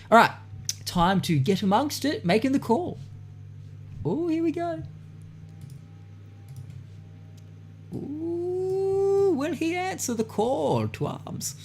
All right, time to get amongst it, making the call. Oh, here we go. Ooh, will he answer the call to Arms?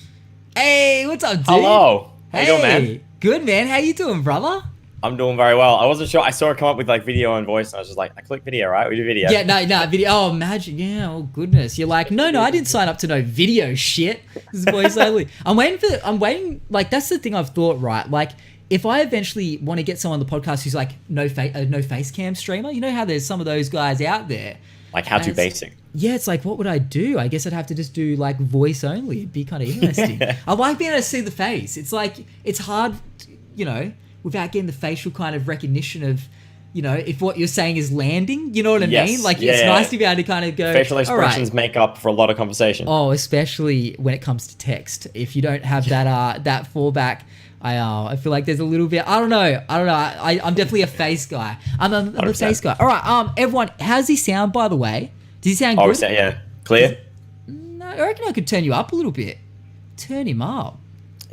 Hey, what's up, dude? Hello. How you doing, man? Good, man. How you doing, brother? I'm doing very well. I wasn't sure. I saw it come up with like video and voice, and I was just like, I click video, right? We do video. Yeah, no, video. Oh, imagine. Yeah, oh, goodness. You're like, no, I didn't sign up to no video shit. This is voice only. I'm waiting. Like, that's the thing I've thought, right? Like, if I eventually want to get someone on the podcast who's like no face cam streamer, you know how there's some of those guys out there. Like how to basic. Yeah, it's like, what would I do? I guess I'd have to just do like voice only. It'd be kind of interesting. I like being able to see the face. It's like, it's hard, you know, without getting the facial kind of recognition of, you know, if what you're saying is landing, you know what I mean? Like, it's nice to be able to kind of go... Facial expressions make up for a lot of conversation. Oh, especially when it comes to text. If you don't have that that fallback, I feel like there's a little bit... I don't know. I'm definitely a face guy. I'm a face guy. All right, everyone, how does he sound, by the way? Does he sound good? Yeah. Clear? No, I reckon I could turn you up a little bit. Turn him up.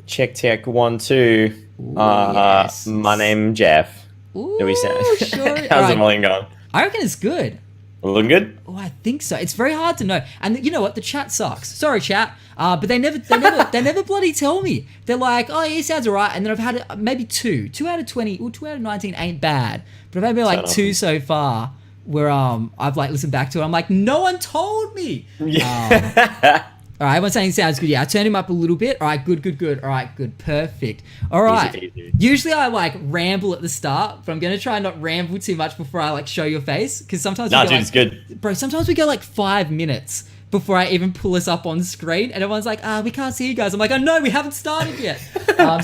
Check 1 2. Ooh, yes. My name Jeff. Ooh, Do we sound? sure. How's the volume going? I reckon it's good. Looking good? Oh, I think so. It's very hard to know. And you know what? The chat sucks. Sorry, chat. But they never bloody tell me. They're like, oh, yeah, he sounds all right. And then I've had maybe 2 out of 20, or 2 out of 19 ain't bad. But I've had maybe like 2 so far where I've like listened back to it. I'm like, no one told me. Yeah. All right, everyone's saying he sounds good. Yeah, I turned him up a little bit. All right, good. All right, good, perfect. All right. Easy. Usually I like ramble at the start, but I'm gonna try and not ramble too much before I like show your face, because sometimes it's good, bro. Sometimes we go like 5 minutes before I even pull us up on screen, and everyone's like, we can't see you guys. I'm like, oh no, we haven't started yet.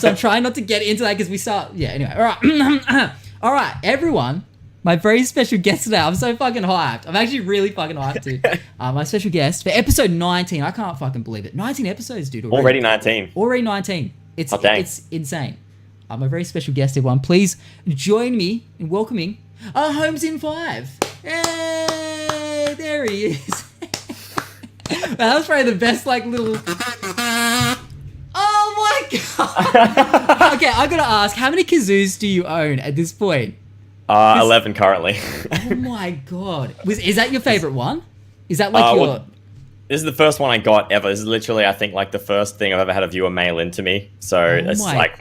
So I'm trying not to get into that because we start. Yeah. Anyway, all right, all right, everyone. My very special guest today. I'm so fucking hyped. I'm actually really fucking hyped, dude. My special guest for episode 19. I can't fucking believe it. 19 episodes, dude. Already 19. Already 19. It's insane. My very special guest, everyone. Please join me in welcoming HolmesInFive. Hey, there he is. That was probably the best, like, little... Oh my god. Okay, I gotta ask, how many kazoos do you own at this point? 11 currently. Oh my god. Is that your favorite one? Is that like your... Well, this is the first one I got ever. This is literally, I think, like the first thing I've ever had a viewer mail into me. So it's like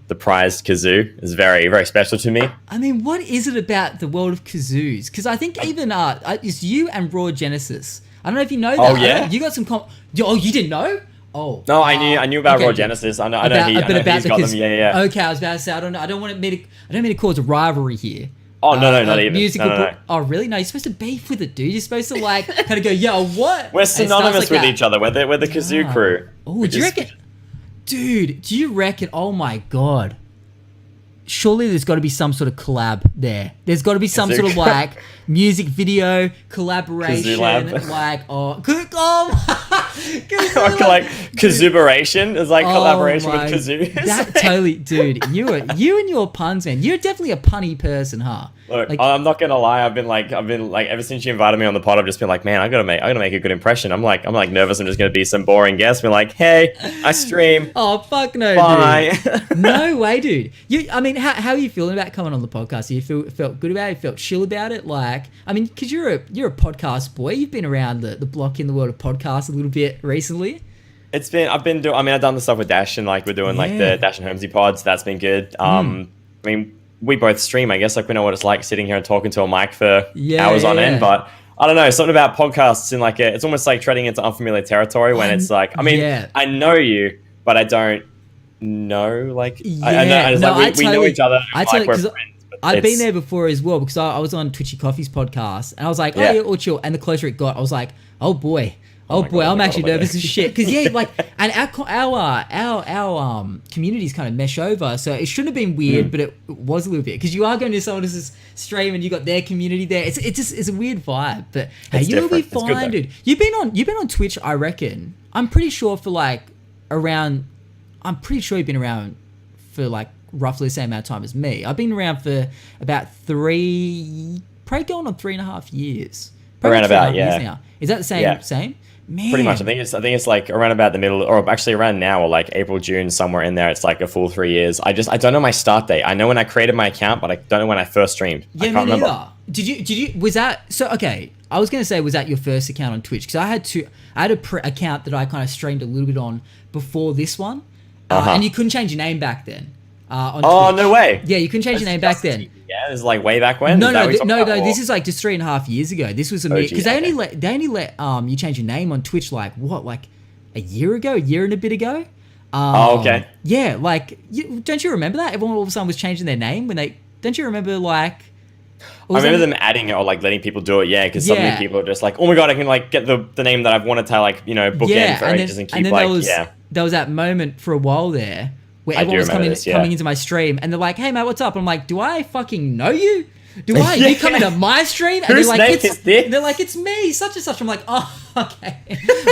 the prized kazoo is very, very special to me. I mean, what is it about the world of kazoos? Because I think even it's you and Raw Genesis. I don't know if you know that. Oh, yeah? You got some... Oh, you didn't know? Oh. No, I knew about Raw Genesis. I know he's got them. Yeah. Okay, I was about to say, I don't mean to cause a rivalry here. Oh, no, not even. Musical. No. Oh, really? No, you're supposed to beef with it, dude. You're supposed to like kind of go, yo, what? We're synonymous with each other. We're the kazoo crew. Oh, do you reckon? Dude, do you reckon? Oh my god. Surely there's got to be some sort of collab there. There's got to be some sort of like music video collaboration, like like kazooberation is like collaboration with kazoos. That totally, dude. You and your puns, man. You're definitely a punny person, huh? Look, like, I'm not gonna lie. I've been like ever since you invited me on the pod, I've just been like, man, I gotta make a good impression. I'm like nervous. I'm just gonna be some boring guest. Be like, hey, I stream. Oh fuck no, bye. Dude. No way, dude. I mean, how are you feeling about coming on the podcast? You felt good about it? You felt chill about it? Like, I mean, because you're a podcast boy. You've been around the block in the world of podcasts a little bit recently. I've done the stuff with Dash, and like we're doing like the Dash and Holmesy pods. That's been good. I mean, we both stream. I guess like we know what it's like sitting here and talking to a mic for hours on end. But I don't know, something about podcasts and like it's almost like treading into unfamiliar territory when it's like, I mean, I know you, but I don't know. Like I know, it's like we know each other. Like we're friends. I've been there before as well, because I was on Twitchy Coffee's podcast and I was like, oh yeah, all chill. And the closer it got, I was like, oh boy, I'm actually nervous as shit. Because like, and our communities kind of mesh over, so it shouldn't have been weird, but it was a little bit, because you are going to someone else's stream and you got their community there. It's a weird vibe, but hey, you'll be fine, dude. You've been on Twitch, I reckon. I'm pretty sure you've been around for like roughly the same amount of time as me. I've been around for about probably going on 3.5 years. Around about, years now. Is that the same? Yeah. Same? Man. Pretty much. I think it's like around about the middle, or actually around now, or like April, June, somewhere in there. It's like a full 3 years. I don't know my start date. I know when I created my account, but I don't know when I first streamed. Yeah, I can't remember. Either. Did you, was that, so, okay. I was going to say, was that your first account on Twitch? Because I had a account that I kind of streamed a little bit on before this one. And you couldn't change your name back then. On Twitch. No way. Yeah, you couldn't change your name back then. Yeah, it was like way back when. No. This is like just 3.5 years ago. This was because they only let you change your name on Twitch like a year and a bit ago. Okay. Yeah, like don't you remember that everyone all of a sudden was changing their name when they? Don't you remember like? I remember them adding it or like letting people do it. Yeah, because so many people are just like, oh my god, I can like get the name that I've wanted to like book in for ages and keep there was that moment for a while there. Where everyone was coming into my stream and they're like, hey, mate, what's up? I'm like, do I fucking know you? You come into my stream? And Whose name is this? They're like, it's me, such and such. I'm like, oh, okay.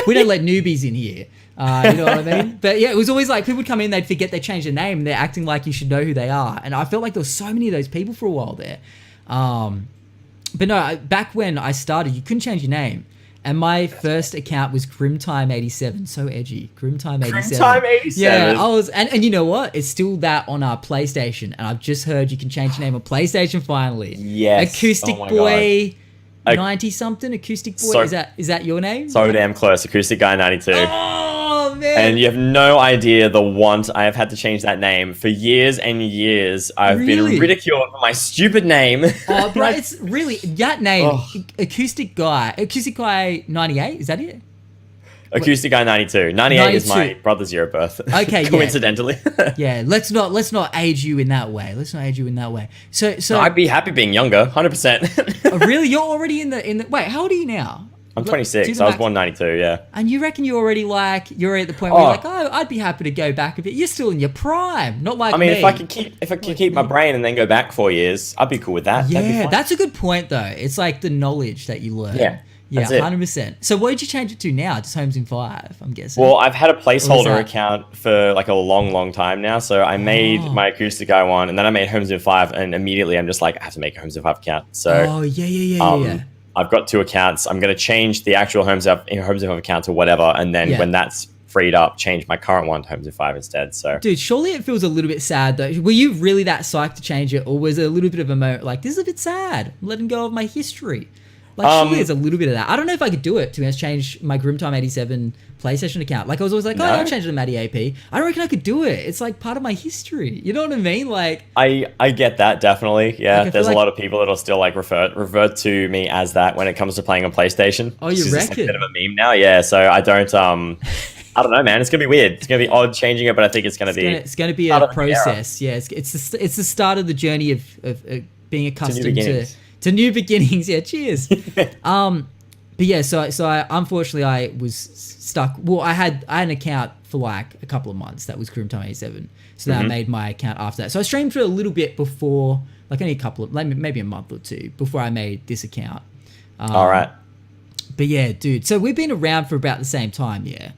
We don't let newbies in here. You know what I mean? But yeah, it was always like people would come in, they'd forget they changed their name and they're acting like you should know who they are. And I felt like there was so many of those people for a while there. But no, back when I started, you couldn't change your name. And my first account was Grimtime87. So edgy. Grimtime87. Grimtime87. Yeah, I was, and you know what? It's still that on our PlayStation. And I've just heard you can change your name on PlayStation finally. Yes. Acoustic Boy 90 something. Acoustic Boy. Is that your name? So damn close. Acoustic Guy 92. Oh man. And you have no idea the want I have had to change that name for years and years. I've been ridiculed for my stupid name. Oh, bro, it's really that name. Acoustic Guy 98. Is that it? Acoustic Guy 92. 98 is my brother's year of birth. Okay, coincidentally. Yeah, let's not age you in that way. So no, I'd be happy being younger, 100%. Really, you're already in the. Wait, how old are you now? I'm 26. I was born 92. Yeah. And you reckon you're already you're at the point where you're like, oh, I'd be happy to go back a bit. You're still in your prime, not like me. if I could keep my brain and then go back 4 years, I'd be cool with that. Yeah, that's a good point though. It's like the knowledge that you learn. Yeah, 100%. So what did you change it to now? Just HolmesInFive, I'm guessing. Well, I've had a placeholder account for like a long time now. So I made my Acoustic Guy one, and then I made HolmesInFive, and immediately I'm just like, I have to make a HolmesInFive account. So yeah. I've got 2 accounts. I'm going to change the actual HolmesInFive account to whatever, and then when that's freed up, change my current one to HolmesInFive instead. So, dude, surely it feels a little bit sad though. Were you really that psyched to change it, or was it a little bit of a moment like, this is a bit sad, I'm letting go of my history? Like, surely there's a little bit of that. I don't know if I could do it, to be honest, change my Grimtime87 PlayStation account. Like, I was always like, I'll change it to MattyAP. I don't reckon I could do it. It's like part of my history. You know what I mean? Like, I get that, definitely. Yeah, like, there's a lot of people that'll still like revert to me as that when it comes to playing on PlayStation. Oh, you reckon? It's like a bit of a meme now. Yeah, so I don't I don't know, man. It's gonna be weird. It's gonna be odd changing it, but I think it's gonna be a process. Yeah, it's the start of the journey of being accustomed to new beginnings. Yeah, cheers. But yeah, so I unfortunately I was stuck. Well, I had an account for like a couple of months that was Grimtime87. So then I made my account after that. So I streamed for a little bit before, like only a couple of, maybe a month or two before I made this account. All right. But yeah, dude. So we've been around for about the same time, yeah.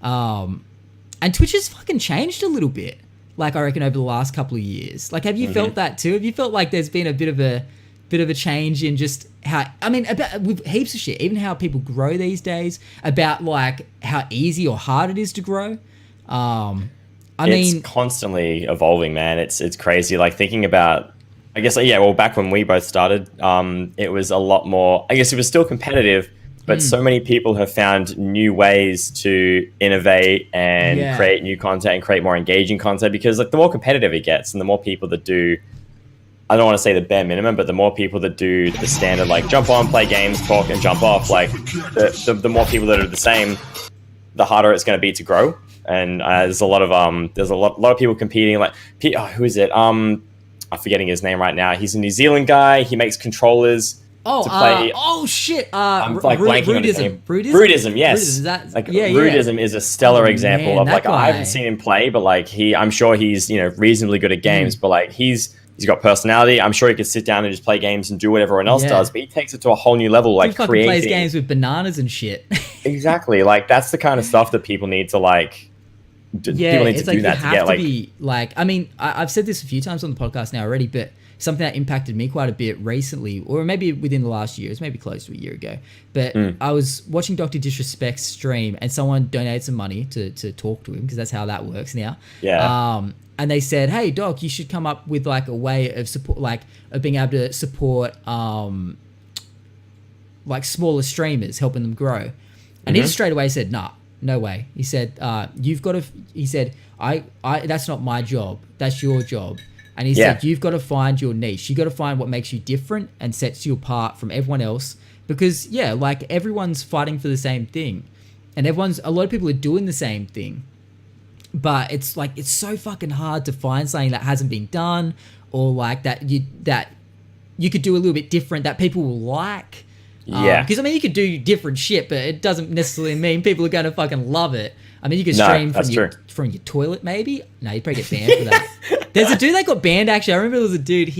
And Twitch has fucking changed a little bit. Like I reckon over the last couple of years. Like, have you felt that too? Have you felt like there's been a bit of a change in just how, I mean, about with heaps of shit, even how people grow these days, about like how easy or hard it is to grow. It's constantly evolving, man. It's crazy. Like thinking about, I guess, yeah, well, back when we both started, it was a lot more, I guess it was still competitive, but so many people have found new ways to innovate and create new content and create more engaging content, because like the more competitive it gets and the more people that do, I don't want to say the bare minimum, but the more people that do the standard, like jump on, play games, talk, and jump off, like the more people that are the same, the harder it's going to be to grow. And there's a lot of people competing. Like, who is it? I'm forgetting his name right now. He's a New Zealand guy. He makes controllers. Shit. I'm like blanking on his name. Brudism, yes. Brudism is a stellar example of like, I haven't seen him play, but like I'm sure he's reasonably good at games, but like he's got personality. I'm sure he could sit down and just play games and do what everyone else does, but he takes it to a whole new level, like creating. Plays games with bananas and shit. Exactly. Like that's the kind of stuff that people need to like people need to do that to get like. Be like, I mean, I've said this a few times on the podcast now already, but something that impacted me quite a bit recently, or maybe within the last year, it's maybe close to a year ago. But I was watching Dr. Disrespect's stream, and someone donated some money to talk to him, because that's how that works now. Yeah. And they said, "Hey, Doc, you should come up with like a way of support, like of being able to support like smaller streamers, helping them grow." And he straight away said, "Nah, no way." He said, "You've got to." He said, "I that's not my job. That's your job." And he said, "You've got to find your niche. You got to find what makes you different and sets you apart from everyone else, because like everyone's fighting for the same thing, and a lot of people are doing the same thing." But it's like, it's so fucking hard to find something that hasn't been done, or like that you could do a little bit different that people will like. Because I mean, you could do different shit, but it doesn't necessarily mean people are going to fucking love it. I mean, you could stream from your toilet, maybe. No, you'd probably get banned for that. There's a dude that got banned, actually. I remember there was a dude,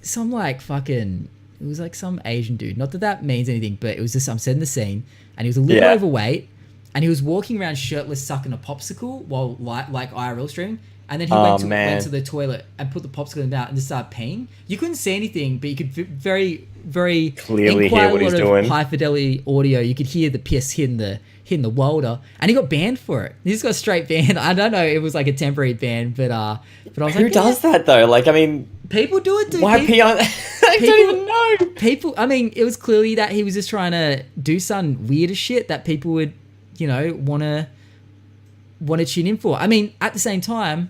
some like fucking, it was like some Asian dude. Not that means anything, but it was just, I'm setting the scene, and he was a little overweight. And he was walking around shirtless, sucking a popsicle while like IRL streaming. And then he went to the toilet and put the popsicle in his mouth and just started peeing. You couldn't see anything, but you could very, very clearly hear what he's doing. High fidelity audio. You could hear the piss hitting the welder, and he got banned for it. He just got straight banned. I don't know. It was like a temporary ban, but I was like, who does that though? Like, I mean, people do it. Dude. Why pee on? I don't even know. People. I mean, it was clearly that he was just trying to do some weirder shit that people would, want to tune in for. I mean, at the same time,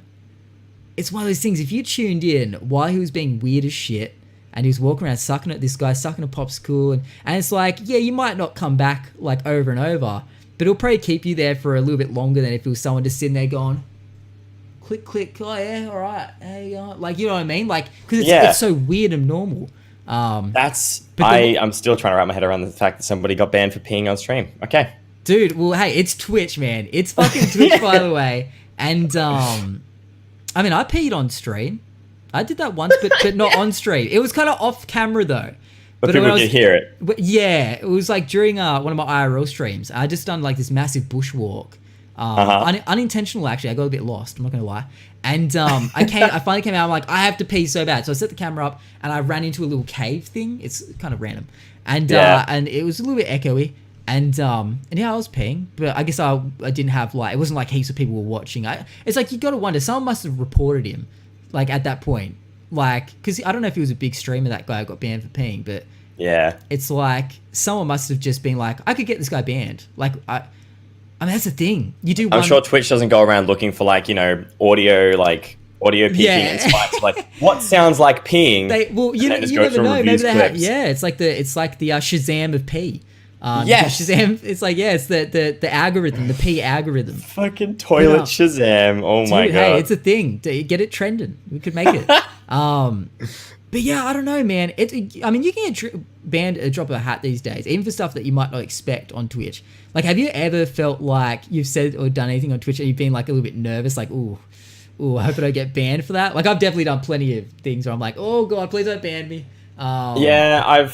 it's one of those things. If you tuned in while he was being weird as shit, and he was walking around sucking a popsicle, and it's like, you might not come back like over and over, but it'll probably keep you there for a little bit longer than if it was someone just sitting there going, click, click, oh yeah, all right, hey, like, you know what I mean? Like, because it's so weird and normal. I'm still trying to wrap my head around the fact that somebody got banned for peeing on stream. Okay. Dude, well, hey, it's Twitch, man. It's fucking Twitch, by the way. And, I mean, I peed on stream. I did that once, but not on stream. It was kind of off camera, though. But people could hear it. Yeah, it was like during one of my IRL streams. I just done like this massive bushwalk. Unintentional, actually. I got a bit lost, I'm not going to lie. And I finally came out, I'm like, I have to pee so bad. So I set the camera up, and I ran into a little cave thing. It's kind of random. And it was a little bit echoey. And I was peeing, but I guess I didn't have it wasn't like heaps of people were watching. It's like, you got to wonder, someone must have reported him, like at that point, like, because I don't know if he was a big streamer, that guy got banned for peeing, but it's like someone must have just been like, I could get this guy banned. Like, I mean, that's the thing. I'm sure Twitch doesn't go around looking for audio peaking and spikes. Like, what sounds like peeing? You never know. Maybe they have. Yeah, it's like the Shazam of pee. Shazam. It's like, it's the algorithm, the P algorithm. Fucking toilet Shazam. Oh my god. Hey, it's a thing. Get it trending. We could make it. But yeah, I don't know, man. I mean, you can get banned at a drop of a hat these days, even for stuff that you might not expect on Twitch. Like, have you ever felt like you've said or done anything on Twitch and you've been like a little bit nervous, like, ooh, I hope I don't get banned for that? Like, I've definitely done plenty of things where I'm like, oh god, please don't ban me. I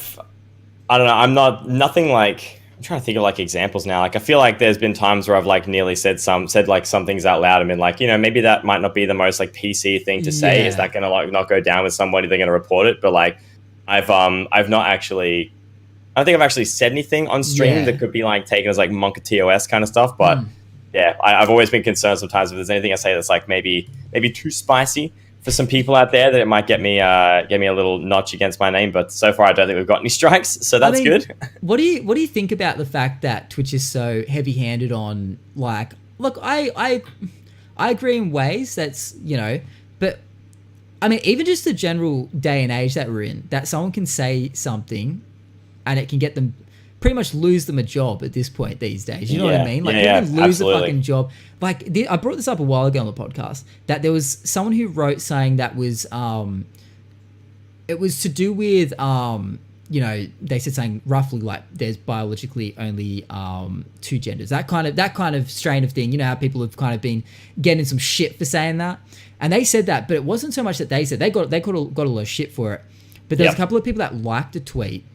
don't know. Nothing like, I'm trying to think of like examples now. Like, I feel like there's been times where I've like nearly said some things out loud and been like, maybe that might not be the most like PC thing to say. Is that going to like not go down with somebody? They're going to report it. But like, I've not actually, I don't think I've actually said anything on stream that could be like taken as like Monka TOS kind of stuff. But I've always been concerned sometimes if there's anything I say that's like maybe too spicy for some people out there, that it might get me a little notch against my name. But so far, I don't think we've got any strikes, so that's good. What do you think about the fact that Twitch is so heavy-handed on, like, look, I agree in ways, that's, but I mean, even just the general day and age that we're in, that someone can say something and it can get them, pretty much lose them a job at this point these days. You know what I mean? Like, they can lose a fucking job. Like, I brought this up a while ago on the podcast, that there was someone who wrote saying that was, it was to do with, they said saying roughly like there's biologically only 2 genders. That kind of strain of thing. You know how people have kind of been getting some shit for saying that, and they said that, but it wasn't so much that they said, they got a lot of shit for it. But there's a couple of people that liked a tweet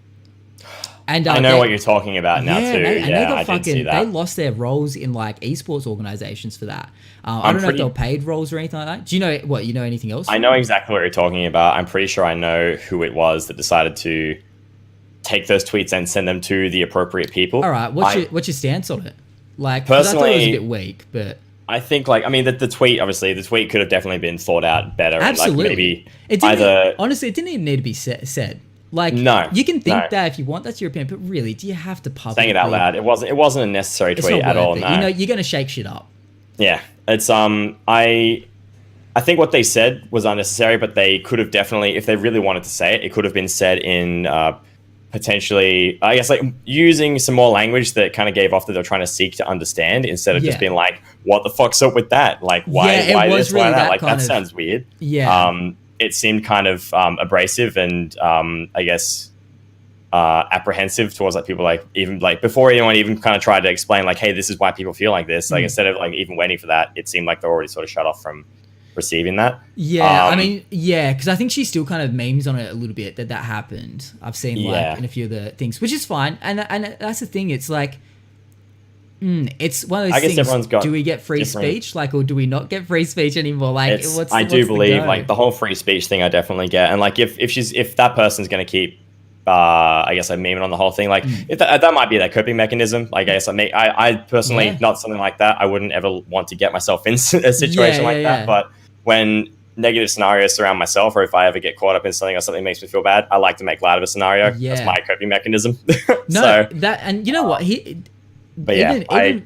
And I know what you're talking about now too. I did see that. They lost their roles in like esports organizations for that. I don't know if they were paid roles or anything like that. Do you know what? You know anything else? I know exactly what you're talking about. I'm pretty sure I know who it was that decided to take those tweets and send them to the appropriate people. All right, what's your stance on it? Like, personally, I thought it was a bit weak, but I think the tweet could have definitely been thought out better. Absolutely, and maybe honestly, it didn't even need to be said. Like, no, you can think that if you want, that's your opinion, but really, do you have to publicly? Saying it out loud, it wasn't a necessary tweet at all. No. You're gonna shake shit up. Yeah, it's I think what they said was unnecessary, but they could have definitely, if they really wanted to say it, it could have been said in potentially, I guess, like using some more language that kind of gave off that they're trying to seek to understand, instead of just being like, "What the fuck's up with that? Like, why this, why that? Like, that sounds weird." Yeah. It seemed kind of abrasive and I guess apprehensive towards like people, like even like before anyone even kind of tried to explain like, hey, this is why people feel like this. Like instead of like even waiting for that, it seemed like they're already sort of shut off from receiving that. Yeah, I mean, because I think she still kind of memes on it a little bit that happened. I've seen like in a few of the things, which is fine, and that's the thing. It's like. It's one of those things. Everyone's got, do we get free speech, like, or do we not get free speech anymore? Like, I do believe like the whole free speech thing. I definitely get, and like if that person's going to keep, I guess, like memeing on the whole thing, like if that might be their coping mechanism. Like, I guess I personally not something like that. I wouldn't ever want to get myself in a situation like that. But when negative scenarios surround myself, or if I ever get caught up in something or something makes me feel bad, I like to make light of a scenario. That's my coping mechanism. And you know what But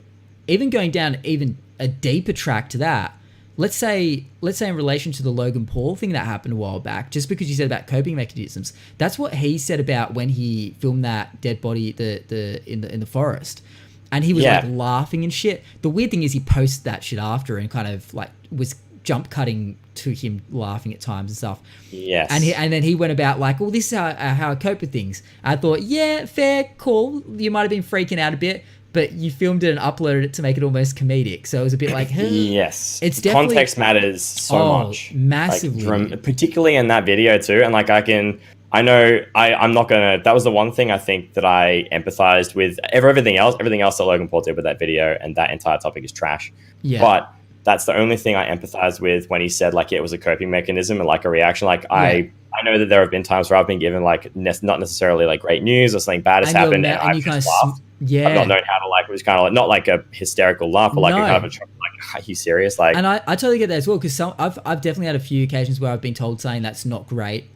even going down even a deeper track to that, let's say in relation to the Logan Paul thing that happened a while back, just because you said about coping mechanisms, that's what he said about when he filmed that dead body in the forest, and he was like laughing and shit. The weird thing is he posted that shit after and kind of like was jump cutting to him laughing at times and stuff. Yes. And then he went about like, well, this is how I cope with things. I thought, yeah, fair, cool. You might have been freaking out a bit, but you filmed it and uploaded it to make it almost comedic. So it was a bit like, hey. Yes. It's definitely... Context matters so much. Massively. Like, particularly in that video too. And like I'm not going to... That was the one thing I think that I empathized with. Everything else that Logan Paul did with that video and that entire topic is trash. Yeah. But that's the only thing I empathized with when he said like it was a coping mechanism and like a reaction. Like I know that there have been times where I've been given like not necessarily like great news or something bad has happened and I've just laughed. I've not known how to like, it was kind of like, not like a hysterical laugh, but like a kind of like, are you serious? Like, and I totally get that as well, because I've definitely had a few occasions where I've been told something that's not great,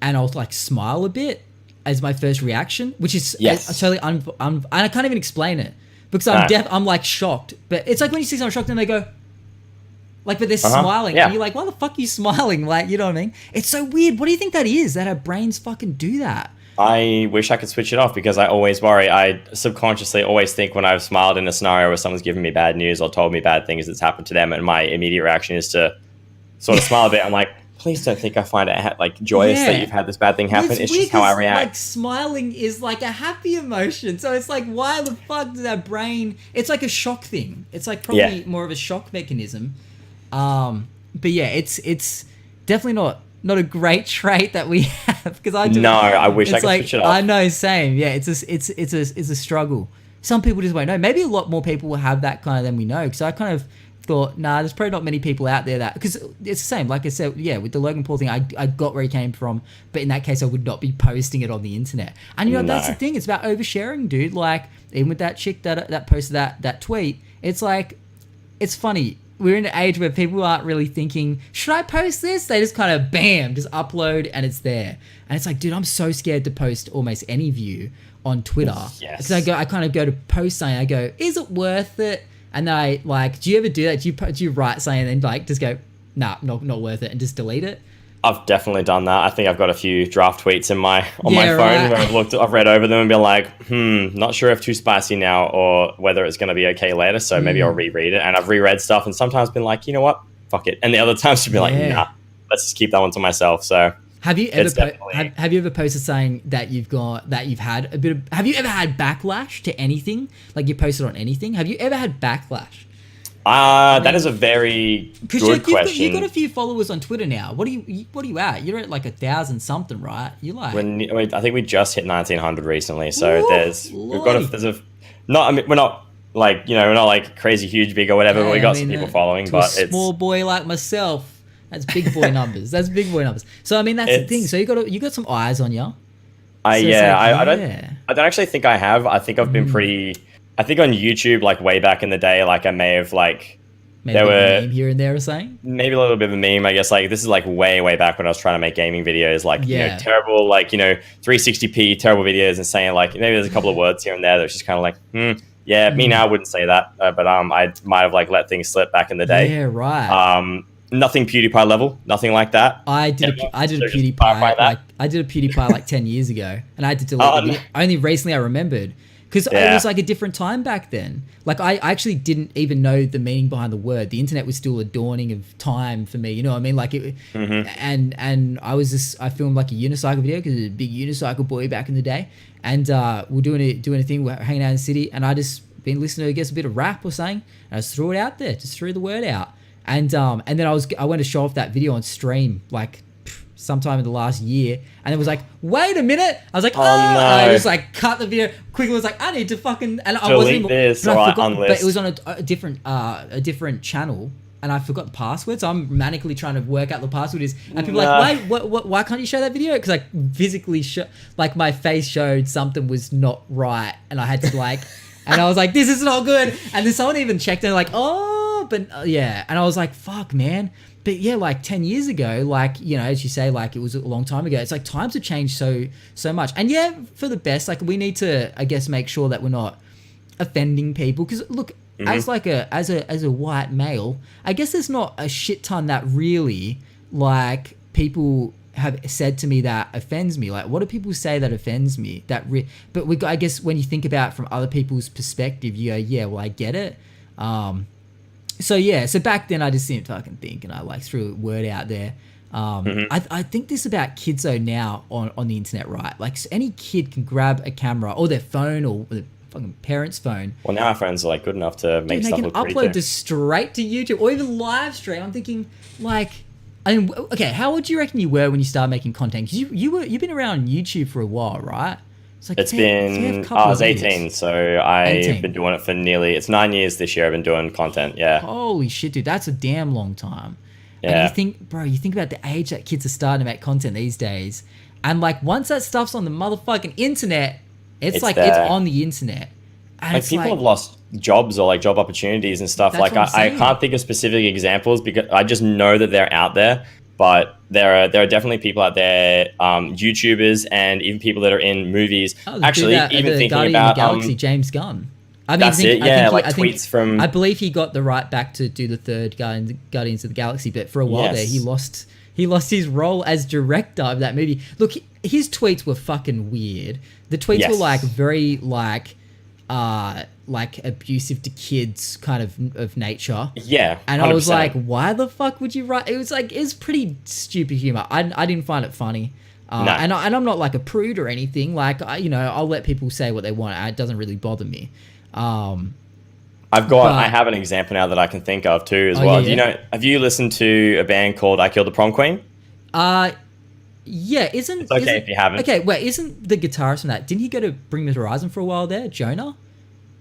and I'll like smile a bit as my first reaction, which is totally and I can't even explain it because I'm like shocked. But it's like when you see someone shocked and they go, like, but they're smiling, and you're like, why the fuck are you smiling? Like, you know what I mean? It's so weird. What do you think that is? That our brains fucking do that? I wish I could switch it off because I always worry. I subconsciously always think when I've smiled in a scenario where someone's given me bad news or told me bad things that's happened to them, and my immediate reaction is to sort of smile a bit. I'm like, please don't think I find it like joyous that you've had this bad thing happen. It's just how I react. Like, smiling is like a happy emotion. So it's like, why the fuck does our brain... It's like a shock thing. It's like probably more of a shock mechanism. But yeah, it's definitely not a great trait that we have, because I do. No, I wish I could switch it off. I know, same. Yeah, it's a struggle. Some people just won't know. Maybe a lot more people will have that kind of than we know. Because I kind of thought, there's probably not many people out there that, because it's the same. Like I said, with the Logan Paul thing, I got where he came from, but in that case, I would not be posting it on the internet. And that's the thing. It's about oversharing, dude. Like, even with that chick that posted that tweet, it's like, it's funny. We're in an age where people aren't really thinking, should I post this? They just kind of, bam, just upload and it's there. And it's like, dude, I'm so scared to post almost any view on Twitter. Yes. Because I kind of go to post something, I go, is it worth it? And then I like, do you ever do that? Do you write something and then like just go, nah, not worth it, and just delete it? I've definitely done that. I think I've got a few draft tweets on my phone where I've read over them and been like, not sure if too spicy now or whether it's going to be okay later. So maybe I'll reread it. And I've reread stuff and sometimes been like, you know what, fuck it. And the other times to be like, nah, let's just keep that one to myself. So have you ever posted saying that you've had a bit of, have you ever had backlash to anything? Like, you posted on anything? Have you ever had backlash? That is a very good question. You got a few followers on Twitter now. What are you at? You're at like 1,000 something, right? You like? I think we just hit 1,900 recently. So we're not like, we're not like crazy huge big or whatever, but we got some people following. But it's a small boy like myself. That's big boy numbers. That's big boy numbers. So I mean, that's the thing. So you got some eyes on you. I don't actually think I have. I think I've been pretty. I think on YouTube, like way back in the day, like I may have like maybe a meme here and there or something. Maybe a little bit of a meme, I guess. Like this is like way back when I was trying to make gaming videos, like terrible, like 360p terrible videos, and saying like maybe there's a couple of words here and there that's just kind of like me now wouldn't say that, but I might have like let things slip back in the day. Yeah, right. Nothing PewDiePie level, nothing like that. I did a PewDiePie like 10 years ago, and I had to delete the video. Only recently I remembered. Because it was like a different time back then. Like I actually didn't even know the meaning behind the word. The internet was still a dawning of time for me. You know what I mean? Like it, and I filmed like a unicycle video because I was a big unicycle boy back in the day. And we're doing a thing. We're hanging out in the city, and I just been listening to, I guess, a bit of rap or something. And I just threw it out there, just threw the word out. And then I went to show off that video on stream like sometime in the last year, and it was like, wait a minute. I was like, no. I just like cut the video quickly. Was like, I need to fucking, and I wasn't even, this, but I forgot, but it was on a different channel, and I forgot the password. So I'm manically trying to work out the password is, and people are like, why can't you show that video? Because like physically, like my face showed something was not right, and I had to like, and I was like, this is not good. And then someone even checked and like, and I was like, fuck, man. But yeah, like 10 years ago, like, as you say, like it was a long time ago. It's like times have changed so much. And yeah, for the best, like we need to, I guess, make sure that we're not offending people. Because look, as a white male, I guess there's not a shit ton that really like people have said to me that offends me. Like what do people say that offends me? But I guess when you think about it from other people's perspective, you go, yeah, well, I get it. So back then I just didn't fucking think, and I like threw a word out there. I think this about kids though now on the internet, right? Like any kid can grab a camera or their phone or their fucking parents' phone. Well, now our phones are like good enough to make stuff look pretty. They can upload this straight to YouTube or even live stream. I'm thinking like, okay, how old do you reckon you were when you started making content? Because you've been around YouTube for a while, right? It's been, I was 18, so I've been doing it for it's 9 years this year I've been doing content, yeah. Holy shit, dude, that's a damn long time. Yeah. And you think about the age that kids are starting to make content these days, and like once that stuff's on the motherfucking internet, it's like there. It's on the internet. And like people have lost jobs or like job opportunities and stuff. Like I can't think of specific examples because I just know that they're out there. But there are definitely people out there, YouTubers and even people that are in movies. Actually, even thinking Guardian about of the Galaxy, James Gunn. Tweets from. I believe he got the right back to do the third Guardians of the Galaxy, but for a while there, he lost his role as director of that movie. Look, his tweets were fucking weird. The tweets were like very like abusive to kids kind of nature. Yeah. 100%. And I was like, why the fuck would you write? It's pretty stupid humor. I didn't find it funny. No. And I'm not like a prude or anything. Like, I'll let people say what they want. It doesn't really bother me. I have an example now that I can think of too as well. Yeah. Have you listened to a band called I Killed the Prom Queen? Yeah, it's okay if you haven't. Okay, wait, isn't the guitarist from that? Didn't he go to Bring Me the Horizon for a while there, Jonah?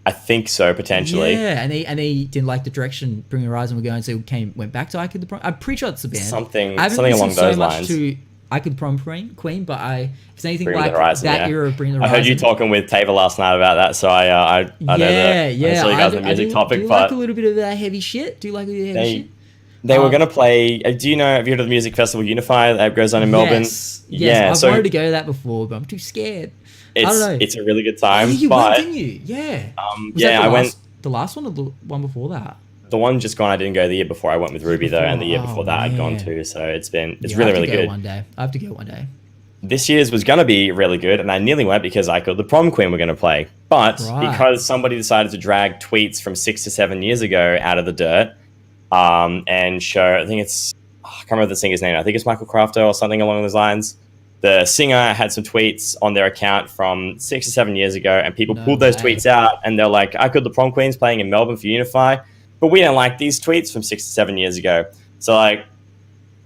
I think so, potentially. Yeah, and he didn't like the direction Bring Me the Horizon were going, so he went back to I Killed the Prom. I'm pretty sure it's the band. Something along those lines. I Could Prom Queen, but if it's anything Bring like that era of Bring the Horizon. I heard you talking with Taylor last night about that, so I know that. Yeah. So you guys on the music topic, do you like a little bit of that heavy shit? Do you like a little heavy shit? They were going to play. Have you heard of the music festival Unify that goes on in Melbourne? Yes. I've wanted to go to that before, but I'm too scared. I don't know. It's a really good time. You went, didn't you? Yeah. I went. The last one or the one before that? The one just gone. I didn't go the year before. I went with Ruby though, and the year before that I'd gone too. So it's really good. I have to go one day. This year's was going to be really good, and I nearly went because I Killed the Prom Queen were going to play, but because somebody decided to drag tweets from 6 to 7 years ago out of the dirt, and show. I think I can't remember the singer's name. I think it's Michael Crafter or something along those lines. The singer had some tweets on their account from 6 or 7 years ago, and people pulled those tweets out, and they're like, I Killed the Prom Queen's playing in Melbourne for Unify. but we don't like these tweets from 6 to 7 years ago. So like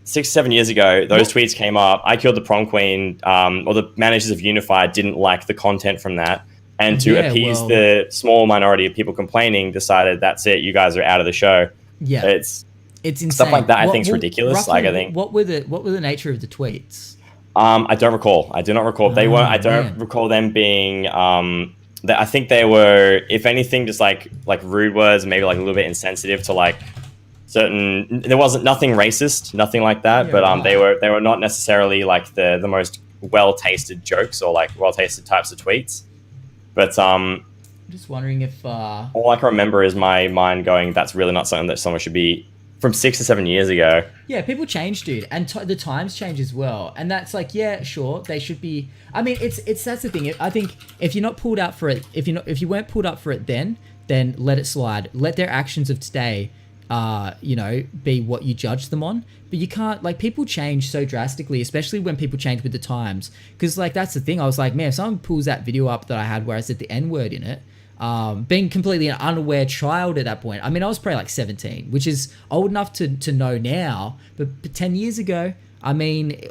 6 to 7 years ago, those tweets came up. I Killed the Prom Queen, or the managers of Unified didn't like the content from that. And to appease the small minority of people complaining, decided that's it. You guys are out of the show. Yeah, it's insane. Stuff like that. I think is ridiculous. Roughly, like I think what were the nature of the tweets? I don't recall. I do not recall. They weren't. I don't recall them being. I think they were, if anything, just like rude words, maybe like a little bit insensitive to like certain. There wasn't nothing racist, nothing like that. But they were not necessarily like the most well tasted jokes or like well tasted types of tweets. But I'm just wondering if all I can remember is my mind going, that's really not something that someone should be from 6 to 7 years ago. Yeah, people change, dude, and the times change as well. And that's like, yeah, sure, they should be. I mean, it's that's the thing. I think if you're not pulled out for it, if you weren't pulled up for it, then let it slide. Let their actions of today, be what you judge them on. But you can't, like, people change so drastically, especially when people change with the times. Because, like, that's the thing. I was like, man, if someone pulls that video up that I had where I said the N-word in it, being completely an unaware child at that point. I mean, I was probably like 17, which is old enough to know now. But 10 years ago, I mean,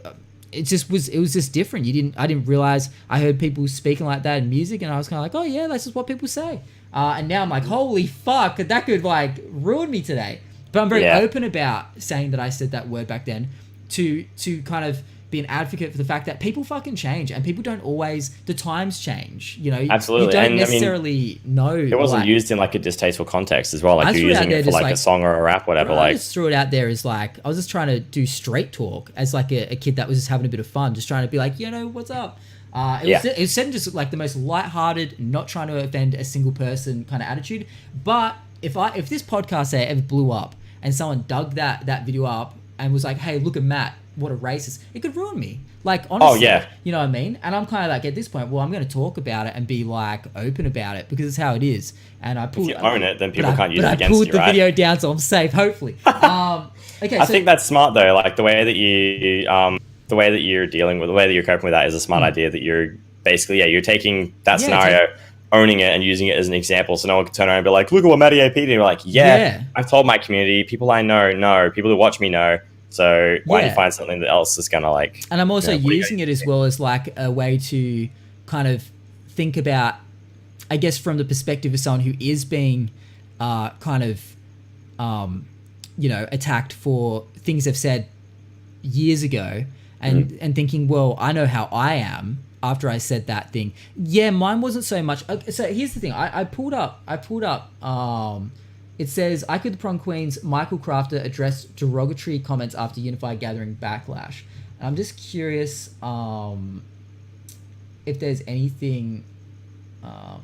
it was just different. I didn't realize I heard people speaking like that in music, and I was kind of like, oh yeah, that's just what people say. And now I'm like, holy fuck, that could like ruin me today. But I'm very open about saying that I said that word back then to kind of be an advocate for the fact that people fucking change, and people don't always, the times change, Absolutely. You don't necessarily know. It wasn't used in like a distasteful context as well, like you're using it for like a song or a rap, whatever. I just threw it out there as like, I was just trying to do straight talk as like a kid that was just having a bit of fun, just trying to be like, what's up? It was said in just like the most lighthearted, not trying to offend a single person kind of attitude. But if this podcast ever blew up and someone dug that video up and was like, hey, look at Matt, what a racist, it could ruin me. Like, honestly, you know what I mean? And I'm kind of like, at this point, well, I'm going to talk about it and be like open about it because it's how it is. And I pulled, if you own it, then people can't use it against you, right? I pulled the video down, so I'm safe, hopefully. Okay, I think that's smart though. Like the way that you're dealing with, the way that you're coping with that is a smart idea. That you're basically, you're taking that scenario, owning it and using it as an example, so no one can turn around and be like, look at what MattyAP did. And you're like, I've told my community, people I know, people who watch me know. So why don't you find something else that's gonna like? And I'm also using it as well as like a way to kind of think about, I guess, from the perspective of someone who is being attacked for things they've said years ago, and thinking, well, I know how I am after I said that thing. Yeah, mine wasn't so much. Okay, so here's the thing. I pulled up. It says, I Killed the Prom Queen's Michael Crafter addressed derogatory comments after Unified gathering backlash. And I'm just curious if there's anything... Yeah,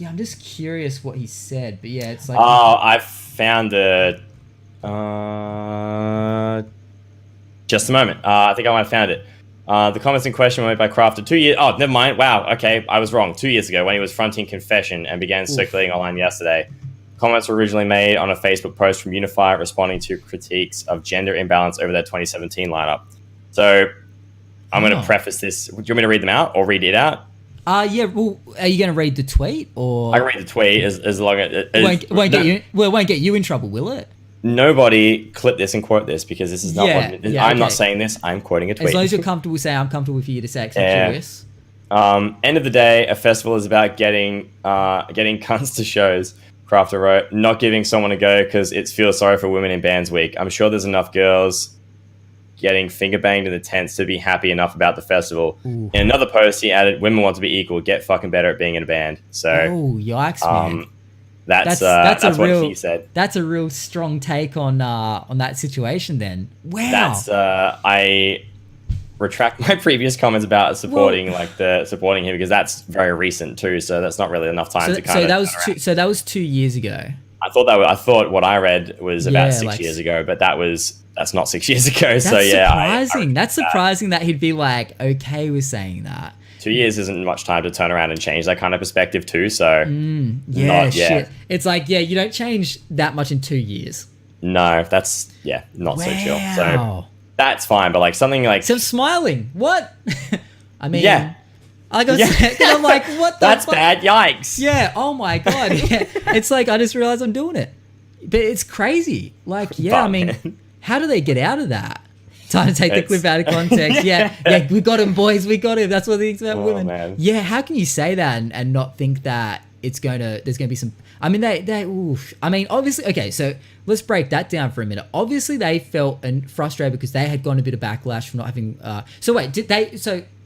I'm just curious what he said. But yeah, it's like... Oh, I found it. Just a moment. I think I might have found it. The comments in question were made by Crafter 2 years... Oh, never mind. Wow. Okay, I was wrong. 2 years ago when he was fronting Confession and began circulating online yesterday. Comments were originally made on a Facebook post from Unify responding to critiques of gender imbalance over their 2017 lineup. So I'm going to preface this. Do you want me to read them out or read it out? Yeah. Well, are you going to read the tweet or? I can read the tweet as long as it won't get you in trouble, will it? Nobody clip this and quote this because this is not I'm not saying this. I'm quoting a tweet. As long as you're comfortable saying, I'm comfortable for you to say it. I'm curious. End of the day, a festival is about getting cunts to shows. Crafter wrote, not giving someone a go because it's feel sorry for women in bands week. I'm sure there's enough girls getting finger banged in the tents to be happy enough about the festival. Ooh. In another post, he added, women want to be equal. Get fucking better at being in a band. So, yikes, man. That's what he said. That's a real strong take on that situation then. Wow. I retract my previous comments about supporting him because that's very recent too, so that's not really enough time to kind of that was 2 years ago. I thought what I read was about 6 years ago, but that's not 6 years ago. That's surprising. That's surprising that he'd be like okay with saying that. 2 years isn't much time to turn around and change that kind of perspective too. So shit. It's like you don't change that much in 2 years. No, that's not so chill. So that's fine, but like something like so smiling. What? I mean, I got sick, and I'm like, what the That's fuck? bad. Yikes. Yeah. Oh my God. Yeah. It's like, I just realized I'm doing it. But it's crazy. Like, yeah, I mean, how do they get out of that? Time to take the clip out of context. Yeah. We got him, boys. We got him. That's what the things about women. Man. Yeah. How can you say that and not think that there's going to be some, I mean, I mean, obviously, okay, so let's break that down for a minute. Obviously, they felt frustrated because they had gotten a bit of backlash for not having, so wait,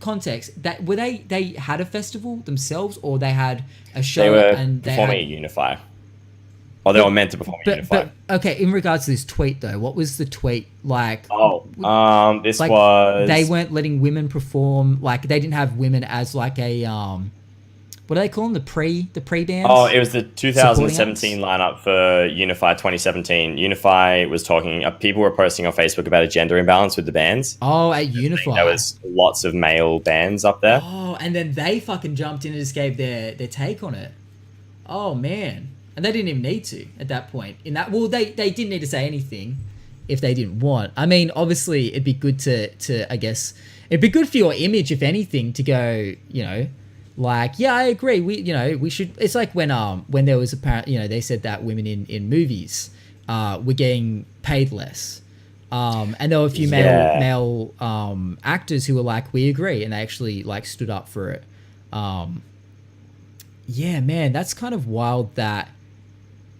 context, that were they had a festival themselves, or they had a show? They were and performing at Unify. Or they were meant to perform at Unify. But, okay, in regards to this tweet, though, what was the tweet like? This like, was... They weren't letting women perform, like, they didn't have women as, like, a, what do they call them? The pre-bands? Oh, it was the 2017 lineup for Unify 2017. Unify was talking... people were posting on Facebook about a gender imbalance with the bands. Oh, at Unify. There was lots of male bands up there. Oh, and then they fucking jumped in and just gave their take on it. Oh, man. And they didn't even need to at that point. They didn't need to say anything if they didn't want. I mean, obviously, it'd be good to I guess, it'd be good for your image, if anything, to go, you know, like, yeah, I agree. We should. It's like when there was they said that women in movies were getting paid less. And there were a few male actors who were like, we agree, and they actually like stood up for it. Yeah, man, that's kind of wild that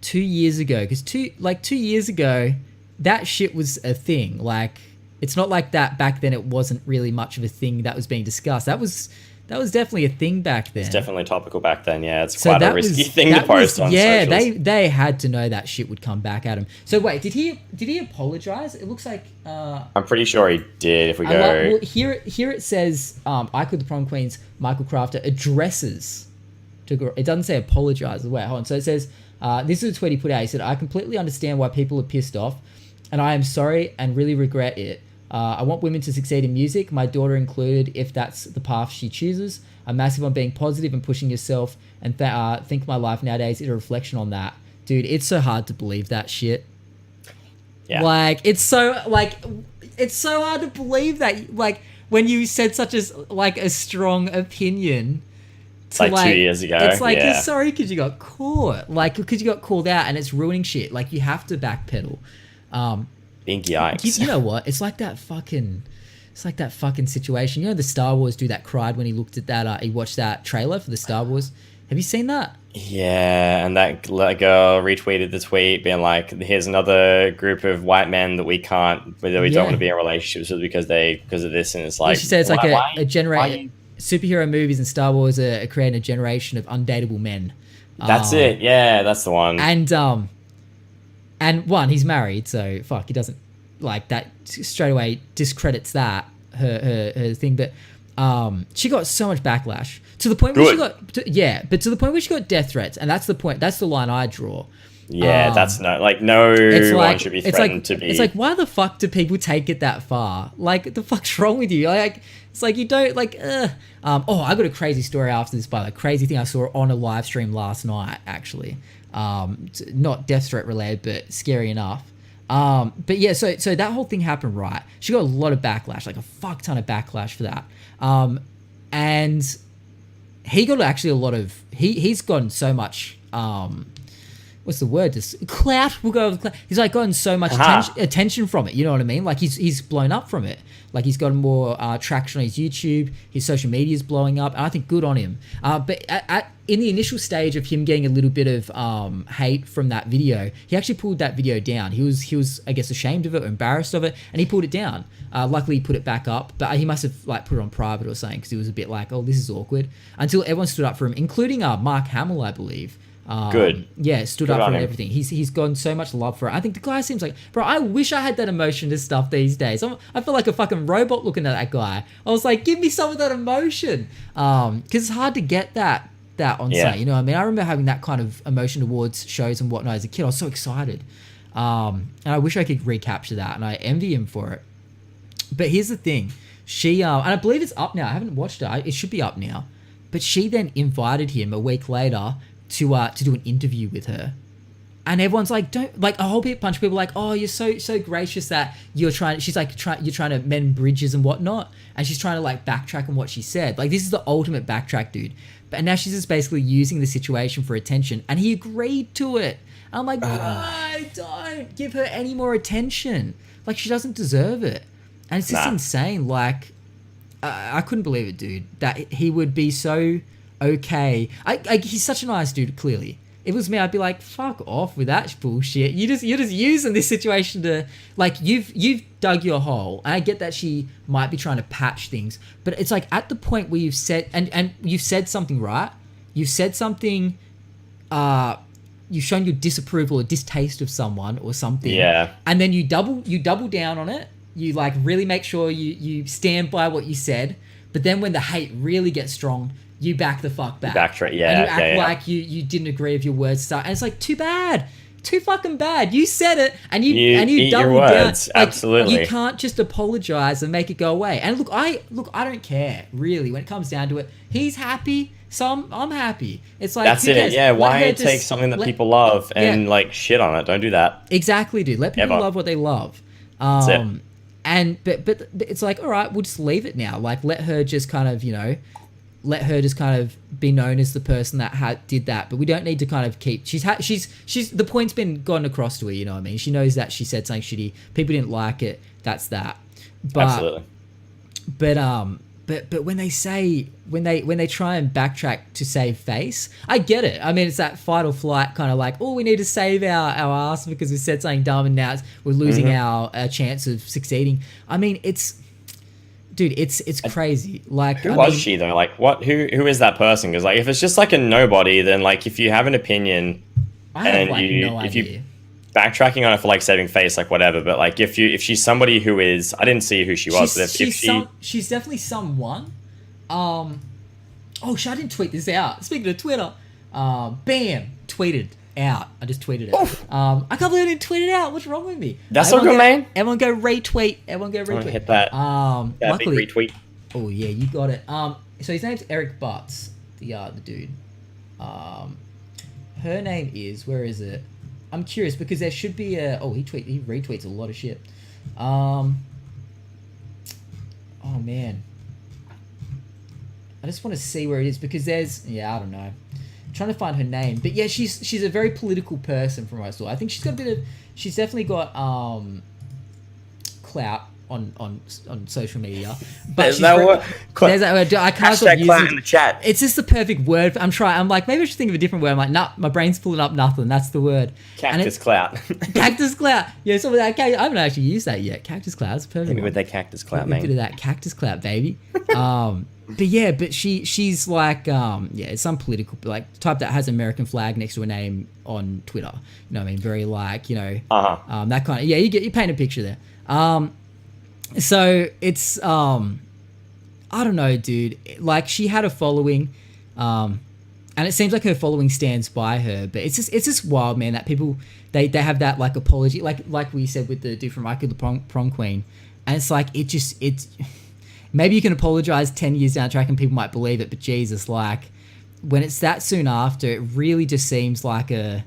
2 years ago, because 2 years ago, that shit was a thing. Like, it's not like that back then. It wasn't really much of a thing that was being discussed. That was definitely a thing back then. It's definitely topical back then. Yeah, it's quite a risky thing to post on socials. Yeah, they had to know that shit would come back at him. So wait, did he apologize? It looks like I'm pretty sure he did. If we go here it says Icon the Prom Queen's Michael Crafter addresses to. It doesn't say apologize. Wait, hold on. So it says. This is a tweet he put out. He said, I completely understand why people are pissed off, and I am sorry and really regret it. I want women to succeed in music, my daughter included, if that's the path she chooses. I'm massive on being positive and pushing yourself, and think my life nowadays is a reflection on that. Dude, it's so hard to believe that shit. Yeah. Like, it's so hard to believe that, like, when you said such a strong opinion... Like 2 years ago. It's like, you're sorry because you got caught. Like, because you got called out and it's ruining shit. Like, you have to backpedal. Big yikes. You know what? It's like that fucking situation. You know, the Star Wars dude that cried when he looked at that, he watched that trailer for the Star Wars. Have you seen that? Yeah, and that girl retweeted the tweet being like, here's another group of white men that we don't want to be in relationships with because of this. And it's like... Yeah, she said it's like a generation... Superhero movies and Star Wars are creating a generation of undateable men. That's it. Yeah, that's the one. And one, he's married, so fuck, he doesn't like that. Straight away discredits that her thing. But she got so much backlash to the point where she got to the point where she got death threats, and that's the point. That's the line I draw. Yeah, that's no one should be threatened to be. It's like, why the fuck do people take it that far? Like, the fuck's wrong with you? Like, it's like, you don't, like, I got a crazy story after this, by the crazy thing I saw on a live stream last night, actually. Not death threat related, but scary enough. But yeah, so that whole thing happened, right? She got a lot of backlash, like a fuck ton of backlash for that. And he got actually a lot of, he's gotten so much, what's the word? Just clout. We'll go over the clout. He's like gotten so much attention from it. You know what I mean? Like he's blown up from it. Like he's gotten more traction on his YouTube. His social media is blowing up. And I think good on him. But in the initial stage of him getting a little bit of hate from that video, he actually pulled that video down. He was I guess ashamed of it or embarrassed of it, and he pulled it down. Luckily, he put it back up, but he must have like put it on private or something because he was a bit like, oh, this is awkward. Until everyone stood up for him, including Mark Hamill, I believe. Good. Yeah, stood up for everything. He's gotten so much love for it. I think the guy seems like, bro, I wish I had that emotion to stuff these days. I feel like a fucking robot looking at that guy. I was like, give me some of that emotion. Because it's hard to get that on site. You know what I mean? I remember having that kind of emotion towards shows and whatnot as a kid. I was so excited. And I wish I could recapture that. And I envy him for it. But here's the thing. She, and I believe it's up now. I haven't watched it. It should be up now. But she then invited him a week later to do an interview with her. And everyone's like, don't, like, a whole bunch of people are like, oh, you're so gracious that you're trying, she's like, you're trying to mend bridges and whatnot. And she's trying to like backtrack on what she said. Like, this is the ultimate backtrack, dude. And now she's just basically using the situation for attention. And he agreed to it. I'm like, no, don't give her any more attention. Like, she doesn't deserve it. And it's just insane. Like, I couldn't believe it, dude, that he would be so okay. He's such a nice dude, clearly. If it was me, I'd be like, fuck off with that bullshit. You're just using this situation to, like, you've dug your hole. And I get that she might be trying to patch things, but it's like at the point where you've said, and you've said something, right? You've said something, you've shown your disapproval or distaste of someone or something. Yeah. And then you double down on it. You like really make sure you stand by what you said. But then when the hate really gets strong, you back the fuck back. Backtrack, yeah. And you act like you didn't agree with your words. And it's like, too bad. Too fucking bad. You said it and you doubled down. Like, absolutely. You can't just apologize and make it go away. And look, I don't care, really, when it comes down to it. He's happy, so I'm happy. It's like, that's it. Yeah, why take something that people love and like shit on it? Don't do that. Exactly, dude. Let people love what they love. That's it. And but it's like, all right, we'll just leave it now. Like, let her just kind of, let her just kind of be known as the person that did that. But we don't need to kind of keep. She's the point's been gotten across to her. You know what I mean? She knows that she said something shitty. People didn't like it. That's that. But, absolutely. But when they try and backtrack to save face, I get it. I mean, it's that fight or flight kind of like, oh, we need to save our ass because we said something dumb and now we're losing our chance of succeeding. I mean, it's crazy. Like, who was she though? Like, what? Who is that person? Because like, if it's just like a nobody, then like, if you have an opinion if you backtracking on it for like saving face, like whatever. But like, if she's somebody who is, I didn't see who she was. She's definitely someone. I didn't tweet this out. Speaking of Twitter, bam, tweeted out. I just tweeted it. I can't believe I didn't tweet it out. What's wrong with me? That's all good, man. Everyone go retweet. Hit that. Luckily, big retweet. Oh yeah, you got it. So his name's Eric Butts, the dude. Her name is, where is it? I'm curious because there should be he retweets a lot of shit. Oh man. I just want to see where it is because there's, I don't know. I'm trying to find her name. But yeah, she's a very political person from what I saw. I think she's definitely got clout on social media. But there's that word. There's that word. I can't stop using clout in the chat. It's just the perfect word. I'm like, maybe I should think of a different word. I'm like, nah, my brain's pulling up nothing. That's the word. Cactus clout. Cactus clout. Yeah, some of that. I haven't actually used that yet. Cactus clout. It's perfect. Maybe with that cactus clout, man. A bit of that cactus clout, baby. But she's like, it's some political, like, type that has American flag next to a name on Twitter. You know what I mean? Very like, that kind of, you paint a picture there. So it's, I don't know, dude. Like, she had a following, and it seems like her following stands by her. But it's just wild, man. That people they have that like apology, like we said with the dude from Michael the prom queen, and it's like it's maybe you can apologize 10 years down the track and people might believe it, but Jesus, like when it's that soon after, it really just seems like a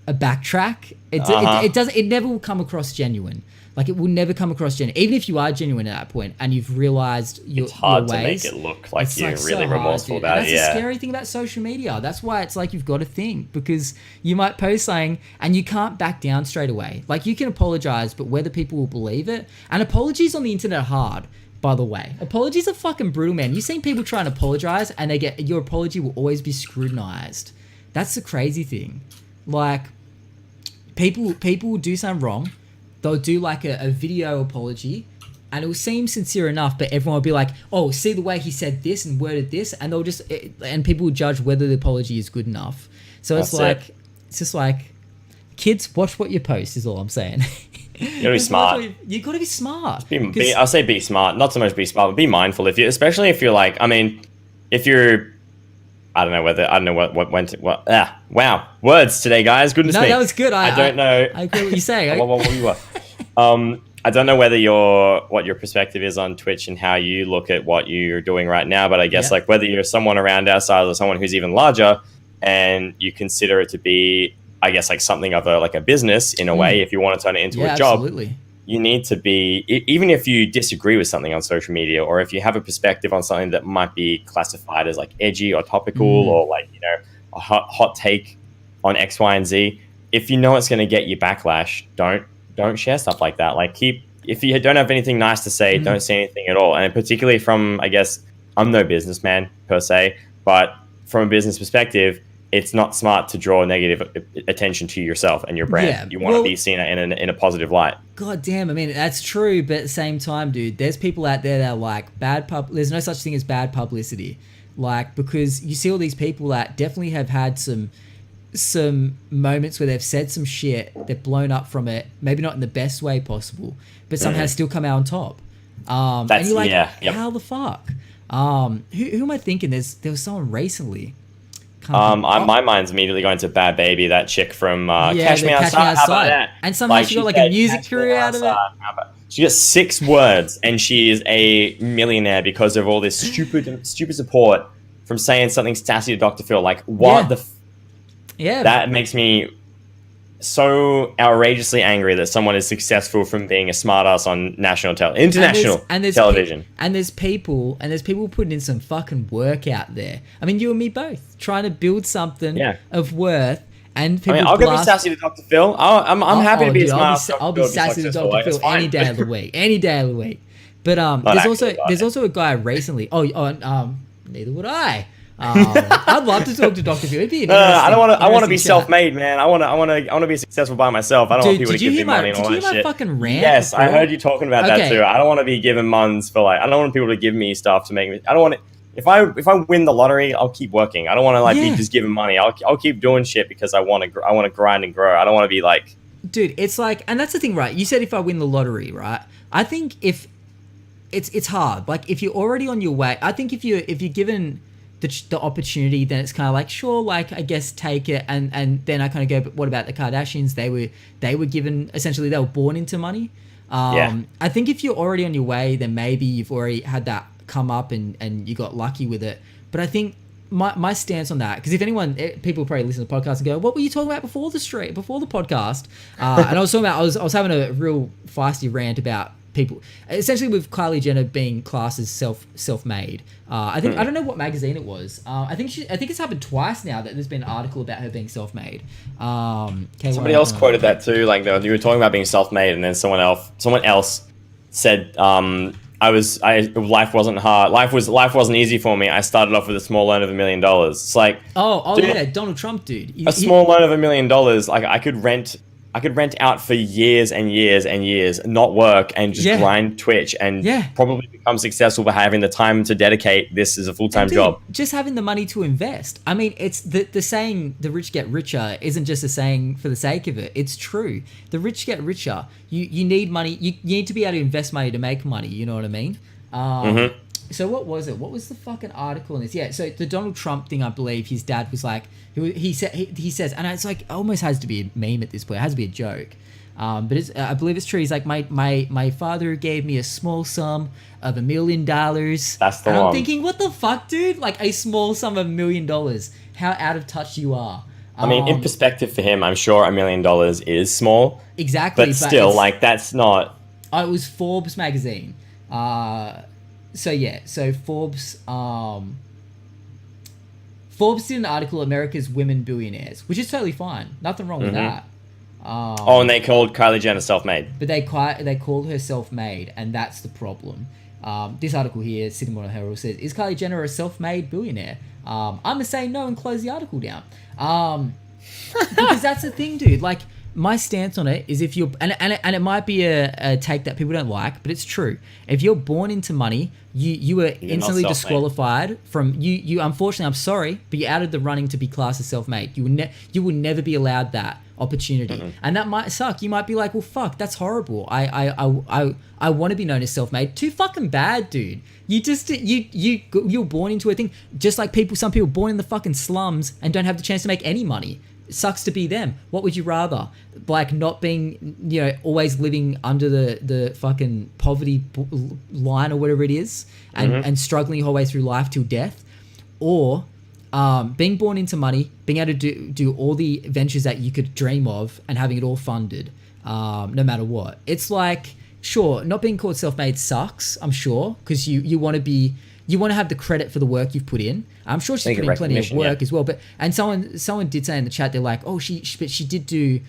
backtrack. It never will come across genuine. Like, it will never come across genuine. Even if you are genuine at that point and you've realized your ways. It's hard to make it look like you're really remorseful about it. That's the scary thing about social media. That's why it's like you've got to think, because you might post something and you can't back down straight away. Like, you can apologize, but whether people will believe it. And apologies on the internet are hard, by the way. Apologies are fucking brutal, man. You've seen people try and apologize and your apology will always be scrutinized. That's the crazy thing. Like, people will do something wrong. They'll do like a video apology and it will seem sincere enough, but everyone will be like, oh, see the way he said this and worded this, and and people will judge whether the apology is good enough. So it's just like, kids, watch what you post is all I'm saying. You gotta be smart. You gotta be smart. I'll say be smart, not so much be smart, but be mindful. Especially if you're like, I mean, if you're, I don't know what went to what. Wow, words today, guys. Goodness me. No, that was good. I don't know. I agree what you're saying. I don't know whether what your perspective is on Twitch and how you look at what you're doing right now, but I guess like whether you're someone around our size or someone who's even larger, and you consider it to be, I guess like something of a business in a way, if you want to turn it into a job, absolutely. You need to be, even if you disagree with something on social media, or if you have a perspective on something that might be classified as like edgy or topical, or like, you know, a hot take on X, Y, and Z, if you know it's going to get you backlash, don't share stuff like that. Like if you don't have anything nice to say, don't say anything at all. And particularly from, I guess, I'm no businessman per se, but from a business perspective, it's not smart to draw negative attention to yourself and your brand. Yeah, you want to be seen in a positive light. God damn, I mean, that's true, but at the same time, dude, there's people out there that are like there's no such thing as bad publicity. Like, because you see all these people that definitely have had some moments where they've said some shit, they've blown up from it, maybe not in the best way possible, but somehow still come out on top. And you're like, how the fuck? Who am I thinking? There was someone recently. My mind's immediately going to Bad Baby, that chick from Catch Me Outside. How about that? And somehow she got like a music career out of it. She got 6 words, and she is a millionaire because of all this stupid support from saying something sassy to Dr. Phil. Like, what the? That makes me so outrageously angry that someone is successful from being a smartass on international television. There's people putting in some fucking work out there. I mean, you and me both, trying to build something of worth. And people I'll go be sassy to Dr. Phil. I'm happy to be a smart. I'll be sassy to Dr. Phil any day of the week. Any day of the week. But there's also a guy recently. Neither would I. I'd love to talk to Dr. Phil. It'd be I want to be self-made, man. I want to be successful by myself. I don't want people to give me money and all that shit. Did you hear my fucking rant? Yes, I heard you talking about that too. I don't want to be given muns for I don't want people to give me stuff to make me. I don't want it. If I win the lottery, I'll keep working. I don't want to be just given money. I'll keep doing shit because I want to grind and grow. I don't want to be like. Dude, it's like, and that's the thing, right? You said if I win the lottery, right? I think if it's hard. Like, if you're already on your way, I think if you're given the opportunity, then it's kind of like, sure, like, I guess take it. And then I kind of go, but what about the Kardashians? They were given, essentially, they were born into money. I think if you're already on your way, then maybe you've already had that come up and you got lucky with it. But I think my stance on that, because if people probably listen to the podcast and go, what were you talking about before the podcast? And I was talking about, I was having a real feisty rant about people, essentially with Kylie Jenner being classed as self-made. I think I don't know what magazine it was. I think it's happened twice now that there's been an article about her being self-made. Somebody else quoted that too. Like, you were talking about being self-made, and then someone else said, life wasn't hard. Life wasn't easy for me. I started off with a small loan of $1 million. It's like, dude, Donald Trump, dude. Small loan of $1 million. Like, I could rent out for years and years and years, not work, and just grind Twitch and probably become successful by having the time to dedicate this as a full-time job. Just having the money to invest. I mean, it's the saying, the rich get richer, isn't just a saying for the sake of it. It's true. The rich get richer. You need money. You need to be able to invest money to make money. You know what I mean? So what was it? What was the fucking article in this? Yeah, so the Donald Trump thing, I believe his dad was like, he says, and it's like, almost has to be a meme at this point. It has to be a joke. But I believe it's true. He's like, my father gave me a small sum of $1 million. That's the one. I'm thinking, what the fuck, dude? Like, a small sum of $1 million. How out of touch you are. I mean, in perspective for him, I'm sure $1 million is small. Exactly. But still, like, that's not. It was Forbes magazine. So Forbes did an article, America's Women Billionaires, which is totally fine. Nothing wrong with that. And they called Kylie Jenner self-made. But they called her self-made, and that's the problem. This article here, Sydney Morning Herald, says, is Kylie Jenner a self-made billionaire? I'm going to say no and close the article down. Because that's the thing, dude. Like, my stance on it is, if you're, and it might be a take that people don't like, but it's true. If you're born into money, you are instantly disqualified from you. Unfortunately, I'm sorry, but you're out of the running to be classed as self-made. You will never be allowed that opportunity, and that might suck. You might be like, well, fuck, that's horrible. I want to be known as self-made. Too fucking bad, dude. You're born into a thing, just like some people born in the fucking slums and don't have the chance to make any money. It sucks to be them. What would you rather? Like, not being, always living under the fucking poverty line or whatever it is, and struggling your whole way through life till death, or being born into money, being able to do all the ventures that you could dream of, and having it all funded, no matter what. It's like, sure, not being called self-made sucks, I'm sure, because you want to have the credit for the work you've put in. I'm sure she's put in plenty of work as well. But someone did say in the chat, they're like, oh, she did do,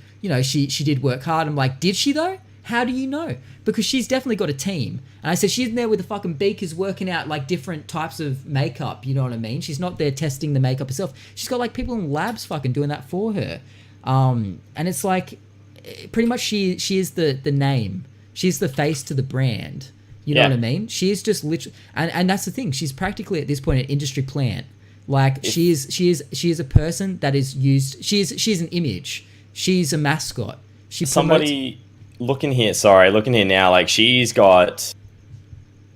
she did work hard. I'm like, did she though? How do you know? Because she's definitely got a team. And I said, she's in there with the fucking beakers working out like different types of makeup. You know what I mean? She's not there testing the makeup herself. She's got like people in labs fucking doing that for her. And it's like, pretty much she is the name. She's the face to the brand. You know what I mean? She is just literally, and that's the thing. She's practically at this point an industry plant. Like she is a person that is used. She's an image. She's a mascot. Somebody looking here now. Like she's got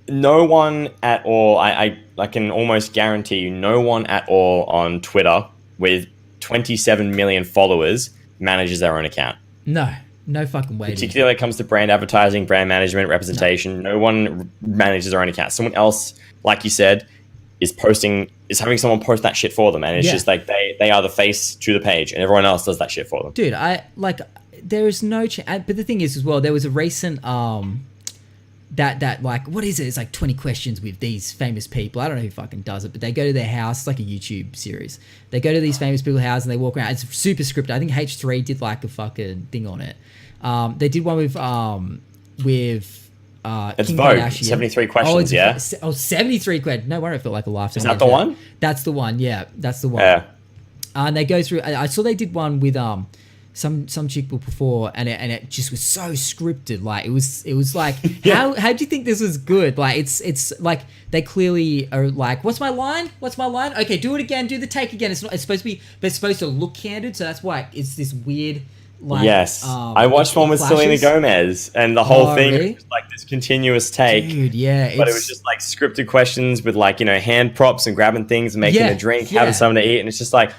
no one at all. I can almost guarantee you, no one at all on Twitter with 27 million followers manages their own account. No fucking way. Particularly when it comes to brand advertising, brand management, representation, no one manages their own account. Someone else, like you said, is having someone post that shit for them, and it's just like they are the face to the page, and everyone else does that shit for them. Dude, there is no chance. But the thing is as well, there was a recent that like, what is it? It's like 20 questions with these famous people. I don't know who fucking does it, but they go to their house. It's like a YouTube series. They go to these famous people's house and they walk around. It's super scripted. I think H3 did like a fucking thing on it. They did one with it's Kim Vogue, Kardashian. 73 questions, yeah? 73 questions. No wonder it felt like a lifetime. Is that the one? That's the one, yeah. That's the one. Yeah. And they go through, I saw they did one with some chick before, and it just was so scripted. Like it was like, how do you think this was good? Like it's like they clearly are like, what's my line? Okay, do it again, do the take again. It's supposed to be, but it's supposed to look candid, so that's why it's this weird. Like, yes, I watched one with Selena Gomez, and the whole thing really? was like this continuous take. Dude, yeah, but it was just like scripted questions with like hand props and grabbing things and making a drink, having something to eat, and it's just like.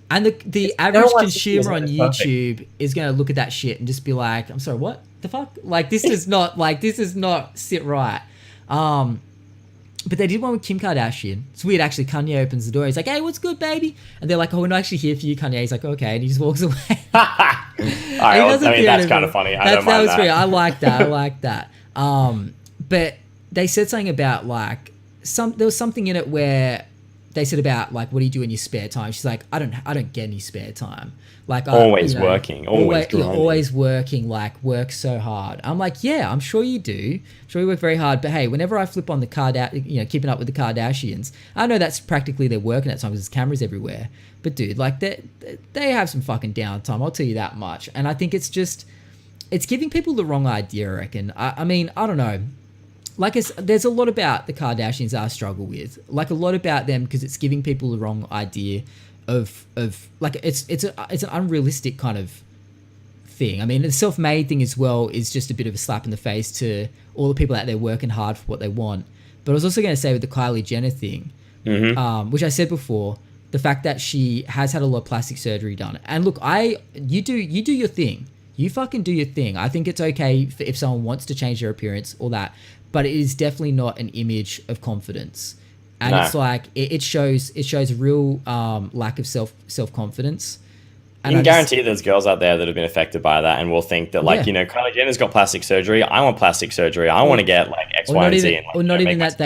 And the average consumer on YouTube is going to look at that shit and just be like, I'm sorry, what the fuck? Like this does not sit right. But they did one with Kim Kardashian. It's weird, actually. Kanye opens the door. He's like, hey, what's good, baby? And they're like, oh, we're not actually here for you, Kanye. He's like, okay. And he just walks away. That's kind of funny. That was great. I like that. But they said something about like, there was something in it where they said about like, what do you do in your spare time? She's like, I don't get any spare time. Like always working, always working, like work so hard. I'm like, yeah, I'm sure you do. I'm sure you work very hard. But hey, whenever I flip on the Keeping Up with the Kardashians, I know that's practically their working at times. There's cameras everywhere. But dude, like they have some fucking downtime. I'll tell you that much. And I think it's giving people the wrong idea. I reckon. I mean, I don't know. Like there's a lot about the Kardashians I struggle with. Like a lot about them because it's giving people the wrong idea of like it's an unrealistic kind of thing. I mean, the self-made thing as well is just a bit of a slap in the face to all the people out there working hard for what they want. But I was also going to say with the Kylie Jenner thing, which I said before, the fact that she has had a lot of plastic surgery done. And look, you do your thing. You fucking do your thing. I think it's okay if someone wants to change their appearance or that, but it is definitely not an image of confidence. And it's like it shows a real lack of self-confidence. And you can guarantee there's girls out there that have been affected by that and will think that like, Kylie Jenner's got plastic surgery. I want plastic surgery. I want to get like X, Y, and Z. Or not even that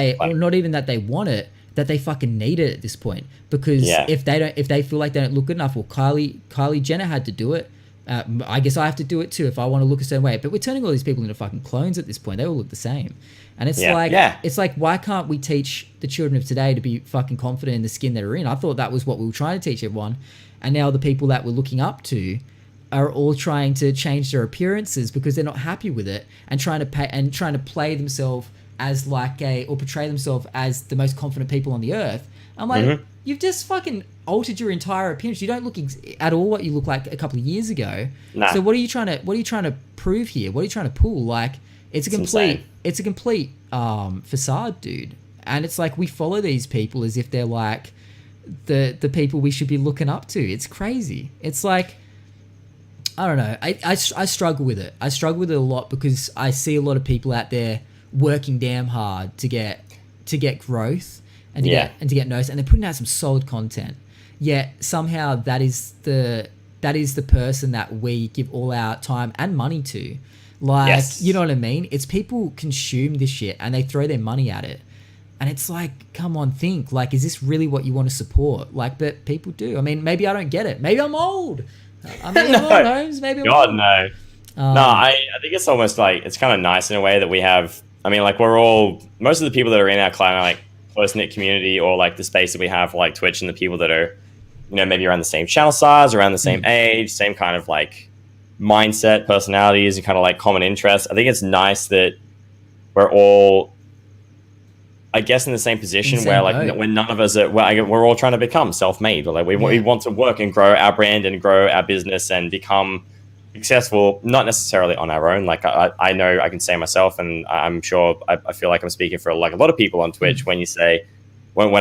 they want it, that they fucking need it at this point. Because if they feel like they don't look good enough, well, Kylie Jenner had to do it. I guess I have to do it too if I want to look a certain way. But we're turning all these people into fucking clones at this point. They all look the same. And it's it's like, why can't we teach the children of today to be fucking confident in the skin they're in? I thought that was what we were trying to teach everyone. And now the people that we're looking up to are all trying to change their appearances because they're not happy with it and trying to play themselves as like or portray themselves as the most confident people on the earth. I'm like, you've just fucking altered your entire appearance. You don't look at all what you look like a couple of years ago. Nah. So what are you trying to prove here? What are you trying to pull? Like it's a complete facade, dude. And it's like we follow these people as if they're like the people we should be looking up to. It's crazy. It's like, I don't know. I struggle with it. I struggle with it a lot because I see a lot of people out there working damn hard to get growth. and to get noticed, and they're putting out some solid content. Yet somehow that is the person that we give all our time and money to. Like, you know what I mean? It's people consume this shit and they throw their money at it. And it's like, come on, think. Like, is this really what you want to support? Like, but people do. I mean, maybe I don't get it. Maybe I'm old. I'm old, Holmes. Maybe I'm old. No. I think it's almost like, it's kind of nice in a way that we have, I mean, like, most of the people that are in our client are like close-knit community, or like the space that we have for like Twitch, and the people that are, you know, maybe around the same channel size, around the same age, same kind of like mindset, personalities, and kind of like common interests. I think it's nice that we're all, I guess, in the same position where like when none of us are, we're all trying to become self-made. Like we want to work and grow our brand and grow our business and become successful, not necessarily on our own. Like I know I can say myself, and I'm sure I feel like I'm speaking for like a lot of people on Twitch when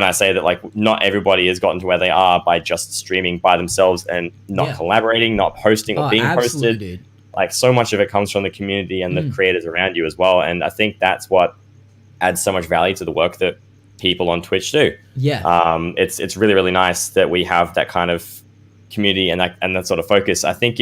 I say that, like, not everybody has gotten to where they are by just streaming by themselves and not collaborating, not posting or being posted. Dude. Like, so much of it comes from the community and the creators around you as well. And I think that's what adds so much value to the work that people on Twitch do. Yeah. It's really, really nice that we have that kind of community and that sort of focus. I think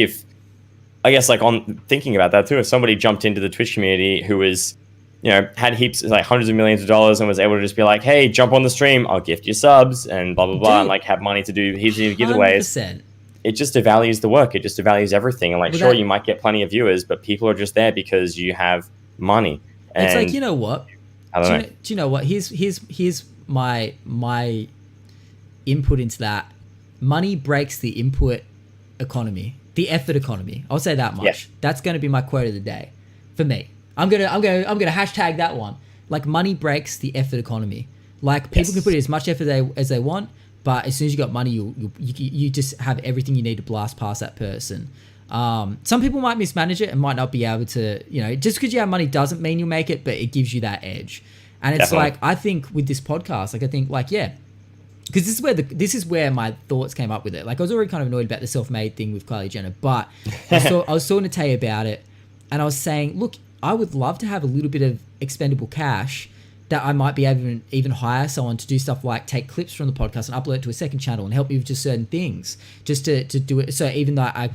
on thinking about that too, if somebody jumped into the Twitch community who was, you know, had heaps, like hundreds of millions of dollars, and was able to just be like, hey, jump on the stream, I'll gift you subs and blah, blah, blah, and like have money to do heaps of giveaways. 100%. It just devalues the work. It just devalues everything. And like, sure, you might get plenty of viewers, but people are just there because you have money. And it's like, you know what? Do you know what? Here's my input into that. Money breaks the input economy, the effort economy. I'll say that much. Yeah. That's going to be my quote of the day for me. I'm gonna hashtag that one. Like, money breaks the effort economy. Like, people can put in as much effort as they want, but as soon as you got money, you just have everything you need to blast past that person. Some people might mismanage it and might not be able to, you know, just because you have money doesn't mean you'll make it, but it gives you that edge. And it's like, I think with this podcast, like, I think like, because this is where my thoughts came up with it. Like, I was already kind of annoyed about the self-made thing with Kylie Jenner, but I was talking to Tay about it, and I was saying, look, I would love to have a little bit of expendable cash that I might be able to even hire someone to do stuff like take clips from the podcast and upload it to a second channel and help me with just certain things, just to do it. So even though I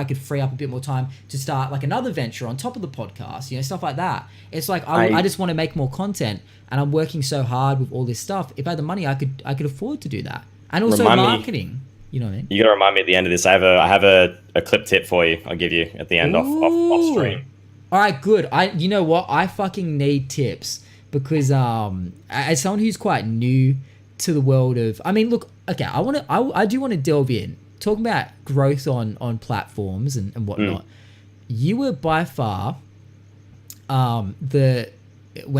could free up a bit more time to start like another venture on top of the podcast, you know, stuff like that. It's like, I just want to make more content, and I'm working so hard with all this stuff. If I had the money, I could afford to do that. And also marketing. You know what I mean? You got to remind me at the end of this. I have a clip tip for you. I'll give you at the end off stream. All right, good. You know what? I fucking need tips because as someone who's quite new to the world of, I mean, look, okay, I do want to delve in, talking about growth on platforms and whatnot. You were by far when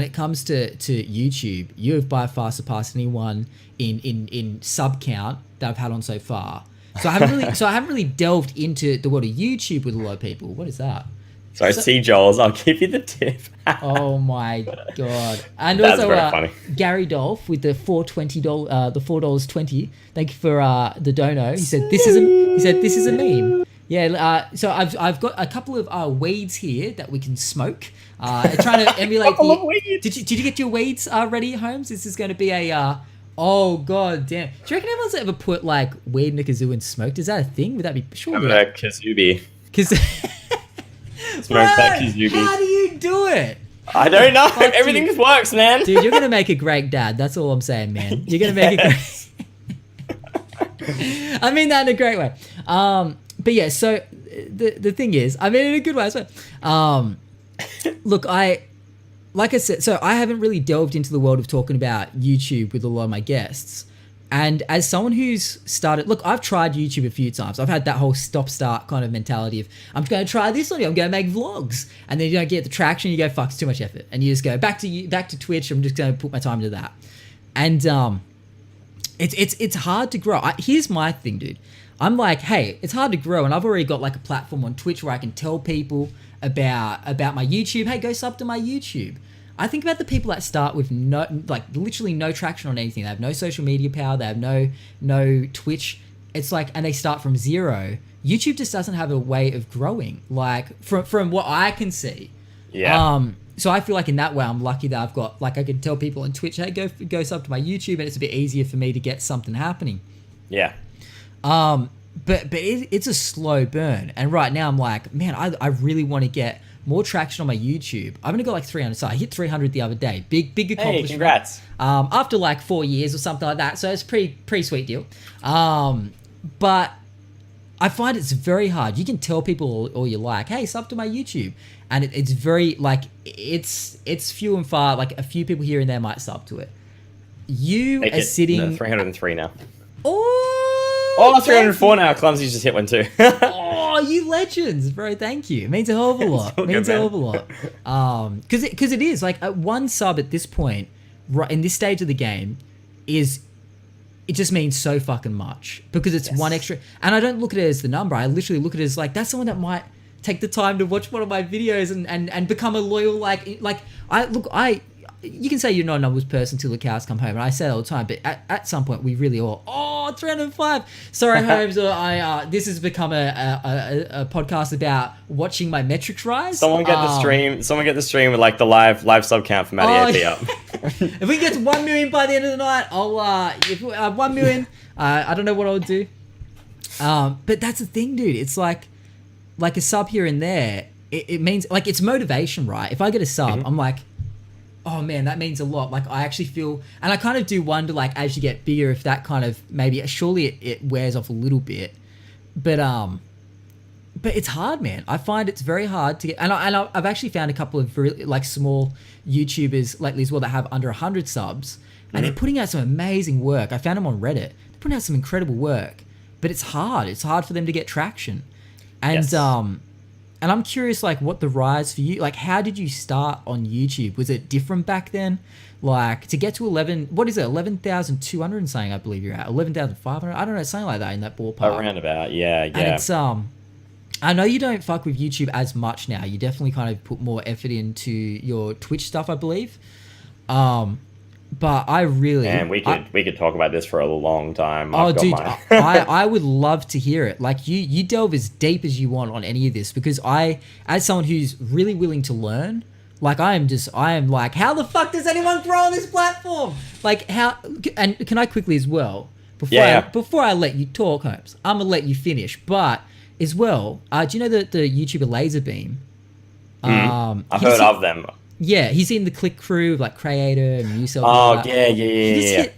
it comes to YouTube, you have by far surpassed anyone in sub count that I've had on so far. So I haven't really delved into the world of YouTube with a lot of people. What is that? So see, Joel's, I'll give you the tip. Oh my god! And that's also funny. Gary Dolph with the $4.20, the $4.20. Thank you for the dono. He said this is a meme. Yeah. So I've got a couple of weeds here that we can smoke. Trying to emulate Did you get your weeds ready, Holmes? This is going to be a. Oh god damn! Do you reckon anyone's ever put like weed in a kazoo and smoked? Is that a thing? Would that be sure? I'm a kazooie. How do you do it? I don't know. Everything just works, man. Dude, you're going to make a great dad. That's all I'm saying, man. You're going to make a great... I mean that in a great way. But yeah, so the thing is, I mean in a good way as well. Look, like I said, so I haven't really delved into the world of talking about YouTube with a lot of my guests. And as someone who's started, look, I've tried YouTube a few times. I've had that whole stop-start kind of mentality of, I'm going to try this on you. I'm going to make vlogs. And then you don't get the traction. You go, fuck, it's too much effort. And you just go back to Twitch. I'm just going to put my time into that. And it's hard to grow. Here's my thing, dude. I'm like, hey, it's hard to grow. And I've already got like a platform on Twitch where I can tell people about my YouTube. Hey, go sub to my YouTube. I think about the people that start with literally no traction on anything. They have no social media power. They have no Twitch. It's like, and they start from zero. YouTube just doesn't have a way of growing, like from what I can see. Yeah. so I feel like in that way I'm lucky that I've got, like, I can tell people on Twitch, hey, go sub to my YouTube, and it's a bit easier for me to get something happening. Yeah. But it's a slow burn, and right now I'm like, man, I really want to get more traction on my YouTube. I've only got like 300 subs. I hit 300 the other day. Big accomplishment. Hey, congrats. After like 4 years or something like that, so it's pretty sweet deal. But I find it's very hard. You can tell people all you like, hey, sub to my YouTube, and it's very, like, it's few and far. Like, a few people here and there might sub to it. You are sitting 303 now. Oh, 304 now. Clumsy's just hit one too. Oh, you legends, bro! Thank you. It means a hell of a lot. Means a hell of a lot. Because it is like, one sub at this point, right in this stage of the game, it just means so fucking much, because it's one extra. And I don't look at it as the number. I literally look at it as like, that's someone that might take the time to watch one of my videos and become a loyal, you can say you're not a numbers person till the cows come home, and I say that all the time, but at some point we really all, 305. Sorry, Holmes, this has become a podcast about watching my metrics rise. Someone get the stream with like the live sub count for MattyAP up. If we get to 1 million by the end of the night, I'll 1 million, I don't know what I'll do. But that's the thing, dude. It's like a sub here and there, it means, like, it's motivation, right? If I get a sub, I'm like, oh man, that means a lot. Like, I actually feel, and I kind of do wonder, like, as you get bigger, if that kind of, maybe, surely it wears off a little bit, but it's hard, man. I find it's very hard to get, and I've actually found a couple of really, like, small YouTubers lately as well that have under 100 subs, and they're putting out some amazing work. I found them on Reddit. They're putting out some incredible work, but it's hard. It's hard for them to get traction, and and I'm curious, like, what the rise for you, like, how did you start on YouTube? Was it different back then? Like, to get to 11,200 and something, I believe you're at, 11,500, I don't know, something like that, in that ballpark. Around about, yeah. And it's, I know you don't fuck with YouTube as much now. You definitely kind of put more effort into your Twitch stuff, I believe. But I really... Man, we could talk about this for a long time. I would love to hear it. Like, you delve as deep as you want on any of this, because as someone who's really willing to learn, like, I am like, how the fuck does anyone grow on this platform? Like, how... And can I quickly as well, before I let you talk, Holmes, I'm going to let you finish, but as well, do you know the YouTuber Laserbeam? I've heard of them. Yeah, he's in the Click Crew of, like, Creator and Yourself. Oh, yeah. He just hit,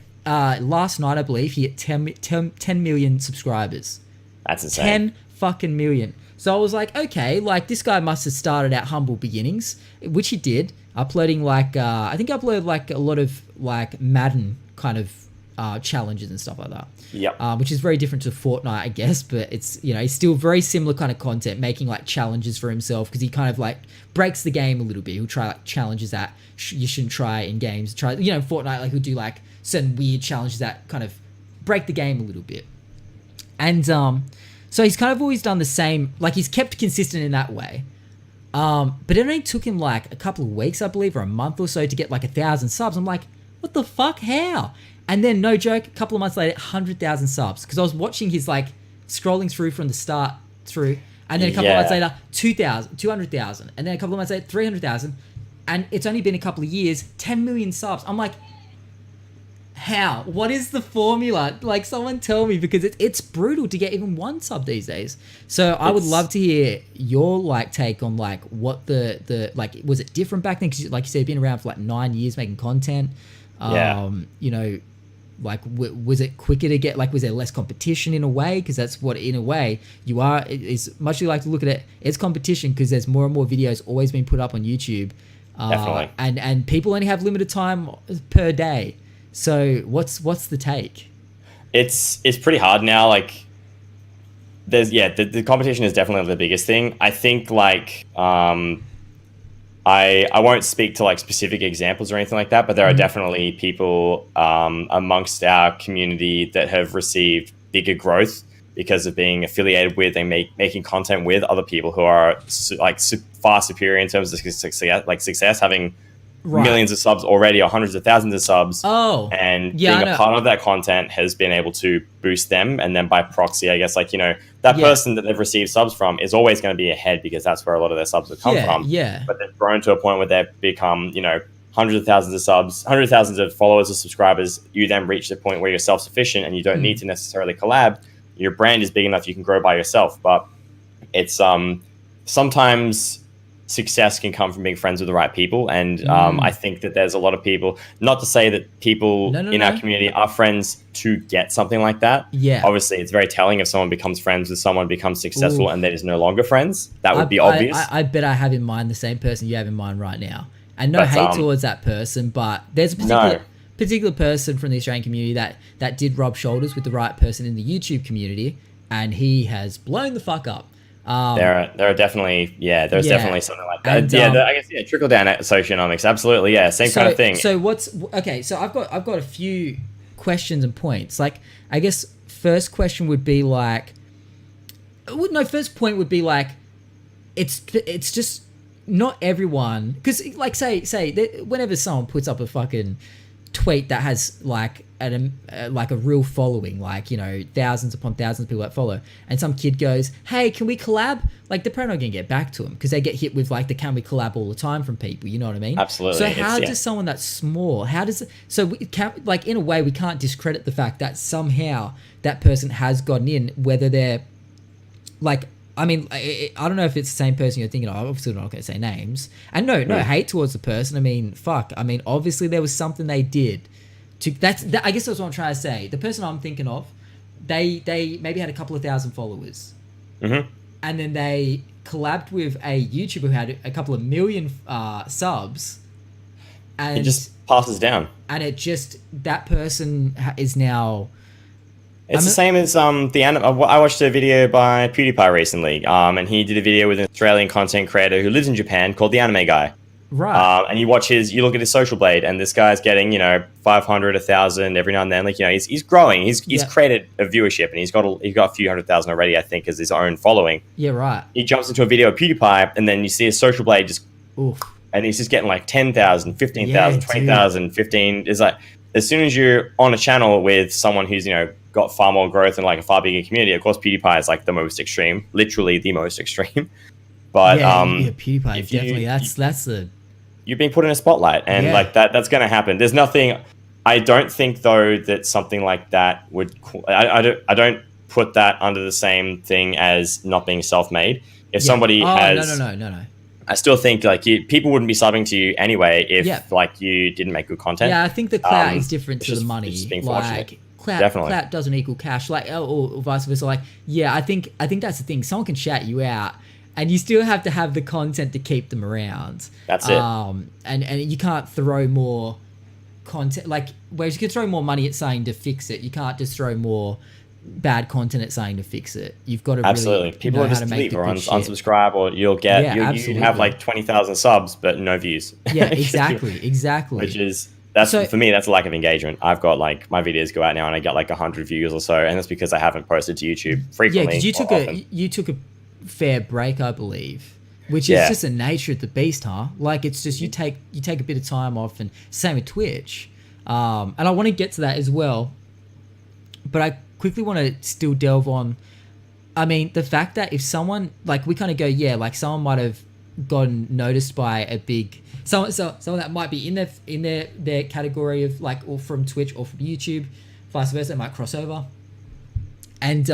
last night, I believe, he hit 10 million subscribers. That's insane. 10 fucking million. So I was like, okay, like, this guy must have started at humble beginnings, which he did, uploading, like, I think I uploaded, like, a lot of, like, Madden kind of challenges and stuff like that. Yep. Which is very different to Fortnite, I guess, but it's, you know, he's still very similar kind of content, making, like, challenges for himself, because he kind of, like, breaks the game a little bit. He'll try, like, challenges that you shouldn't try in games. You know, Fortnite, like, he'll do, like, certain weird challenges that kind of break the game a little bit. And so he's kind of always done the same, like, he's kept consistent in that way. But it only took him, like, a couple of weeks, I believe, or a month or so to get, like, 1,000 subs. I'm like, what the fuck? How? And then, no joke, a couple of months later, 100,000 subs. Because I was watching his, like, scrolling through from the start through. And then a couple of months later, 200,000. And then a couple of months later, 300,000. And it's only been a couple of years, 10 million subs. I'm like, how? What is the formula? Like, someone tell me, because it's brutal to get even one sub these days. So I would love to hear your, like, take on, like, what the like, was it different back then? Because, like you said, you've been around for, like, 9 years making content. You know, like, was it quicker to get, like, was there less competition in a way? Because that's what, in a way, you are, it's much you like to look at it, it's competition, because there's more and more videos always being put up on YouTube. Definitely. And people only have limited time per day. So what's the take? It's pretty hard now. Like, the competition is definitely the biggest thing. I think, like, I won't speak to, like, specific examples or anything like that, but there are definitely people amongst our community that have received bigger growth because of being affiliated with and making content with other people who are far superior in terms of success, having millions of subs already or hundreds of thousands of subs. Oh. And being a part of that content has been able to boost them. And then by proxy, I guess, like, you know, that person that they've received subs from is always going to be ahead because that's where a lot of their subs have come from. Yeah. But they've grown to a point where they've become, you know, hundreds of thousands of subs, hundreds of thousands of followers or subscribers. You then reach the point where you're self-sufficient and you don't need to necessarily collab. Your brand is big enough you can grow by yourself. But it's sometimes success can come from being friends with the right people. And I think that there's a lot of people, not to say that people in our community are friends to get something like that. Yeah. Obviously, it's very telling if someone becomes friends with someone, becomes successful, and they're just no longer friends. That would be obvious. I bet I have in mind the same person you have in mind right now. And no hate towards that person, but there's a particular person from the Australian community that did rub shoulders with the right person in the YouTube community, and he has blown the fuck up. There are definitely, there's definitely something like that. And, I guess, trickle down socioeconomics. Absolutely. Yeah. Same kind of thing. So so I've got a few questions and points. Like, I guess first question would be like, first point would be like, it's just not everyone, because like say whenever someone puts up a fucking tweet that has like a real following, like, you know, thousands upon thousands of people that follow, and some kid goes, hey, can we collab? Like, they're probably not gonna get back to them because they get hit with like the can we collab all the time from people, you know what I mean? Absolutely. So how does someone that's small, we can't, like, in a way we can't discredit the fact that somehow that person has gotten in, whether they're like, I mean, I don't know if it's the same person you're thinking of. Obviously, I'm not going to say names. And no hate towards the person. I mean, fuck. I mean, obviously, there was something they did. I guess that's what I'm trying to say. The person I'm thinking of, they maybe had a couple of thousand followers. Mm-hmm. And then they collabed with a YouTuber who had a couple of million subs. And it just passes down. And that person is now... It's the same as I watched a video by PewDiePie recently, and he did a video with an Australian content creator who lives in Japan called The Anime Guy. Right. And you look at his social blade, and this guy's getting, 500, 1,000 every now and then. Like, he's growing. He's created a viewership, and he's got a few 100,000 already, I think, as his own following. Yeah, right. He jumps into a video of PewDiePie, and then you see his social blade just, and he's just getting like 10,000, 15,000, 20,000, 15. It's like, as soon as you're on a channel with someone who's, got far more growth and like a far bigger community, of course PewDiePie is like the most extreme, literally the most extreme. But PewDiePie is definitely that's the... You're being put in a spotlight, and like that's going to happen. There's nothing. I don't think though that something like that would. I don't put that under the same thing as not being self-made. If somebody has no. I still think like people wouldn't be subbing to you anyway if like you didn't make good content. Yeah, I think the clout is different to the money. It's just being like clout doesn't equal cash. Like or vice versa. Like I think that's the thing. Someone can shout you out, and you still have to have the content to keep them around. That's it. And you can't throw more content. Like, whereas you can throw more money at saying to fix it, you can't just throw more bad content at saying to fix it. You've got to absolutely. People will just leave or unsubscribe, or you'll get you have like 20,000 subs but no views. Yeah, exactly. Which is for me, that's a lack of engagement. I've got like my videos go out now and I get like 100 views or so, and that's because I haven't posted to YouTube frequently. Yeah, because you took a fair break, I believe, which is just the nature of the beast, huh? Like, it's just you take a bit of time off, and same with Twitch. And I want to get to that as well, but I quickly want to still delve on. I mean, the fact that if someone, like, we kind of go, like someone might have gotten noticed by a big someone that might be in their category of like, or from Twitch or from YouTube, vice versa, it might cross over, and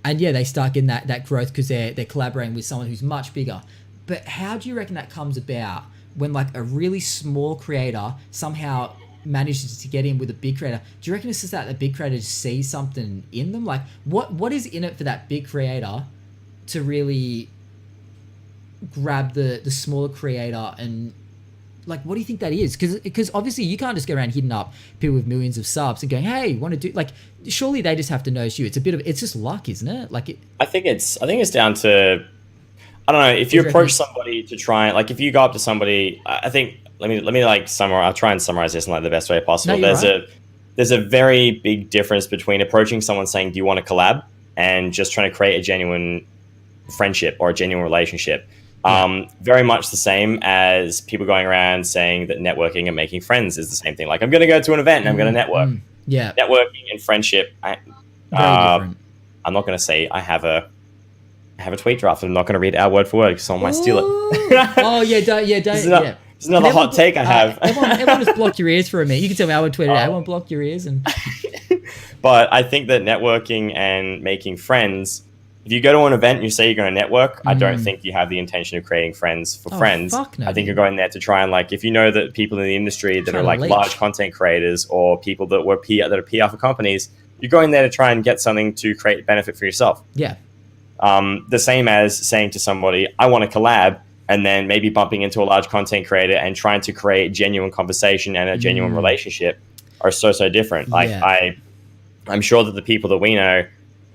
they start getting that growth because they're collaborating with someone who's much bigger. But how do you reckon that comes about when like a really small creator somehow manages to get in with a big creator? Do you reckon it's just that the big creator sees something in them? Like, what is in it for that big creator to really grab the smaller creator? And like, what do you think that is? Because obviously you can't just go around hitting up people with millions of subs and going, hey, want to do, like, surely they just have to notice you. It's just luck, isn't it? Like, I think it's down to, I don't know, if you approach somebody to try, like, if you go up to somebody, I think, let me like summarize. I'll try and summarize this in like the best way possible. No, there's a very big difference between approaching someone saying, do you want to collab, and just trying to create a genuine friendship or a genuine relationship. Very much the same as people going around saying that networking and making friends is the same thing. Like, I'm going to go to an event and I'm going to network. Yeah. Networking and friendship. Very different. I'm not going to say I have a tweet draft. I'm not going to read it out word for word because someone might steal it. Oh, yeah, don't. This is another hot take I have. Everyone just block your ears for a minute. You can tell me I would tweet it out. Everyone block your ears. But I think that networking and making friends, if you go to an event and you say you're going to network, I don't think you have the intention of creating friends for friends. Fuck no, I think you're going there to try and, like, if you know that people in the industry that are like large content creators or people that are PR for companies, you're going there to try and get something to create benefit for yourself. Yeah. The same as saying to somebody, I want to collab, and then maybe bumping into a large content creator and trying to create genuine conversation and a genuine relationship are so different. Like, I'm sure that the people that we know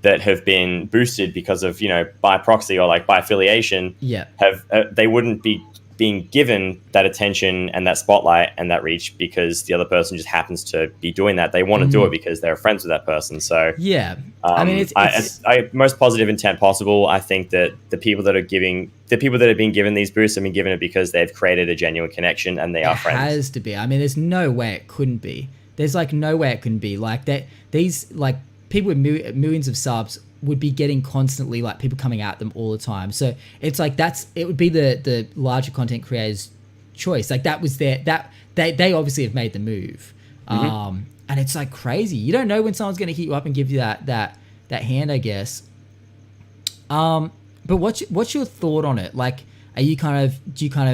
that have been boosted because of, by proxy or like by affiliation, have they wouldn't be being given that attention and that spotlight and that reach because the other person just happens to be doing that. They want to do it because they're friends with that person. So I mean, it's most positive intent possible. I think that the people that have been given these boosts have been given it because they've created a genuine connection and they are friends. It has to be. I mean, there's no way it couldn't be. There's like no way it couldn't be like that. These like people with millions of subs would be getting constantly like people coming at them all the time. So it's like it would be the larger content creators' choice. Like that was they obviously have made the move. And it's like crazy. You don't know when someone's going to hit you up and give you that hand, I guess. But what's your thought on it? Like, do you kind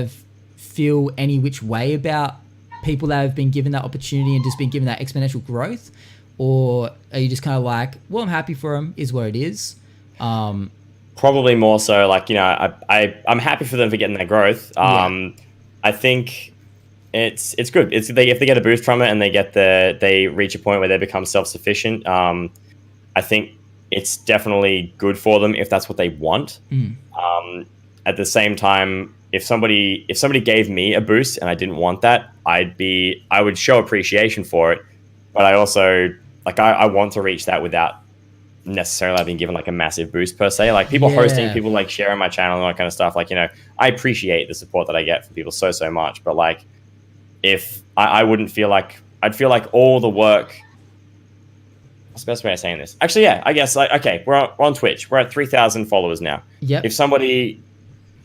of feel any which way about people that have been given that opportunity and just been given that exponential growth? Or are you just kind of like, well, I'm happy for them, is what it is? Probably more so like, I'm happy for them for getting that growth. I think it's good. If they get a boost from it and they reach a point where they become self-sufficient, I think it's definitely good for them if that's what they want. At the same time, if somebody gave me a boost and I didn't want that, I would show appreciation for it. But I also, like, I want to reach that without necessarily being given like a massive boost per se. Like people hosting, people like sharing my channel and all that kind of stuff. Like, I appreciate the support that I get from people so much. But like, if I wouldn't feel like, I'd feel like all the work. What's the best way of saying this? Actually, yeah, I guess like, okay, we're on Twitch. We're at 3,000 followers now. Yep. If somebody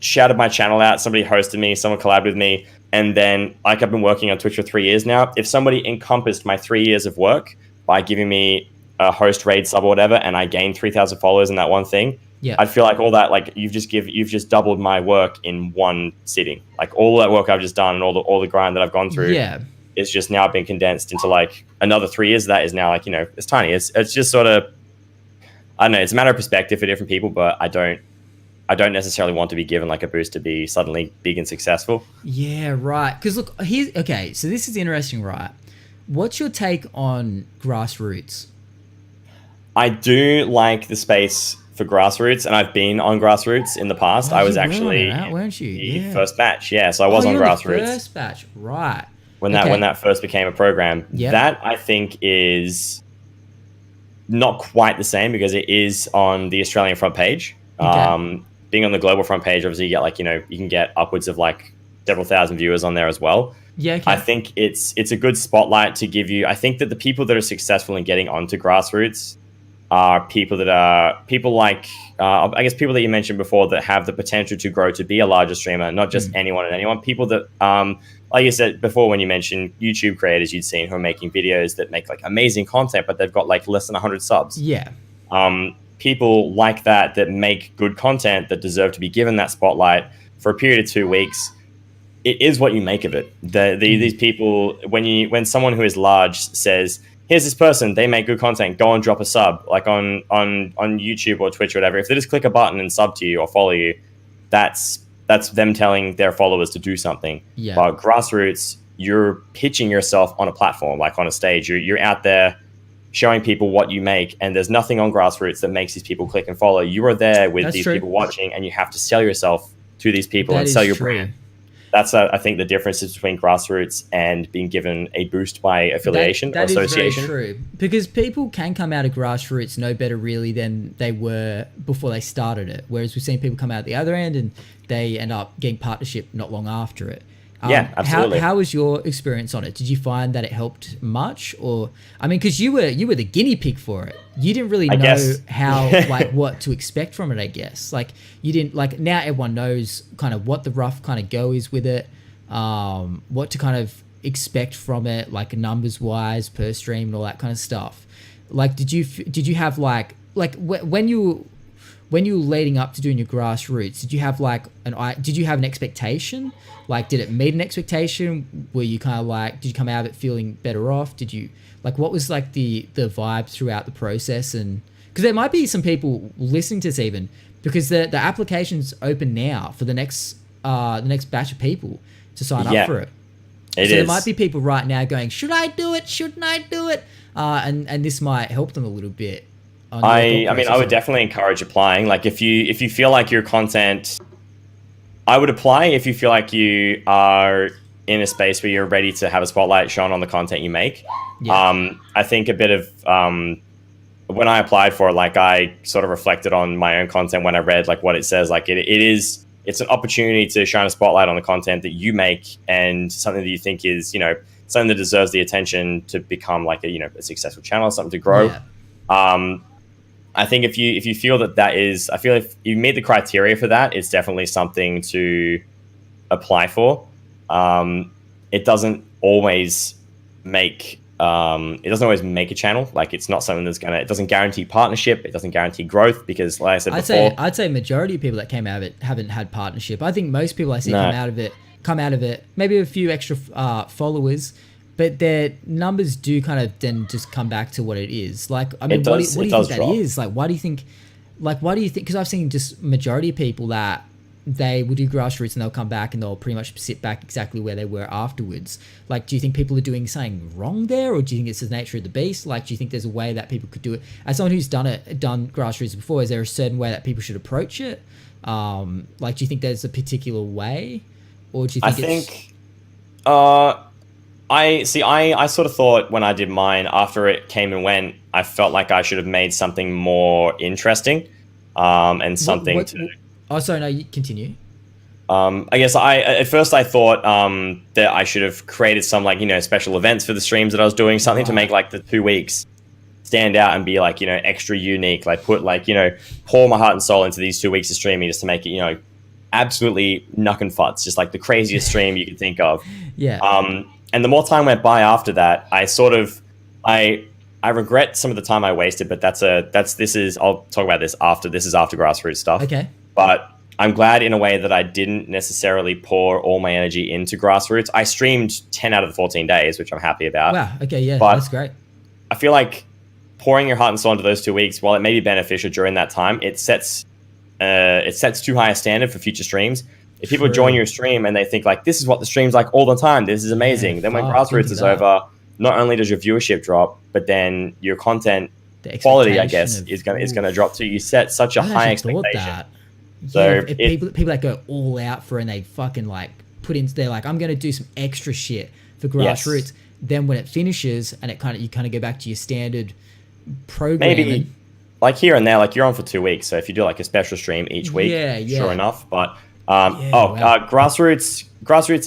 shouted my channel out, somebody hosted me, someone collabed with me, and then like I've been working on Twitch for 3 years now. If somebody encompassed my 3 years of work by giving me a host, raid, sub, or whatever, and I gained 3,000 followers in that one thing, I'd feel like all that, like you've just doubled my work in one sitting. Like all that work I've just done and all the grind that I've gone through, is just now been condensed into like another 3 years. That is now like, it's tiny. It's just sort of, I don't know. It's a matter of perspective for different people, but I don't necessarily want to be given like a boost to be suddenly big and successful. Yeah, right. Because look, so this is interesting, right? What's your take on grassroots? I do like the space for grassroots, and I've been on grassroots in the past. I was actually weren't you? The first batch. Yeah, so I was on grassroots. The first batch, right. When that first became a program. That I think is not quite the same because it is on the Australian front page. Being on the global front page, obviously you get like, you can get upwards of like several thousand viewers on there as well. Yeah, okay. I think it's a good spotlight to give you. I think that the people that are successful in getting onto grassroots are people like, I guess people that you mentioned before that have the potential to grow to be a larger streamer, not just anyone and anyone. People that, like you said before, when you mentioned YouTube creators you'd seen who are making videos that make like amazing content, but they've got like less than 100 subs. Yeah. People like that make good content that deserve to be given that spotlight for a period of 2 weeks. It is what you make of it. These people, when someone who is large says, here's this person, they make good content, go and drop a sub, like on YouTube or Twitch or whatever. If they just click a button and sub to you or follow you, that's them telling their followers to do something. Yeah. But grassroots, you're pitching yourself on a platform, like on a stage. You're out there showing people what you make, and there's nothing on grassroots that makes these people click and follow. You are there with these people watching, and you have to sell yourself to these people and sell your brand. that's I think the differences between grassroots and being given a boost by affiliation or association. That is very true, because people can come out of grassroots no better really than they were before they started it, whereas we've seen people come out the other end and they end up getting partnership not long after it. Yeah, absolutely. How was your experience on it? Did you find that it helped much? Or, I mean, because you were the guinea pig for it. You didn't really know how, like, what to expect from it, I guess. Like, you didn't, like, now everyone knows kind of what the rough kind of go is with it, what to kind of expect from it, like numbers-wise, per stream and all that kind of stuff. Like, did you have, like when you were leading up to doing your grassroots, did you have an expectation? Like, did it meet an expectation? Were you kind of like, did you come out of it feeling better off? Did you, like, what was like the vibe throughout the process? And because there might be some people listening to this even, because the application's open now for the next batch of people to sign up for it. There might be people right now going, should I do it? Shouldn't I do it? And this might help them a little bit. I mean, I would definitely encourage applying. Like, if you feel like your content, I would apply if you feel like you are in a space where you're ready to have a spotlight shone on the content you make. Yeah. I think a bit of when I applied for it, like, I sort of reflected on my own content when I read like what it says. Like, it's an opportunity to shine a spotlight on the content that you make and something that you think is, you know, something that deserves the attention to become like a successful channel, something to grow. Yeah. I think if you feel that is, I feel if you meet the criteria for that, it's definitely something to apply for. It doesn't always make a channel. Like, it's not something it doesn't guarantee partnership. It doesn't guarantee growth, because like I said before, I'd say majority of people that came out of it haven't had partnership. I think most people I see come out of it, maybe a few extra followers, but their numbers do kind of then just come back to what it is. Like, I mean, what do you think that is? Like, why do you think, because I've seen just majority of people that they will do grassroots and they'll come back and they'll pretty much sit back exactly where they were afterwards. Like, do you think people are doing something wrong there, or do you think it's the nature of the beast? Like, do you think there's a way that people could do it? As someone who's done grassroots before, is there a certain way that people should approach it? Like, do you think there's a particular way, or do you think I sort of thought when I did mine, after it came and went, I felt like I should have made something more interesting, and something Oh, sorry, no, you continue. I guess at first I thought that I should have created some, like, special events for the streams that I was doing, something to make like the 2 weeks stand out and be like, extra unique, like put like, pour my heart and soul into these 2 weeks of streaming just to make it, absolutely knuck and futz, just like the craziest stream you could think of. Yeah. And the more time went by after that, I regret some of the time I wasted, but I'll talk about this after grassroots stuff. Okay. But I'm glad in a way that I didn't necessarily pour all my energy into grassroots. I streamed 10 out of the 14 days, which I'm happy about. Wow. Okay. Yeah. But that's great. I feel like pouring your heart and soul into those 2 weeks, while it may be beneficial during that time, it sets too high a standard for future streams. If people join your stream and they think like, this is what the stream's like all the time, this is amazing. Then when grassroots is over, not only does your viewership drop, but then your content quality, I guess, is gonna drop too. You set such a high expectation. So people that go all out for it and they fucking like put into, they're like, I'm gonna do some extra shit for grassroots. Yes. Then when it finishes and you kind of go back to your standard programming. Maybe like here and there, like you're on for 2 weeks. So if you do like a special stream each week, sure enough. But Grassroots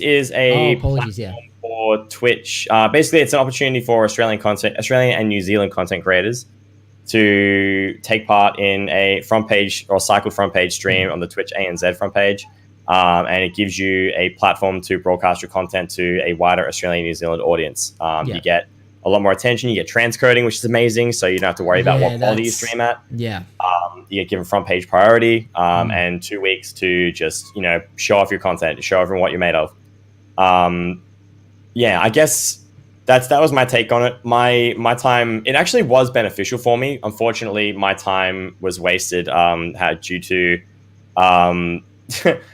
is a platform for Twitch. Basically, it's an opportunity for Australian and New Zealand content creators to take part in a front page or cycled front page stream on the Twitch ANZ front page. And it gives you a platform to broadcast your content to a wider Australian and New Zealand audience. You get a lot more attention. You get transcoding, which is amazing. So you don't have to worry about what quality you stream at. Yeah. You get given front page priority and 2 weeks to just, show off your content, show everyone what you're made of. I guess that was my take on it. My time, it actually was beneficial for me. Unfortunately, my time was wasted due to I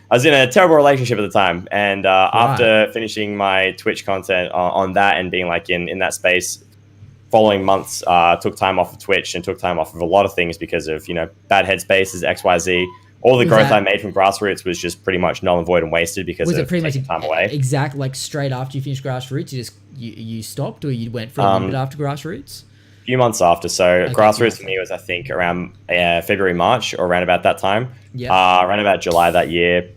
was in a terrible relationship at the time, and after finishing my Twitch content on that and being like in that space, following months took time off of Twitch and took time off of a lot of things because of bad headspaces, XYZ. all the growth I made from grassroots was just pretty much null and void and wasted because was of it pretty much time away. Exact, like straight after you finished grassroots, you stopped, or you went for a little bit after grassroots? A few months after. So grassroots for me was, I think, around February, March, or around about that time. Yeah. Around about July that year,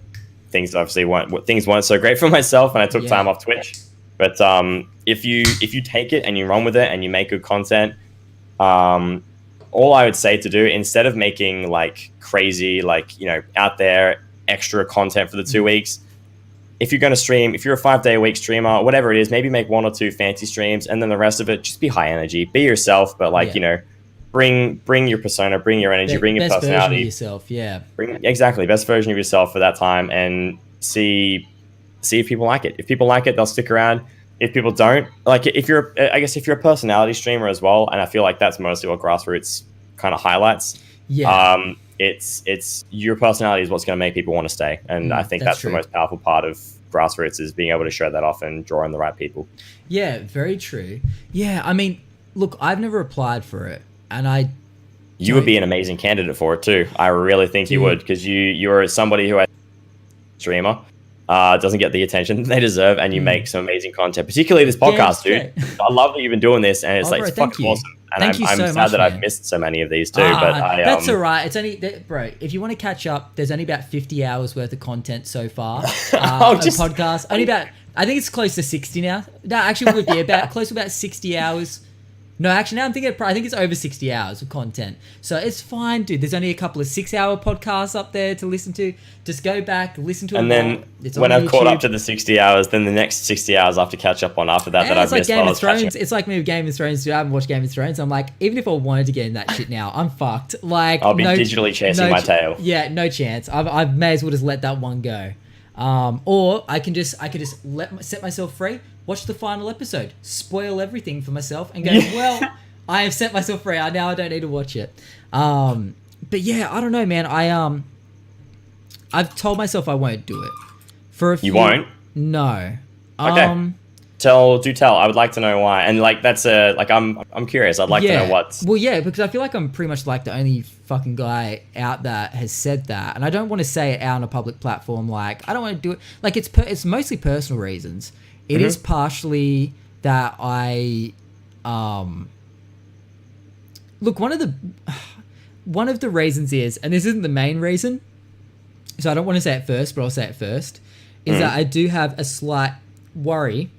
things obviously weren't so great for myself, and I took time off Twitch. But if you take it and you run with it and you make good content, all I would say to do, instead of making like crazy, like, you know, out there extra content for the 2 weeks, if you're going to stream, if you're a 5-day-a-week streamer, whatever it is, maybe make 1 or 2 fancy streams, and then the rest of it, just be high energy, be yourself, but like, you know, bring your persona, bring your energy, bring your personality. Best version of yourself, exactly, best version of yourself for that time, and see if people like it. If people like it, they'll stick around. If people don't, like, if you're a personality streamer as well, and I feel like that's mostly what grassroots kind of highlights. It's your personality is what's going to make people want to stay, and I think that's the most powerful part of grassroots, is being able to show that off and draw in the right people. Yeah, very true. Yeah, I mean, look, I've never applied for it, and you would be an amazing candidate for it too. I really think you would, because you're somebody who, as a streamer, doesn't get the attention they deserve, and you make some amazing content, particularly this podcast, dude. I love that you've been doing this, and it's it's fucking awesome. And I'm so sad that I've missed so many of these too. But that's all right. It's only, bro, if you want to catch up, there's only about 50 hours worth of content so far. Podcast. Only about, I think it's close to 60 now. No, actually, it would be about close to about 60 hours. No, actually, now I'm thinking, I think it's over 60 hours of content. So it's fine, dude. There's only a couple of 6-hour podcasts up there to listen to. Just go back, listen to it. And then when I've caught up to the 60 hours, then the next 60 hours I have to catch up on after that I've missed. Game of Thrones. It's like me with Game of Thrones, dude. I haven't watched Game of Thrones. I'm like, even if I wanted to get in that shit now, I'm fucked. Like, I'll be digitally chasing my tail. Yeah, no chance. I may as well just let that one go. Or I could just set myself free, watch the final episode, spoil everything for myself, and go, well, I have set myself free. Now I don't need to watch it. But yeah, I don't know, man. I've told myself I won't do it. You won't? No. Okay. Do tell. I would like to know why. And like, that's I'm curious. I'd like to know what's. Well, yeah, because I feel like I'm pretty much like the only fucking guy out that has said that, and I don't want to say it out on a public platform. Like, I don't want to do it. Like, it's mostly personal reasons. It is partially that I, look, one of the reasons is, and this isn't the main reason, so I don't want to say it first, but I'll say it first, is that I do have a slight worry.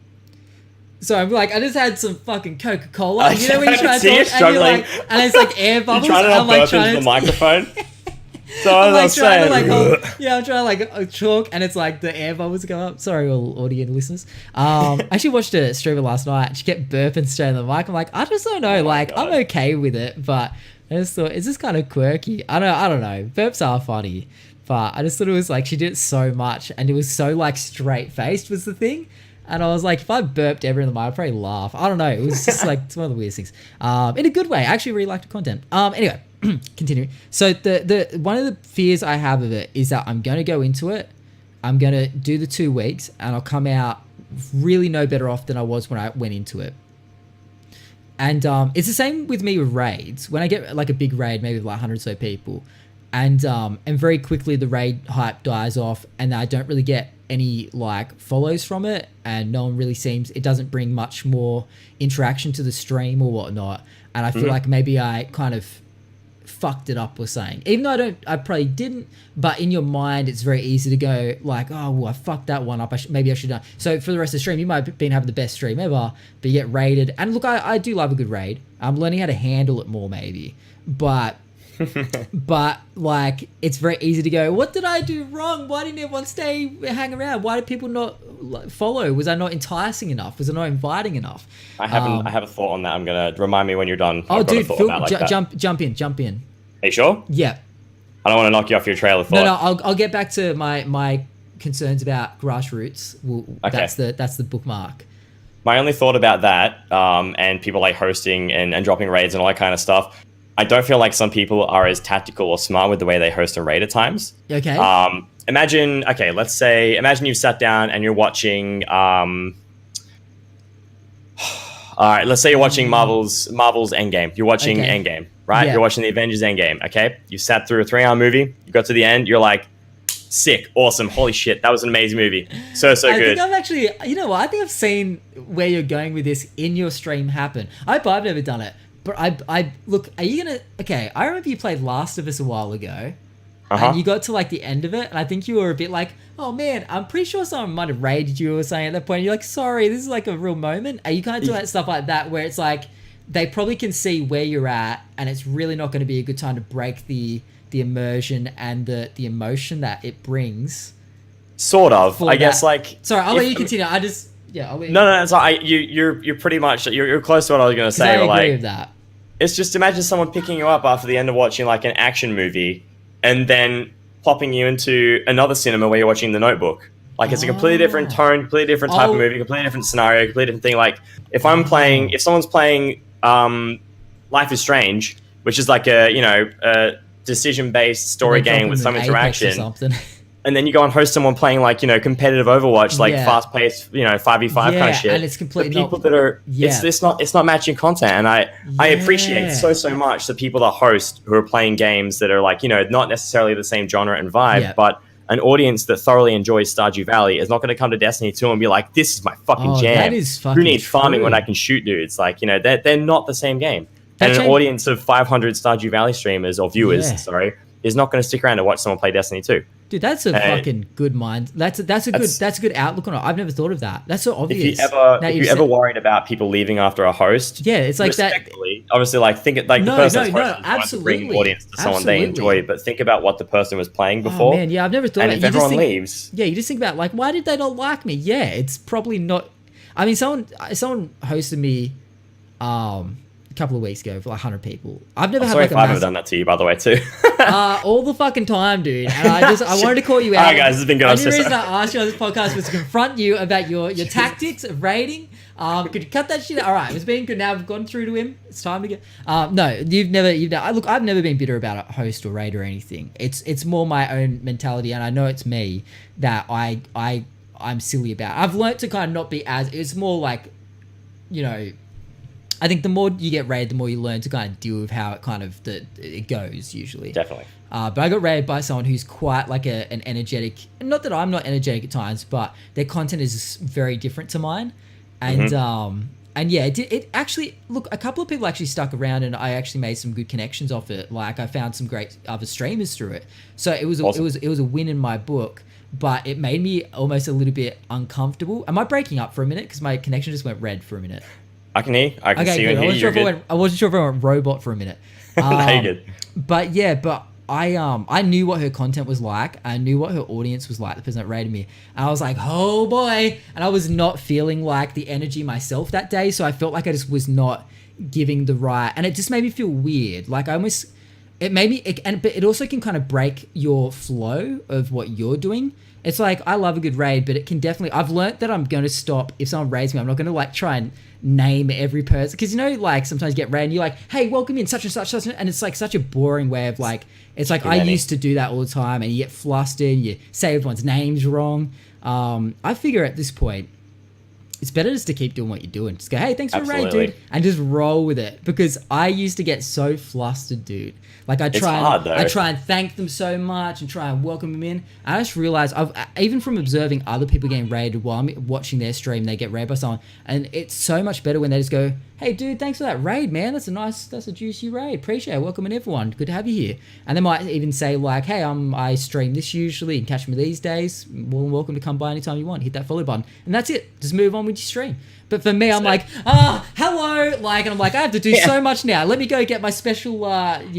So I'm like, I just had some fucking Coca-Cola. You know when you try to talk and you're like, and it's like air bubbles. You're trying to burp into the microphone. So I'm like trying to talk, and it's like the air bubbles go up. Sorry, all audio listeners. I actually watched a streamer last night. She kept burping straight in the mic. I'm like, I just don't know. I'm okay with it, but I just thought, is this kind of quirky? I don't know. Burps are funny, but I just thought it was like she did it so much, and it was so like straight faced was the thing. And I was like, if I burped ever in the mic, I'd probably laugh. I don't know. It was just like, it's one of the weirdest things. In a good way. I actually really liked the content. Anyway, continue. So the one of the fears I have of it is that I'm going to go into it. I'm going to do the 2 weeks, and I'll come out really no better off than I was when I went into it. And it's the same with me with raids. When I get like a big raid, maybe with like 100 or so people, and very quickly the raid hype dies off, and I don't really get any like follows from it, and no one really seems, it doesn't bring much more interaction to the stream or whatnot, and I feel like maybe I kind of fucked it up or something, even though I probably didn't, but in your mind it's very easy to go like, oh well, I fucked that one up, maybe I should have done. So for the rest of the stream you might have been having the best stream ever, but you get raided, and look, I do love a good raid. I'm learning how to handle it more maybe, but like, it's very easy to go, what did I do wrong? Why didn't everyone hang around? Why did people not follow? Was I not enticing enough? Was I not inviting enough? I have a thought on that. I'm gonna remind me when you're done. Oh, dude, jump in. Are you sure? Yeah. I don't want to knock you off your trail of thought. No, I'll get back to my concerns about grassroots. Okay. That's the bookmark. My only thought about that, and people like hosting and dropping raids and all that kind of stuff, I don't feel like some people are as tactical or smart with the way they host a raid at times. Okay. Imagine you've sat down and you're watching, I All right, let's say you're watching Marvel's Endgame. You're watching Endgame, right? Yeah. You're watching the Avengers Endgame, okay? You sat through a 3-hour movie. You got to the end. You're like, sick, awesome, holy shit, that was an amazing movie. So good. I think I've actually, you know what? I think I've seen where you're going with this in your stream happen. I've never done it, but I look. Are you gonna? Okay, I remember you played Last of Us a while ago. And you got to like the end of it, and I think you were a bit like, oh man, I'm pretty sure someone might have raided you or something at that point. You're like, sorry, this is like a real moment. Are you kind of doing that stuff like that where it's like they probably can see where you're at, and it's really not going to be a good time to break the immersion and the emotion that it brings? Sort of, I guess. Like, sorry, I'll let you continue. I'll let you. No. It's like you're pretty much you're close to what I was going to say. I agree like, with that. It's just imagine someone picking you up after the end of watching like an action movie, and then popping you into another cinema where you're watching The Notebook. Like, it's a completely different tone, completely different type of movie, completely different scenario, completely different thing. Like, if someone's playing Life is Strange, which is like a decision-based story game with some interaction, and then you go and host someone playing like, competitive Overwatch, like fast-paced, 5v5 kind of shit. And it's completely the people that are, it's not matching content. And I appreciate so much the people that host who are playing games that are like, not necessarily the same genre and vibe, but an audience that thoroughly enjoys Stardew Valley is not going to come to Destiny 2 and be like, this is my fucking jam. That is fucking Who needs farming true. when I can shoot dudes? Like, they're not the same game. And an audience of 500 Stardew Valley streamers or viewers, is not going to stick around to watch someone play Destiny 2. Dude, that's a fucking good mind. That's a good outlook on it. I've never thought of that. That's so obvious. If you ever worried about people leaving after a host, it's like that. Obviously, like think it like the person absolutely bring an audience to someone they enjoy, but think about what the person was playing before. Oh man, yeah, I've never thought. And if everyone leaves, you just think about like, why did they not like me? Yeah, it's probably not. I mean, someone hosted me, a couple of weeks ago for like 100 people. I've never had like a I've done that to you, by the way, too. All the fucking time, dude. And I wanted to call you out. All right, guys, this has been good. The reason I asked you on this podcast was to confront you about your tactics of raiding. Could you cut that shit out? All right, it's been good. Now we've gone through to him. It's time to get. No, you've never. Look, I've never been bitter about a host or raid or anything. It's more my own mentality, and I know it's me that I'm silly about. I've learnt to kind of not be as. It's more like, I think the more you get raided, the more you learn to kind of deal with how it kind of it goes usually. Definitely. But I got raided by someone who's quite like an energetic. Not that I'm not energetic at times, but their content is very different to mine, and yeah, it actually look. A couple of people actually stuck around, and I actually made some good connections off it. Like I found some great other streamers through it. So it was awesome. it was a win in my book. But it made me almost a little bit uncomfortable. Am I breaking up for a minute? Because my connection just went red for a minute. I can hear. I can see you and hear you. I wasn't sure if I went robot for a minute. No, you're good. But yeah, I knew what her content was like. I knew what her audience was like, the person that rated me. And I was like, oh boy. And I was not feeling like the energy myself that day. So I felt like I just was not giving the right. And it just made me feel weird. Like it made me, but it also can kind of break your flow of what you're doing. It's like, I love a good raid, but it can definitely, I've learnt that I'm going to stop, if someone raids me, I'm not going to like try and name every person. Because like sometimes you get raided and you're like, hey, welcome in such and such, and it's like such a boring way of like, it's like I used to do that all the time, and you get flustered and you say everyone's names wrong. I figure at this point, it's better just to keep doing what you're doing. Just go, hey, thanks for the raid, dude, and just roll with it. Because I used to get so flustered, dude. Like I try and thank them so much and try and welcome them in. I just realized even from observing other people getting raided while I'm watching their stream, they get raided by someone, and it's so much better when they just go, hey dude, thanks for that raid, man. That's a juicy raid. Appreciate it. Welcome in everyone. Good to have you here. And they might even say like, hey, I stream this usually and catch me these days. More than welcome to come by anytime you want. Hit that follow button. And that's it. Just move on with your stream. But for me, I'm like, hello, like, and I'm like, I have to do so much now. Let me go get my special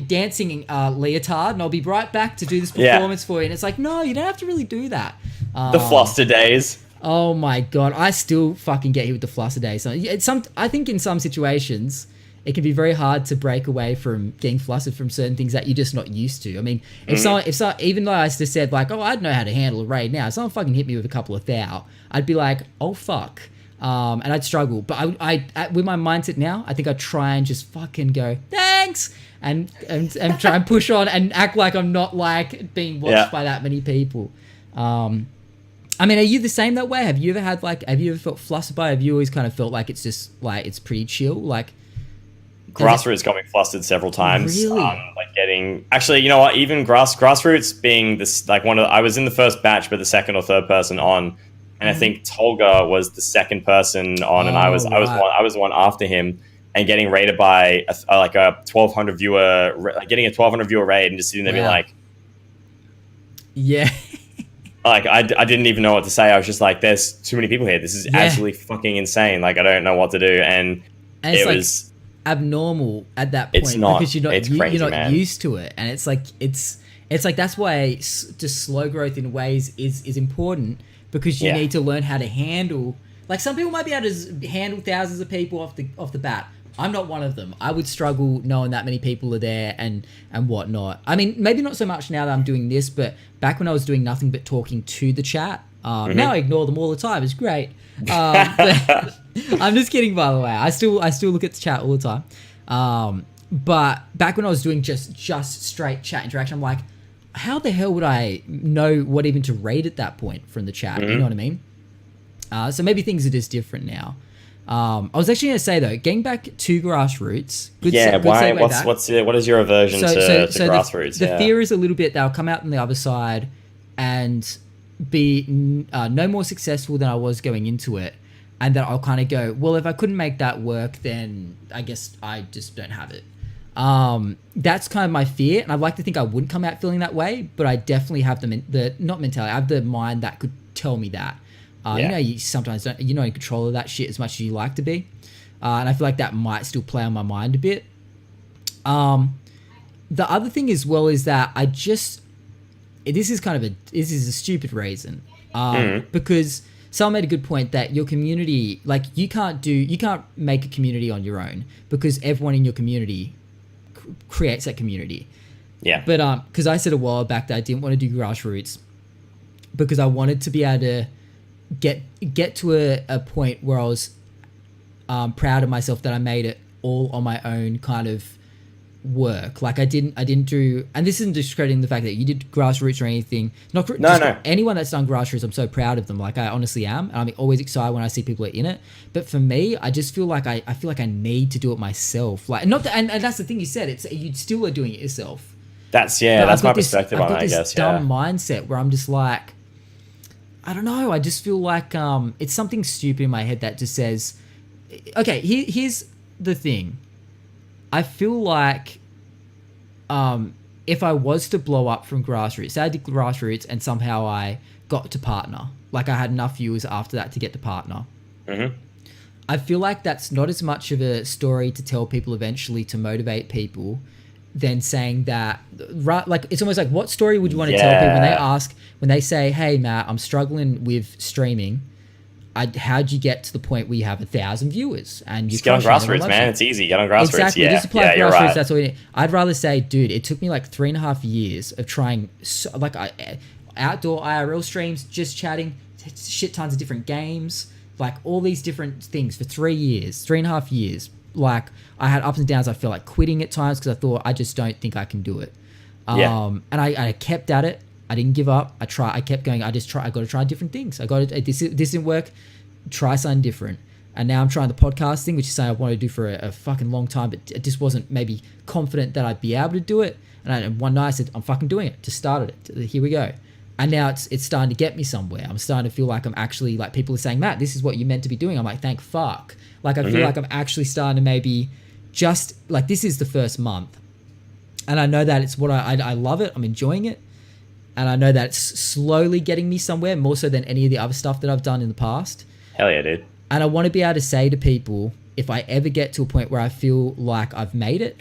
dancing leotard, and I'll be right back to do this performance for you. And it's like, no, you don't have to really do that. The fluster days. Oh my god, I still fucking get hit with the fluster days. I think in some situations, it can be very hard to break away from getting flustered from certain things that you're just not used to. I mean, if someone, even though I just said like, oh, I'd know how to handle a raid now, if someone fucking hit me with a couple of thou, I'd be like, oh fuck. And I'd struggle, but I with my mindset now, I think I try and just fucking go thanks and try and push on and act like I'm not like being watched by that many people. I mean, are you the same that way? Have you ever felt flustered by it? Have you always kind of felt like it's just like it's pretty chill? Like Grassroots got me flustered several times. Really? Like actually, you know what? Even grassroots being this, like I was in the first batch, but the second or third person on, and I think Tolga was the second person on, and I was the one after him, and getting raided by a 1,200 viewer, getting a 1,200 viewer raid, and just sitting there being like, yeah. Like, I didn't even know what to say. I was just like, there's too many people here. This is absolutely fucking insane. Like, I don't know what to do. And it was abnormal at that point. It's not. Because you're not man. used to it. And it's like that's why just slow growth in ways is important, because you need to learn how to handle. Like, some people might be able to handle thousands of people off the bat. I'm not one of them. I would struggle knowing that many people are there and whatnot. I mean, maybe not so much now that I'm doing this, but back when I was doing nothing but talking to the chat, now I ignore them all the time. It's great. But I'm just kidding, by the way. I still look at the chat all the time. But back when I was doing just straight chat interaction, I'm like, how the hell would I know what even to rate at that point from the chat? You know what I mean? So maybe things are just different now. I was actually going to say, though, getting back to grassroots. What is your aversion to grassroots? The fear is a little bit that I'll come out on the other side and be no more successful than I was going into it, and that I'll kind of go, well, if I couldn't make that work, then I guess I just don't have it. That's kind of my fear, and I'd like to think I wouldn't come out feeling that way, but I definitely have not mentality. I have the mind that could tell me that. You know, you sometimes you're not in control of that shit as much as you like to be. And I feel like that might still play on my mind a bit. The other thing as well is that this is a stupid reason. Because someone made a good point that your community, like, you can't make a community on your own, because everyone in your community creates that community. Yeah. But because I said a while back that I didn't want to do grassroots because I wanted to be able to get to a point where I was proud of myself that I made it all on my own kind of work. Like, I didn't do, and this isn't discrediting the fact that you did grassroots or anything. No. Anyone that's done grassroots, I'm so proud of them. Like, I honestly am, and I'm always excited when I see people are in it. But for me, I just feel like I need to do it myself. Like, not and that's the thing you said. It's you still are doing it yourself. That's my perspective on it, I guess. I've got this dumb mindset where I'm just like, I don't know. I just feel like it's something stupid in my head that just says, okay, here's the thing. I feel like if I was to blow up from grassroots, say I did grassroots and somehow I got to partner, like I had enough viewers after that to get to partner. I feel like that's not as much of a story to tell people eventually to motivate people than saying that, right? Like, it's almost like, what story would you want to tell people when they say, hey, Matt, I'm struggling with streaming. How'd you get to the point where you have 1,000 viewers? And you get on grassroots, man. It's easy. Get on grassroots. Exactly. Just apply grassroots. Right. That's all you need. I'd rather say, dude, it took me like 3.5 years of trying, outdoor IRL streams, just chatting, shit tons of different games, like all these different things for 3.5 years. Like, I had ups and downs. I felt like quitting at times because I thought, I just don't think I can do it. And I kept at it. I didn't give up. I kept going. I got to try different things. This didn't work. Try something different. And now I'm trying the podcast thing, which is something I wanted to do for a fucking long time, but I just wasn't maybe confident that I'd be able to do it. And one night I said, I'm fucking doing it. Just started it. Here we go. And now it's starting to get me somewhere. I'm starting to feel like I'm actually, like, people are saying, Matt, this is what you're meant to be doing. I'm like, thank fuck. Like, I feel like I'm actually starting to maybe just, like, this is the first month. And I know that it's what I love it. I'm enjoying it. And I know that it's slowly getting me somewhere, more so than any of the other stuff that I've done in the past. Hell yeah, dude. And I want to be able to say to people, if I ever get to a point where I feel like I've made it,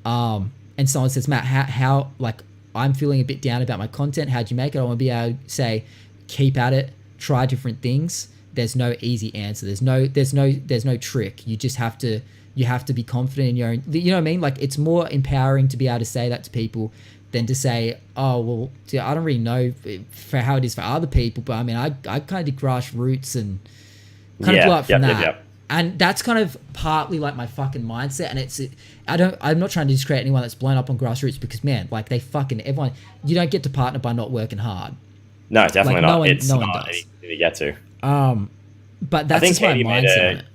and someone says, Matt, how like, I'm feeling a bit down about my content, how'd you make it? I want to be able to say, keep at it, try different things. There's no easy answer. There's no trick. You just have to be confident in your own, you know what I mean? Like, it's more empowering to be able to say that to people than to say, oh, well, I don't really know for how it is for other people, but I mean, I kind of did grassroots and kind of blew up from that. Yep. And that's kind of partly like my fucking mindset. And I'm not trying to discredit anyone that's blown up on grassroots, because, man, like, you don't get to partner by not working hard. No, definitely like, not. No one does. to get to. But that's just my mindset on it.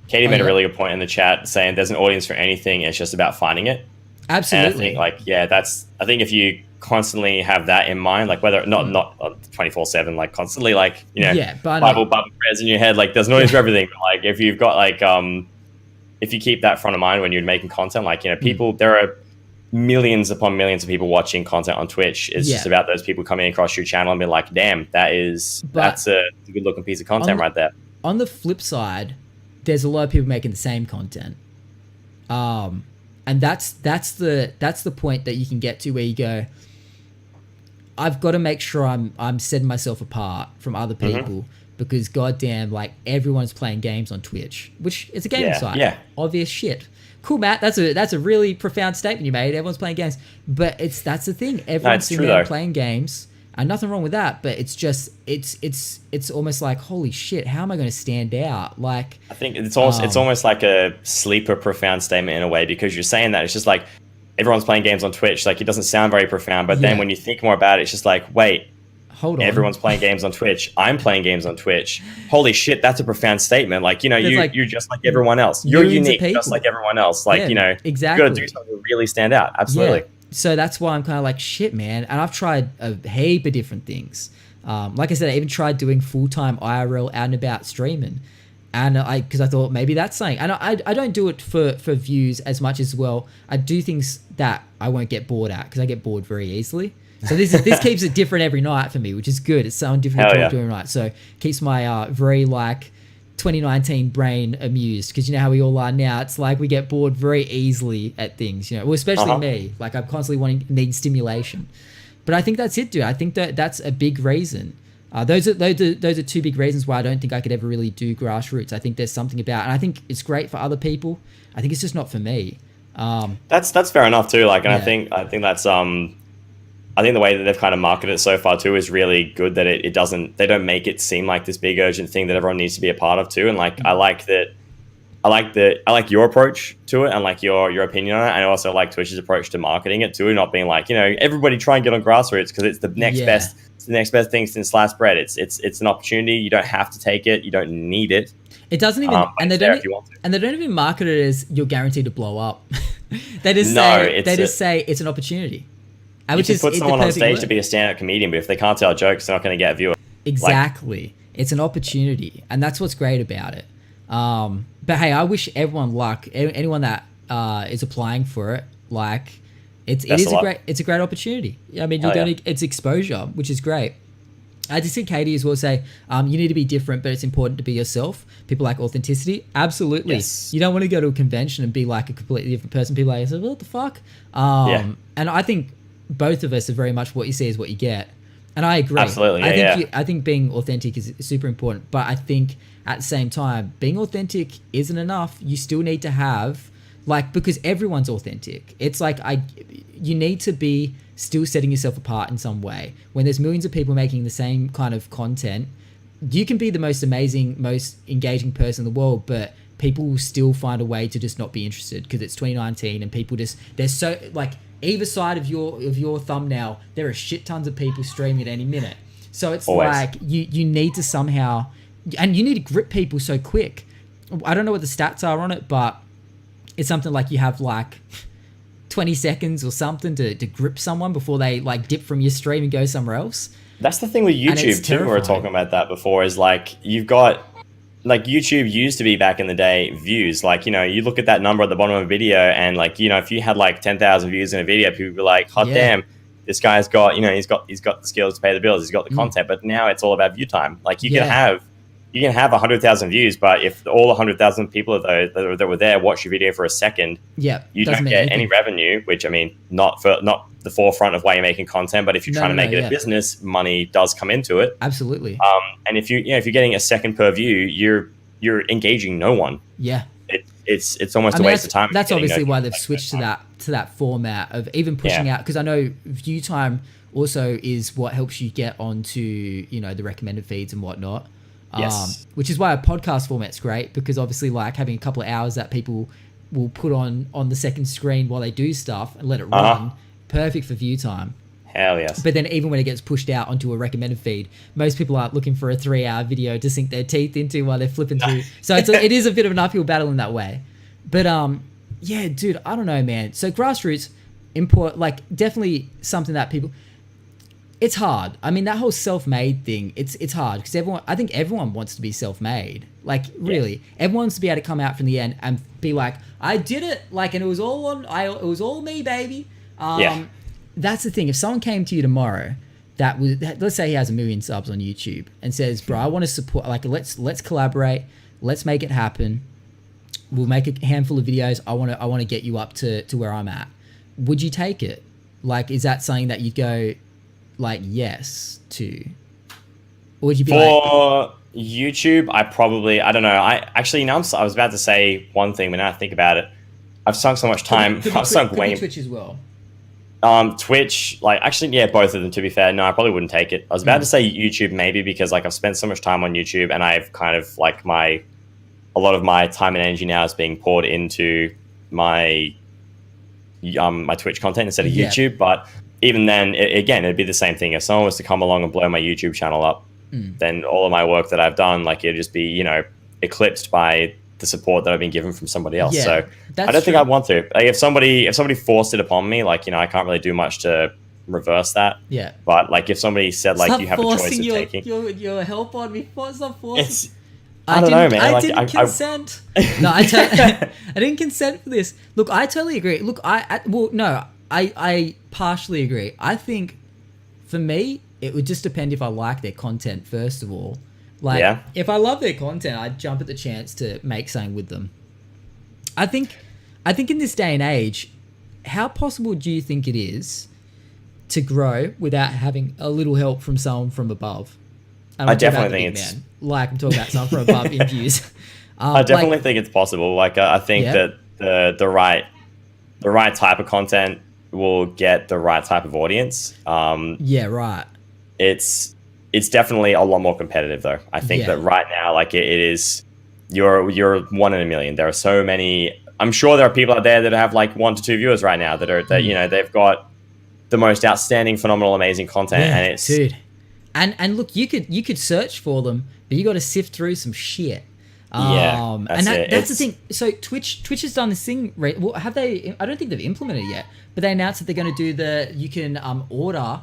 Katie made a really good point in the chat saying there's an audience for anything. It's just about finding it. Absolutely. And I think I think if you constantly have that in mind, like whether not 24/7, like constantly, like, Bible prayers in your head, like there's an audience for everything. But like if you've got like, if you keep that front of mind when you're making content, like, people, there are millions upon millions of people watching content on Twitch. It's just about those people coming across your channel and being like, damn, that's a good looking piece of content right there. On the flip side, there's a lot of people making the same content. And that's the point that you can get to where you go, I've got to make sure I'm setting myself apart from other people because goddamn, like everyone's playing games on Twitch, which is a gaming site. Yeah. Obvious shit. Cool, Matt. That's a really profound statement you made. Everyone's playing games, but that's the thing. Everyone's sitting there playing games, and nothing wrong with that. But it's just it's almost like, holy shit, how am I going to stand out? Like, I think it's almost like a sleeper profound statement in a way, because you're saying that it's just like everyone's playing games on Twitch. Like, it doesn't sound very profound, but then when you think more about it, it's just like, wait. Hold on. Everyone's playing games on Twitch. I'm playing games on Twitch. Holy shit, that's a profound statement. Like, you're just like everyone else. You're unique, just like everyone else. Like, exactly. You got to do something to really stand out. Absolutely. Yeah. So that's why I'm kind of like, shit, man. And I've tried a heap of different things. Like I said, I even tried doing full-time IRL out and about streaming. And because I thought maybe that's something. And I don't do it for views as much as well. I do things that I won't get bored at, because I get bored very easily. So this keeps it different every night for me, which is good. It's something different to do every night. So keeps my very like 2019 brain amused, because you know how we all are now. It's like we get bored very easily at things, well, especially me. Like, I'm constantly needing stimulation. But I think that's it, dude. I think that's a big reason. Those are two big reasons why I don't think I could ever really do grassroots. I think there's something about, and I think it's great for other people. I think it's just not for me. That's fair enough too. Like, and I think that's I think the way that they've kind of marketed it so far too is really good, that they don't make it seem like this big urgent thing that everyone needs to be a part of too. And like, I like your approach to it, and like your opinion on it. And I also like Twitch's approach to marketing it too, not being like, everybody try and get on grassroots because it's the next best thing since sliced bread. It's an opportunity. You don't have to take it. You don't need it. It doesn't even, and they don't even market it as you're guaranteed to blow up. They just say it's an opportunity. You can put someone on stage to be a stand-up comedian, but if they can't tell jokes, they're not going to get a viewer. Exactly. It's an opportunity, and that's what's great about it. But hey, I wish everyone luck. Anyone that is applying for it, like, it's a great opportunity. I mean, it's exposure, which is great. I just think Katie as well say, you need to be different, but it's important to be yourself. People like authenticity. Absolutely. Yes. You don't want to go to a convention and be like a completely different person. People like, what the fuck? And I think both of us are very much what you see is what you get. And I agree. Absolutely. I think being authentic is super important. But I think at the same time, being authentic isn't enough. You still need to have, because everyone's authentic. It's like, you need to be still setting yourself apart in some way. When there's millions of people making the same kind of content, you can be the most amazing, most engaging person in the world, but people will still find a way to just not be interested because it's 2019 and people they're so, like, either side of your thumbnail, there are shit tons of people streaming at any minute. So it's always. Like you need to somehow, and you need to grip people so quick. I don't know what the stats are on it, but it's something like you have like 20 seconds or something to grip someone before they like dip from your stream and go somewhere else. That's the thing with YouTube too. We were talking about that before, is like, you've got, like, YouTube used to be back in the day views. Like, you look at that number at the bottom of a video, and like, if you had like 10,000 views in a video, people would be like, hot damn, this guy's got, he's got the skills to pay the bills. He's got the content. But now it's all about view time. Like, you can have 100,000 views, but if all 100,000 people that were there watch your video for a second, you don't get any revenue. Which, I mean, not the forefront of why you're making content, but if you're trying to make it a business, money does come into it. Absolutely. And if you're getting a second per view, you're engaging no one. Yeah. It's almost a waste of time. That's obviously why they've switched to that format of even pushing out, because I know view time also is what helps you get onto the recommended feeds and whatnot. Yes. Which is why a podcast format's great, because obviously, like, having a couple of hours that people will put on the second screen while they do stuff and let it run, perfect for view time. Hell yes. But then even when it gets pushed out onto a recommended feed, most people aren't looking for a 3-hour video to sink their teeth into while they're flipping through. So it is a bit of an uphill battle in that way. But yeah, dude, I don't know, man. So grassroots, definitely something that people... It's hard. I mean, that whole self-made thing, it's hard because I think everyone wants to be self-made. Like, really, everyone wants to be able to come out from the end and be like, I did it, like, and it was all me, baby. That's the thing. If someone came to you tomorrow, let's say he has 1 million subs on YouTube and says, bro, I want to support, like, let's collaborate, let's make it happen. We'll make a handful of videos. I want to get you up to where I'm at. Would you take it? Like, is that something that you'd go, like, yes to? Or would you be for YouTube? I don't know. I was about to say one thing, but now I think about it, I've sunk so much time. I've sunk way. Twitch as well. Twitch, like, actually, yeah, both of them, to be fair. No, I probably wouldn't take it. I was about to say YouTube maybe because, like, I've spent so much time on YouTube and I've kind of, like, a lot of my time and energy now is being poured into my Twitch content instead of YouTube. But even then, again, it'd be the same thing. If someone was to come along and blow my YouTube channel up, then all of my work that I've done, like, it'd just be, you know, eclipsed by the support that I've been given from somebody else. So I don't think I'd want to. Like, if somebody forced it upon me, like, you know, I can't really do much to reverse that. Yeah. But, like, if somebody said, like, you have a choice of taking your help on me, stop forcing. I don't know, man. I didn't consent. No, I didn't consent for this. Look, I totally agree. Look, I partially agree. I think for me, it would just depend if I like their content, first of all. Like, if I love their content, I'd jump at the chance to make something with them. I think in this day and age, how possible do you think it is to grow without having a little help from someone from above? I definitely think it's... Like, I'm talking about someone from above in views. I definitely think it's possible. Like, I think that the right type of content will get the right type of audience. Right. It's definitely a lot more competitive, though. I think that right now, like, it is, you're 1 in a million. There are so many. I'm sure there are people out there that have like 1 to 2 viewers right now that you know, they've got the most outstanding, phenomenal, amazing content, and it's dude. And look, you could search for them, but you got to sift through some shit. That's the thing. So Twitch has done this thing. Well, have they? I don't think they've implemented it yet, but they announced that they're going to do you can order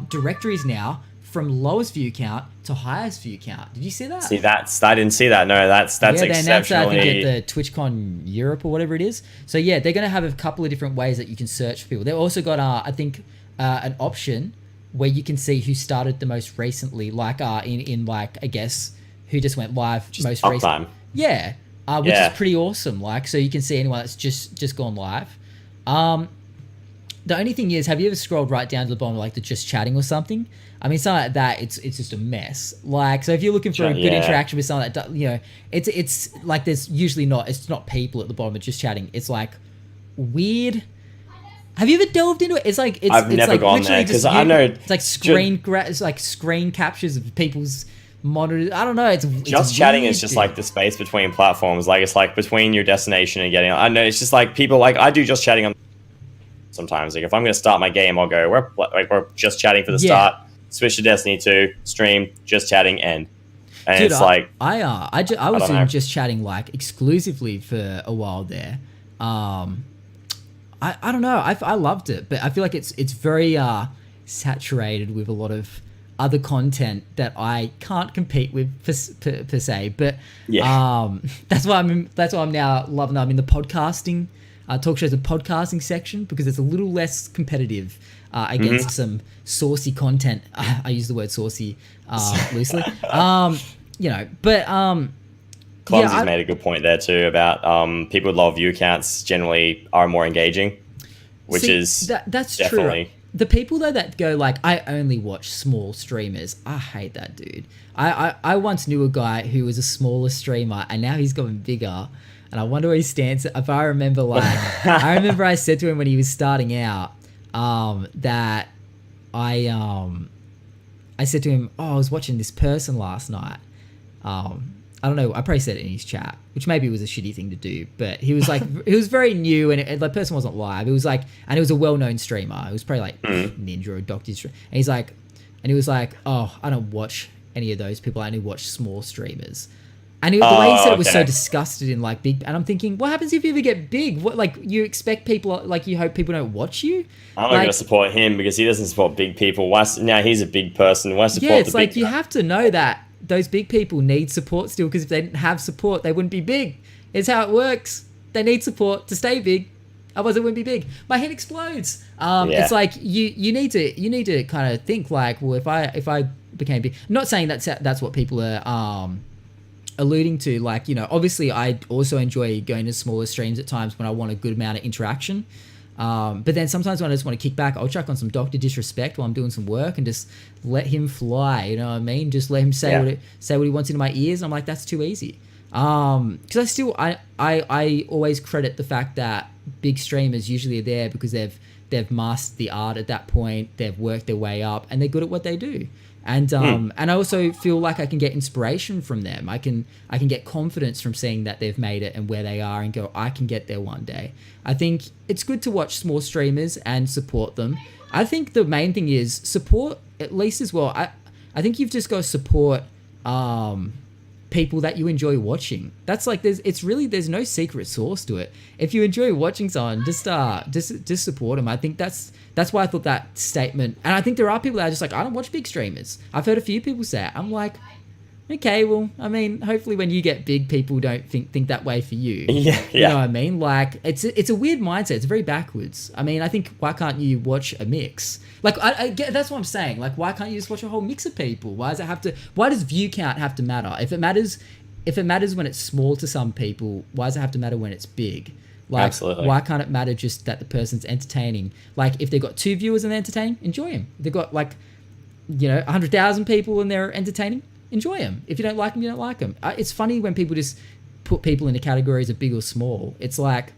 directories now from lowest view count to highest view count. Did you see that? I didn't see that. No, that's they announced exceptionally... that, I think, at the TwitchCon Europe or whatever it is. So yeah, they're going to have a couple of different ways that you can search for people. They've also got, I think, an option where you can see who started the most recently, like in like, I guess, who just went live most recently. Yeah, which is pretty awesome. Like, so you can see anyone that's just gone live. The only thing is, have you ever scrolled right down to the bottom, like the just chatting or something? I mean, something like that, it's just a mess. Like, so if you're looking for a good interaction with someone that, you know, it's like there's usually it's not people at the bottom of just chatting. It's like weird. Have you ever delved into it? I've never gone there because I know it's like screen captures of people's monitors. I don't know. It's just chatting is just like the space between platforms. Like, it's like between your destination and getting. I know it's just like people like I do just chatting on. Sometimes, like, if I'm going to start my game, I'll go, we're just chatting for the start, switch to Destiny 2, stream, just chatting, end. And dude, it's like... I was doing just chatting, like, exclusively for a while there. I don't know. I loved it, but I feel like it's very saturated with a lot of other content that I can't compete with per se. But that's why I'm now loving. I'm in the podcasting. Talk shows, the podcasting section, because it's a little less competitive against some saucy content. I use the word saucy loosely. You know, but Clumsy's made a good point there too about people with low view counts generally are more engaging, which is that's definitely true. The people though that go like, I only watch small streamers, I hate that dude. I once knew a guy who was a smaller streamer and now he's gotten bigger. And I wonder where he stands. If I remember, like, I said to him when he was starting out, that I said to him, I was watching this person last night. I I don't know, I probably said it in his chat, which maybe was a shitty thing to do, but he was like, he was very new, and the person wasn't live. It was like, and it was a well-known streamer. It was probably like Ninja or Doctor Stream. And he's like, and he was like, oh, I don't watch any of those people. I only watch small streamers. And the way he said it was so disgusted in like big, and I'm thinking, what happens if you ever get big? What, like, you expect people, like, you hope people don't watch you? I'm not going to support him because he doesn't support big people. Now he's a big person. Why support it's the like big you guy? have to know that those big people need support still, because if they didn't have support, they wouldn't be big. It's how it works. They need support to stay big. Otherwise, it wouldn't be big. My head explodes. It's like you need to kind of think like, well, if I became big, I'm not saying that's what people are alluding to. Like, you know, obviously I also enjoy going to smaller streams at times when I want a good amount of interaction. But then sometimes when I just want to kick back, I'll chuck on some Dr. Disrespect while I'm doing some work and just let him fly. You know what I mean? Just let him say what he wants into my ears. And I'm like, that's too easy. Because I always credit the fact that big streamers usually are there because they've mastered the art at that point. They've worked their way up and they're good at what they do. And I also feel like I can get inspiration from them. I can get confidence from seeing that they've made it and where they are, and go, I can get there one day. I think it's good to watch small streamers and support them. I think the main thing is support at least as well. I think you've just got to support people that you enjoy watching. That's like there's no secret sauce to it. If you enjoy watching someone, just support them. I think that's why I thought that statement. And I think there are people that are just like, I don't watch big streamers. I've heard a few people say it. I'm like, okay, well, I mean, hopefully when you get big, people don't think that way for you. Yeah. You know what I mean? Like, it's a weird mindset. It's very backwards. I mean, I think, why can't you watch a mix? Like, I get, that's what I'm saying. Like, why can't you just watch a whole mix of people? Why does view count have to matter? If it matters when it's small to some people, why does it have to matter when it's big? Like, absolutely. Why can't it matter just that the person's entertaining? Like, if they've got 2 viewers and they're entertaining, enjoy them. If they've got, like, you know, 100,000 people and they're entertaining, enjoy them. If you don't like them, you don't like them. It's funny when people just put people into categories of big or small. It's like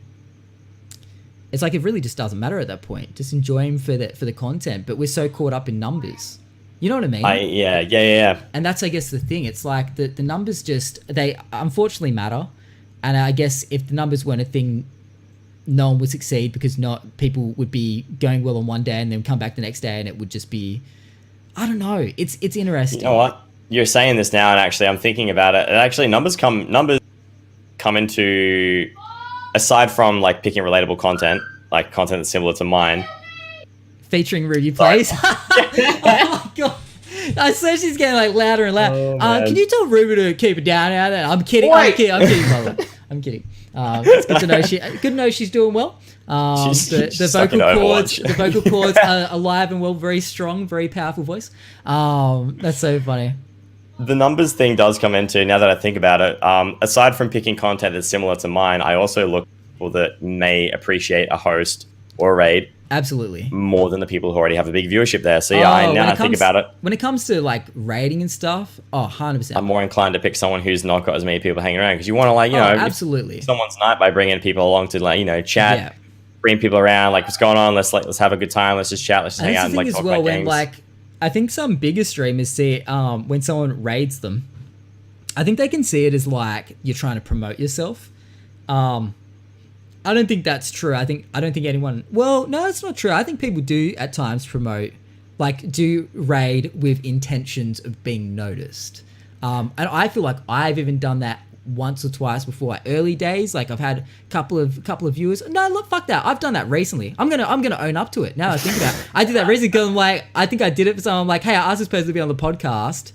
it really just doesn't matter at that point. Just enjoy them for the content. But we're so caught up in numbers. You know what I mean? Yeah. And that's, I guess, the thing. It's like the numbers they unfortunately matter. And I guess if the numbers weren't a thing, no one would succeed, because not people would be going well on one day and then come back the next day and it would just be, I don't know. It's interesting. You know what? You're saying this now, and actually I'm thinking about it. And actually numbers come into, aside from like picking relatable content, like content that's similar to mine. Featuring Ruby Plays. Oh my god. I swear she's getting like louder and louder. Can you tell Ruby to keep it down out there? I'm kidding. I'm kidding, by the way. I'm kidding. It's good to know she's doing well. The vocal cords are alive and well, very strong, very powerful voice. That's so funny. The numbers thing does come into, now that I think about it, aside from picking content that's similar to mine, I also look for people that may appreciate a host or a raid. Absolutely. More than the people who already have a big viewership there. So yeah, I think about it. When it comes to like rating and stuff, 100%. I'm more inclined to pick someone who's not got as many people hanging around, because you want to, like, you know, absolutely, someone's night by bringing people along to, like, you know, chat, bring people around, like, what's going on? Let's have a good time. Let's just chat. Let's just hang out and like talk about games. Like, I think some bigger streamers see it, when someone raids them, I think they can see it as like you're trying to promote yourself. I don't think that's true. I don't think anyone... Well, no, it's not true. I think people do at times promote, like, do raid with intentions of being noticed. And I feel like I've even done that once or twice before. Like, early days, like, I've had a couple of viewers. No, look, fuck that. I've done that recently. I'm gonna own up to it. Now I think about it. I did that recently because I'm like, I think I did it for someone. I'm like, hey, I asked this person to be on the podcast.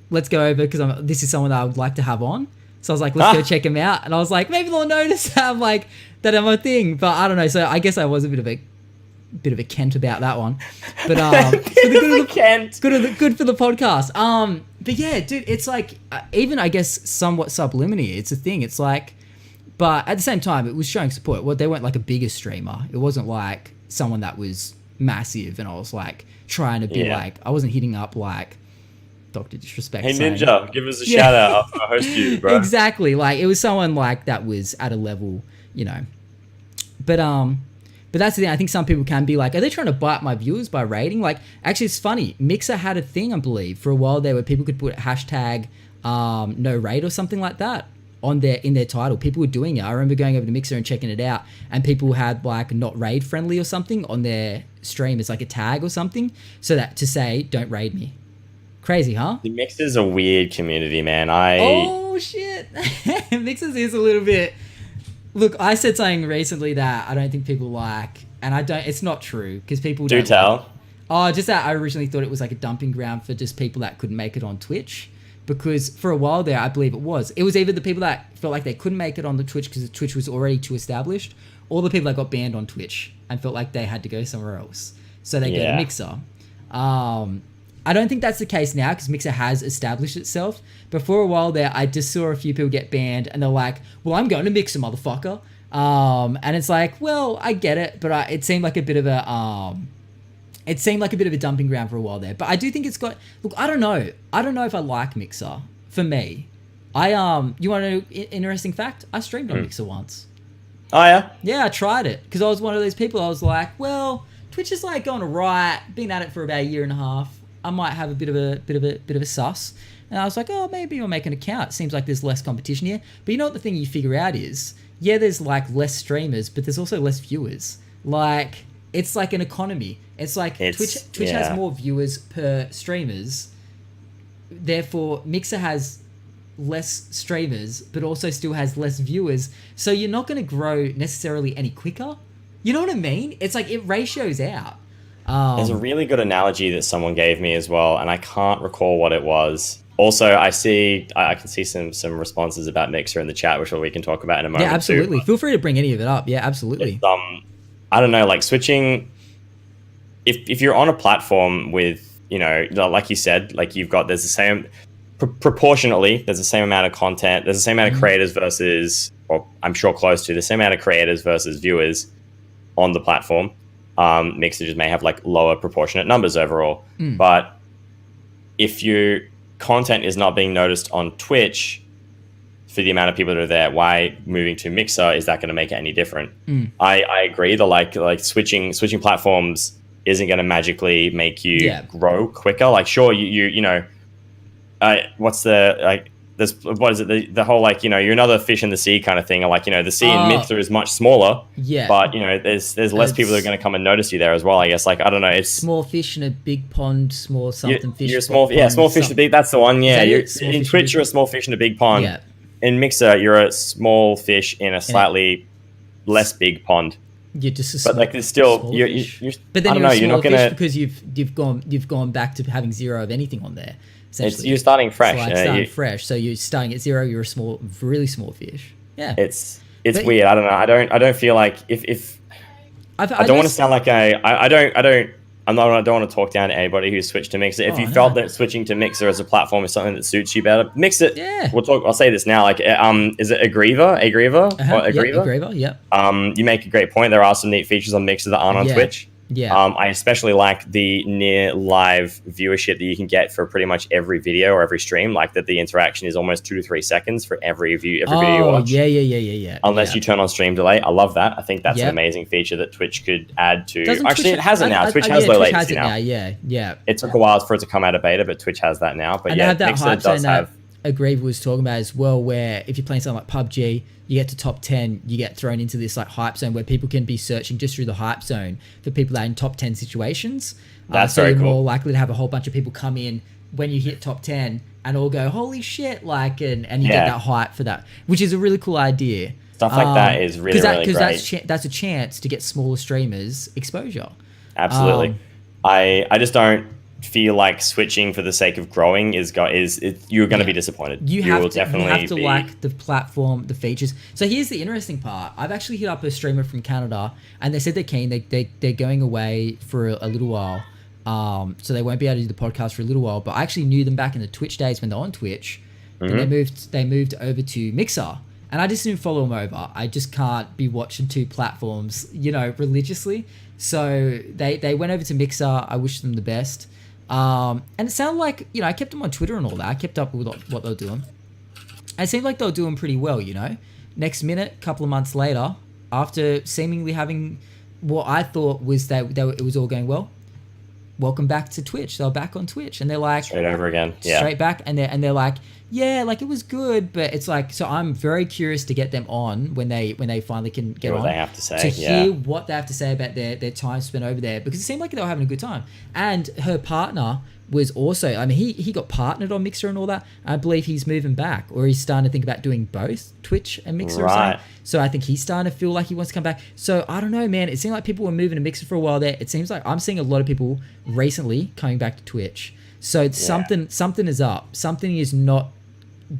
Let's go over, because this is someone that I would like to have on. So I was like, let's go check him out. And I was like, maybe they'll notice that I'm a thing. But I don't know. So I guess I was a bit of a Kent about that one. But good for the podcast. But yeah, dude, it's like, even I guess somewhat subliminally, it's a thing. It's like, but at the same time, it was showing support. Well, they weren't like a bigger streamer. It wasn't like someone that was massive, and I was like trying to be like, I wasn't hitting up like Dr. Disrespect. Hey Ninja, give us a shout out after I host you, bro. Exactly. Like, it was someone like that was at a level, you know. But that's the thing. I think some people can be like, are they trying to bite my viewers by rating? Like, actually, it's funny. Mixer had a thing, I believe, for a while there, where people could put hashtag no raid or something like that in their title. People were doing it. I remember going over to Mixer and checking it out, and people had like not raid friendly or something on their stream as like a tag or something, so that to say don't raid me. Crazy, huh? The Mixer's a weird community, man. Oh shit. Mixers is a little bit. Look, I said something recently that I don't think people like, and it's not true, because people do tell. Just that I originally thought it was like a dumping ground for just people that couldn't make it on Twitch. Because for a while there, I believe it was either the people that felt like they couldn't make it on the Twitch because the Twitch was already too established, or the people that got banned on Twitch and felt like they had to go somewhere else. So they go to Mixer. I don't think that's the case now, because Mixer has established itself. But for a while there, I just saw a few people get banned, and they're like, well, I'm going to Mixer, motherfucker. And it's like, well, I get it, but it seemed like a bit of a... It seemed like a bit of a dumping ground for a while there. But I do think it's got... Look, I don't know. I don't know if I like Mixer. For me. You want to know an interesting fact? I streamed on Mixer once. Oh, yeah? Yeah, I tried it. Because I was one of those people, I was like, well, Twitch is like going alright. Been at it for about a year and a half. I might have a bit of a sus. And I was like, oh, maybe I'll make an account. It seems like there's less competition here. But you know what the thing you figure out is? Yeah, there's like less streamers, but there's also less viewers. Like... It's like an economy. It's like Twitch has more viewers per streamers. Therefore, Mixer has less streamers, but also still has less viewers. So you're not going to grow necessarily any quicker. You know what I mean? It's like it ratios out. There's a really good analogy that someone gave me as well, and I can't recall what it was. Also, I can see some responses about Mixer in the chat, which we can talk about in a moment. Yeah, absolutely. Too. Feel free to bring any of it up. Yeah, absolutely. I don't know, like switching, if you're on a platform with, you know, like you said, like there's the same, proportionately, there's the same amount of content, there's the same amount of creators versus, or I'm sure close to the same amount of creators versus viewers on the platform. Mixer just may have like lower proportionate numbers overall. But if your content is not being noticed on Twitch, for the amount of people that are there, why moving to Mixer, is that going to make it any different? I agree that like switching platforms isn't going to magically make you grow quicker. Like, sure, you know, what's the like? What is it? The whole like, you know, you're another fish in the sea kind of thing. Or like, you know, the sea in Mixer is much smaller. Yeah. But you know, there's less people that are going to come and notice you there as well. I guess. Like, I don't know. It's small fish in a big pond. Small something fish. You're a small, small fish in a big. That's the one. Yeah. In Twitch, you're a small fish in a big pond. Yeah. In Mixer, you're a small fish in a slightly less big pond. You're just a small, but like there's still you're but then you're not gonna because you've gone back to having zero of anything on there. Essentially, you're starting fresh. It's like starting fresh, so you're starting at zero. You're a really small fish. Yeah, it's weird. I don't know. I don't feel like if I don't want to sound like I don't want to talk down to anybody who's switched to Mixer. If you felt that switching to Mixer as a platform is something that suits you better, Mixer. Yeah. I'll say this now. Like, is it Agriva? Agriva. Yeah. You make a great point. There are some neat features on Mixer that aren't on Twitch. Yeah. I especially like the near live viewership that you can get for pretty much every video or every stream. Like that the interaction is almost 2 to 3 seconds for every video you watch. Yeah. Unless you turn on stream delay. I love that. I think that's an amazing feature that Twitch could add to. It has it now. Twitch has low latency now. Yeah. It took a while for it to come out of beta, but Twitch has that now. But and they have that Mixer does have. Agriva was talking about as well, where if you're playing something like PUBG, you get to top 10, you get thrown into this like hype zone where people can be searching just through the hype zone for people that are in top 10 situations. That's so very you're cool. more likely to have a whole bunch of people come in when you hit top 10 and all go, holy shit, like, and you get that hype for that, which is a really cool idea. Stuff like that is really great. Because that's a chance to get smaller streamers exposure. Absolutely. I just don't feel like switching for the sake of growing you're going to be disappointed. You have to like the platform, the features. So here's the interesting part. I've actually hit up a streamer from Canada, and they said they're keen. They're going away for a little while, so they won't be able to do the podcast for a little while. But I actually knew them back in the Twitch days when they're on Twitch. And they moved over to Mixer, and I just didn't follow them over. I just can't be watching two platforms, religiously. So they went over to Mixer. I wish them the best. And it sounded like, I kept them on Twitter and all that. I kept up with what they were doing. And it seemed like they were doing pretty well, Next minute, a couple of months later, after seemingly having what I thought was that it was all going well, welcome back to Twitch. They're back on Twitch, and they're like straight over again, straight back, and they're like, yeah, like it was good, but it's like, so I'm very curious to get them on when they finally can get on. What they have to say, to hear what they have to say about their time spent over there, because it seemed like they were having a good time. And her partner was also, I mean, he got partnered on Mixer and all that. I believe he's moving back, or he's starting to think about doing both Twitch and Mixer. Right. So I think he's starting to feel like he wants to come back. So I don't know, man. It seemed like people were moving to Mixer for a while there. It seems like I'm seeing a lot of people recently coming back to Twitch. So it's something is up. Something is not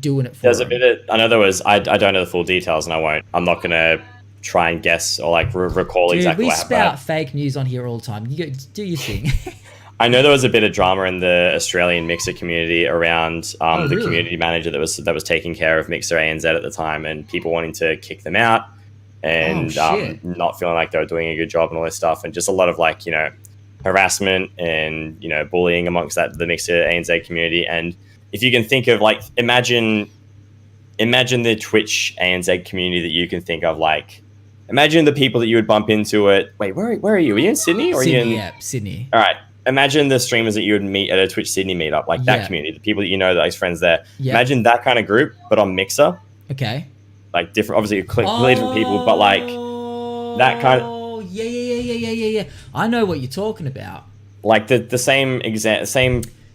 doing it for There's him. a bit of, I know there was, I don't know the full details, and I'm not going to try and guess or like recall exactly what happened. We spout fake news on here all the time. You go, do your thing. I know there was a bit of drama in the Australian Mixer community around the community manager that was taking care of Mixer ANZ at the time, and people wanting to kick them out and not feeling like they were doing a good job and all this stuff, and just a lot of like, you know, harassment and, you know, bullying amongst the Mixer ANZ community. And if you can think of like, imagine the Twitch ANZ community that you can think of, like, imagine the people that you would bump into at, wait, where are you? Are you in Sydney? Or Sydney, are you in... yeah, Sydney. All right. Imagine the streamers that you would meet at a Twitch Sydney meetup, like that community, the people that you know, those friends there. Yep. Imagine that kind of group, but on Mixer. Okay. Like different, obviously completely different people, but like that kind of... Yeah. I know what you're talking about. Like the same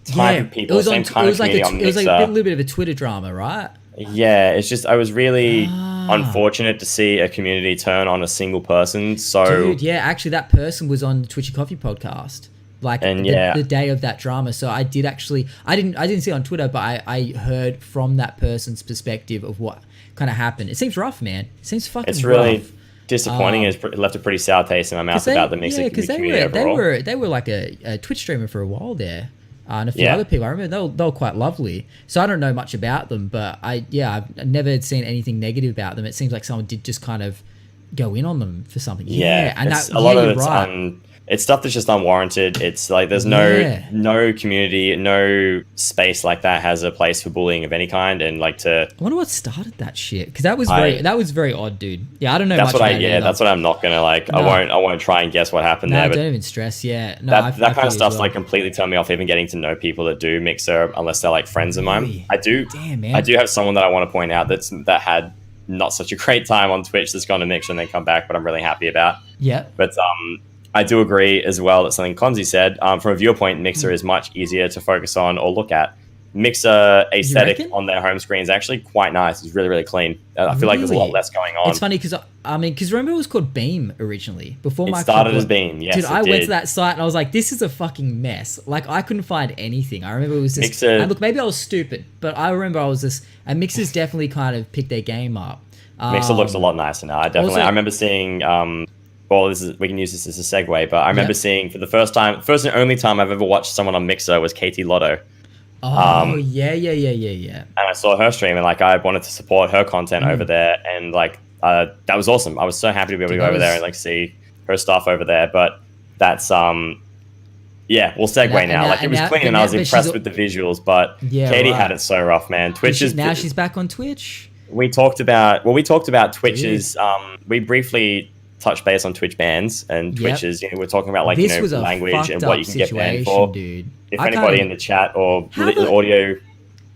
type of people, same kind of community on Mixer. It was like a little bit of a Twitter drama, right? Yeah, it's just, I was really unfortunate to see a community turn on a single person. So, dude, yeah, actually that person was on the Twitchy Coffee podcast, like the day of that drama. So I didn't see it on Twitter, but I heard from that person's perspective of what kind of happened. It seems rough, man. It seems fucking rough. It's really disappointing. It's left a pretty sour taste in my mouth about the Mixer community overall. They were like a Twitch streamer for a while there. And a few other people, I remember they were quite lovely. So I don't know much about them, but I've never seen anything negative about them. It seems like someone did just kind of go in on them for something. Yeah, and a lot of it's it's stuff that's just unwarranted. It's like there's no community, no space like that has a place for bullying of any kind. And like I wonder what started that shit, because that was very odd, dude. Yeah, I don't know. That's what that's what I'm not gonna like. No. I won't try and guess what happened there. But don't even stress. Yeah, no, that kind of stuff's like completely turned me off even getting to know people that do Mixer unless they're like friends of mine. I do have someone that I want to point out that had not such a great time on Twitch that's gone to Mixer and then come back, but I'm really happy about. Yeah, but I do agree as well that something Konzi said, from a viewpoint, Mixer is much easier to focus on or look at. Mixer aesthetic on their home screen is actually quite nice. It's really, really clean. I feel like there's a lot less going on. It's funny because remember it was called Beam originally before it started as Beam. Yes, dude, I went to that site and I was like, this is a fucking mess. Like I couldn't find anything. I remember it was just Mixer. And look, maybe I was stupid, but I remember I was just. And Mixer's definitely kind of picked their game up. Mixer looks a lot nicer now. I remember seeing. Well, we can use this as a segue, but I remember seeing for the first and only time I've ever watched someone on Mixer was Katie Lotto. Oh, yeah. And I saw her stream, and like I wanted to support her content over there, and like that was awesome. I was so happy to be able to go over there and like see her stuff over there. But that's we'll segue now. Like it was clean, and I was impressed with the visuals. But Katie had it so rough, man. She's back on Twitch. We talked about Twitch's. We briefly touch base on Twitch bans and Twitches. You know, we're talking about like language and what you can get banned for. Dude. If anybody in the chat or the audio,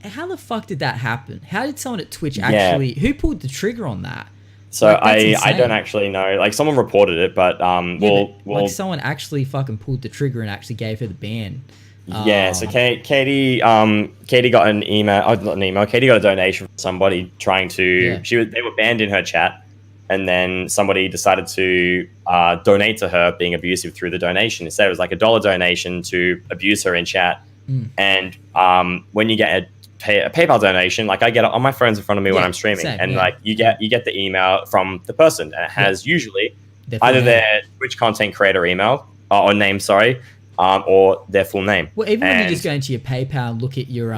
how the fuck did that happen? How did someone at Twitch actually? Who pulled the trigger on that? So I don't actually know. Like someone reported it, but like someone actually fucking pulled the trigger and actually gave her the ban. Yeah, so Katie got an email. Oh, not an email. Katie got a donation from somebody trying to. They were banned in her chat. And then somebody decided to donate to her, being abusive through the donation. Instead, it was like $1 donation to abuse her in chat. And when you get a PayPal donation, like I get it on my phones in front of me when I'm streaming, like you get the email from the person, and it has usually either their Twitch content creator email or name, or their full name. Well, even when you just go into your PayPal and look at your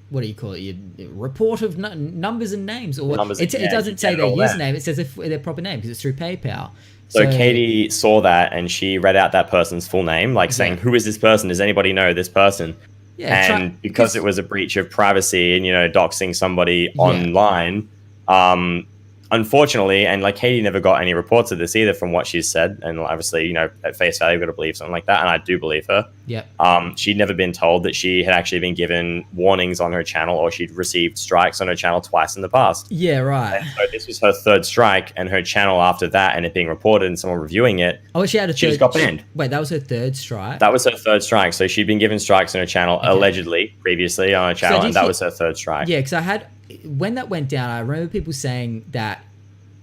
what do you call it? Your report of numbers and names, or it doesn't say their username. It says their proper name because it's through PayPal. So Katie saw that and she read out that person's full name, like saying, "Who is this person? Does anybody know this person?" Yeah, and because it was a breach of privacy and doxing somebody online, unfortunately, and like Katie never got any reports of this either from what she's said. And obviously, you know, at face value, you've got to believe something like that. And I do believe her. Yep. She'd never been told that she had actually been given warnings on her channel, or she'd received strikes on her channel twice in the past. Yeah, right. And so this was her third strike, and her channel after that, and it being reported and someone reviewing it. Oh, she had a third. She just got banned. Wait, that was her third strike? That was her third strike. So she'd been given strikes on her channel, allegedly, previously on her channel, and that was her third strike. Yeah, because when that went down, I remember people saying that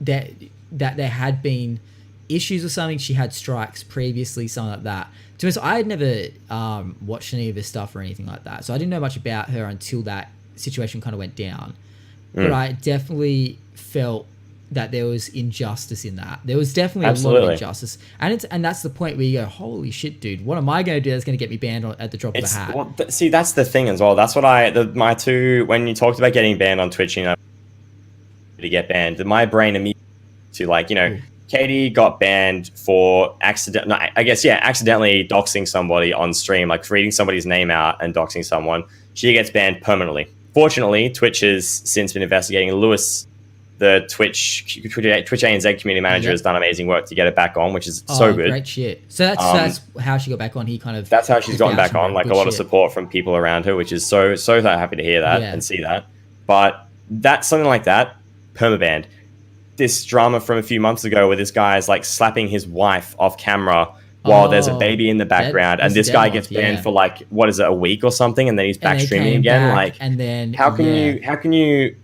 there had been issues or something. She had strikes previously, something like that. To be honest, I had never watched any of her stuff or anything like that, so I didn't know much about her until that situation kind of went down. But I definitely felt that there was injustice in that. There was definitely a lot of injustice, and that's the point where you go, holy shit, dude, what am I going to do that's going to get me banned at the drop of a hat? Well, see, that's the thing as well. That's what when you talked about getting banned on Twitch, you know, to get banned, my brain immediately to like, you know, Katie got banned for accidentally doxing somebody on stream, like reading somebody's name out and doxing someone. She gets banned permanently. Fortunately, Twitch has since been investigating. Lewis, the Twitch ANZ community manager, has done amazing work to get it back on, which is so good. Great shit. So that's how she got back on. That's how she's gotten back on. Like a lot of support from people around her, which is so happy to hear that and see that. But that's something like that, permabanned. This drama from a few months ago where this guy is like slapping his wife off camera while there's a baby in the background, and this guy gets banned for like, what is it, a week or something, and then he's back streaming again. Like, and then how can you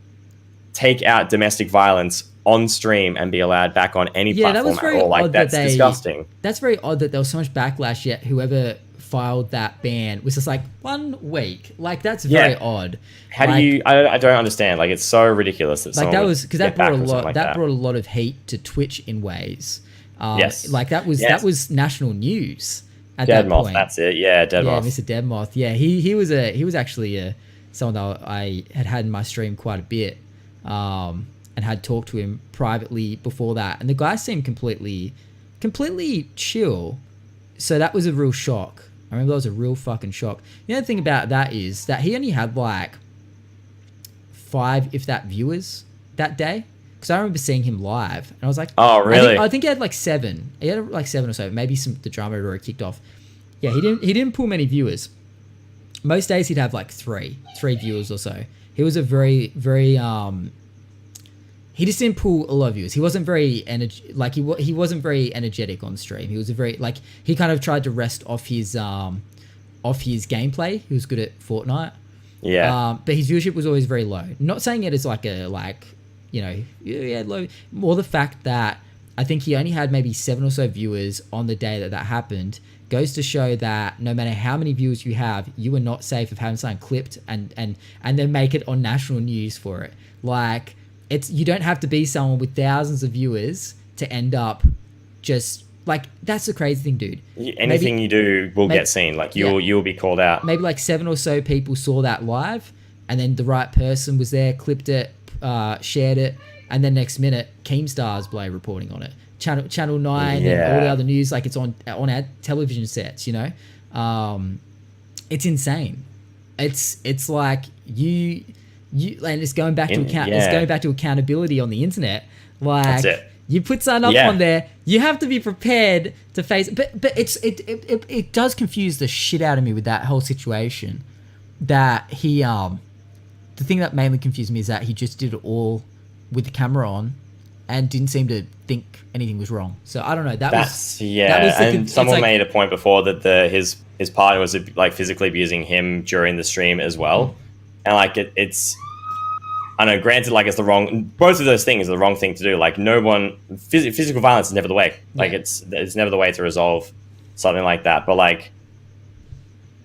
take out domestic violence on stream and be allowed back on any platform at all? Like, that's disgusting. That's very odd that there was so much backlash, yet whoever filed that ban was just like 1 week. Like, that's very odd. How do you? I don't understand. Like, it's so ridiculous that like that was because that brought a lot. That brought a lot of heat to Twitch in ways. Like that was national news at that point. Deadmoth, that's it. Yeah, Deadmoth. Yeah, Mr. Deadmoth. Yeah, he was actually someone that I had in my stream quite a bit, and had talked to him privately before that. And the guy seemed completely chill. So that was a real shock. I remember that was a real fucking shock. The other thing about that is that he only had like 5, if that, viewers that day. Because I remember seeing him live, and I was like, "Oh, really?" I think he had like 7. He had like 7 or so. Maybe the drama had already kicked off. Yeah, he didn't pull many viewers. Most days he'd have like 3 viewers or so. He was a very he just didn't pull a lot of viewers. He wasn't very he wasn't very energetic on stream. He was a very he kind of tried to rest off his gameplay. He was good at Fortnite. Yeah. But his viewership was always very low. Not saying it as low. More the fact that I think he only had maybe 7 or so viewers on the day that happened goes to show that no matter how many viewers you have, you are not safe of having something clipped and then make it on national news for it. Like, you don't have to be someone with thousands of viewers to end up just like, that's the crazy thing, dude. Anything you do will get seen. Like, you'll be called out. Maybe like 7 or so people saw that live, and then the right person was there, clipped it, shared it, and then next minute Keemstar's bloody reporting on it. Channel 9 and all the other news, like, it's on our television sets, you know. It's insane. It's like you and it's going back to accountability on the internet. Like, that's it. You put something up on there, you have to be prepared to face it. But it does confuse the shit out of me with that whole situation. That he the thing that mainly confused me is that he just did it all with the camera on and didn't seem to think anything was wrong. So I don't know. Someone made a point before that his partner was like physically abusing him during the stream as well. And like it's, I know, granted, like, it's the wrong, both of those things are the wrong thing to do. Like, no one, physical violence is never the way. Like, it's never the way to resolve something like that. But like,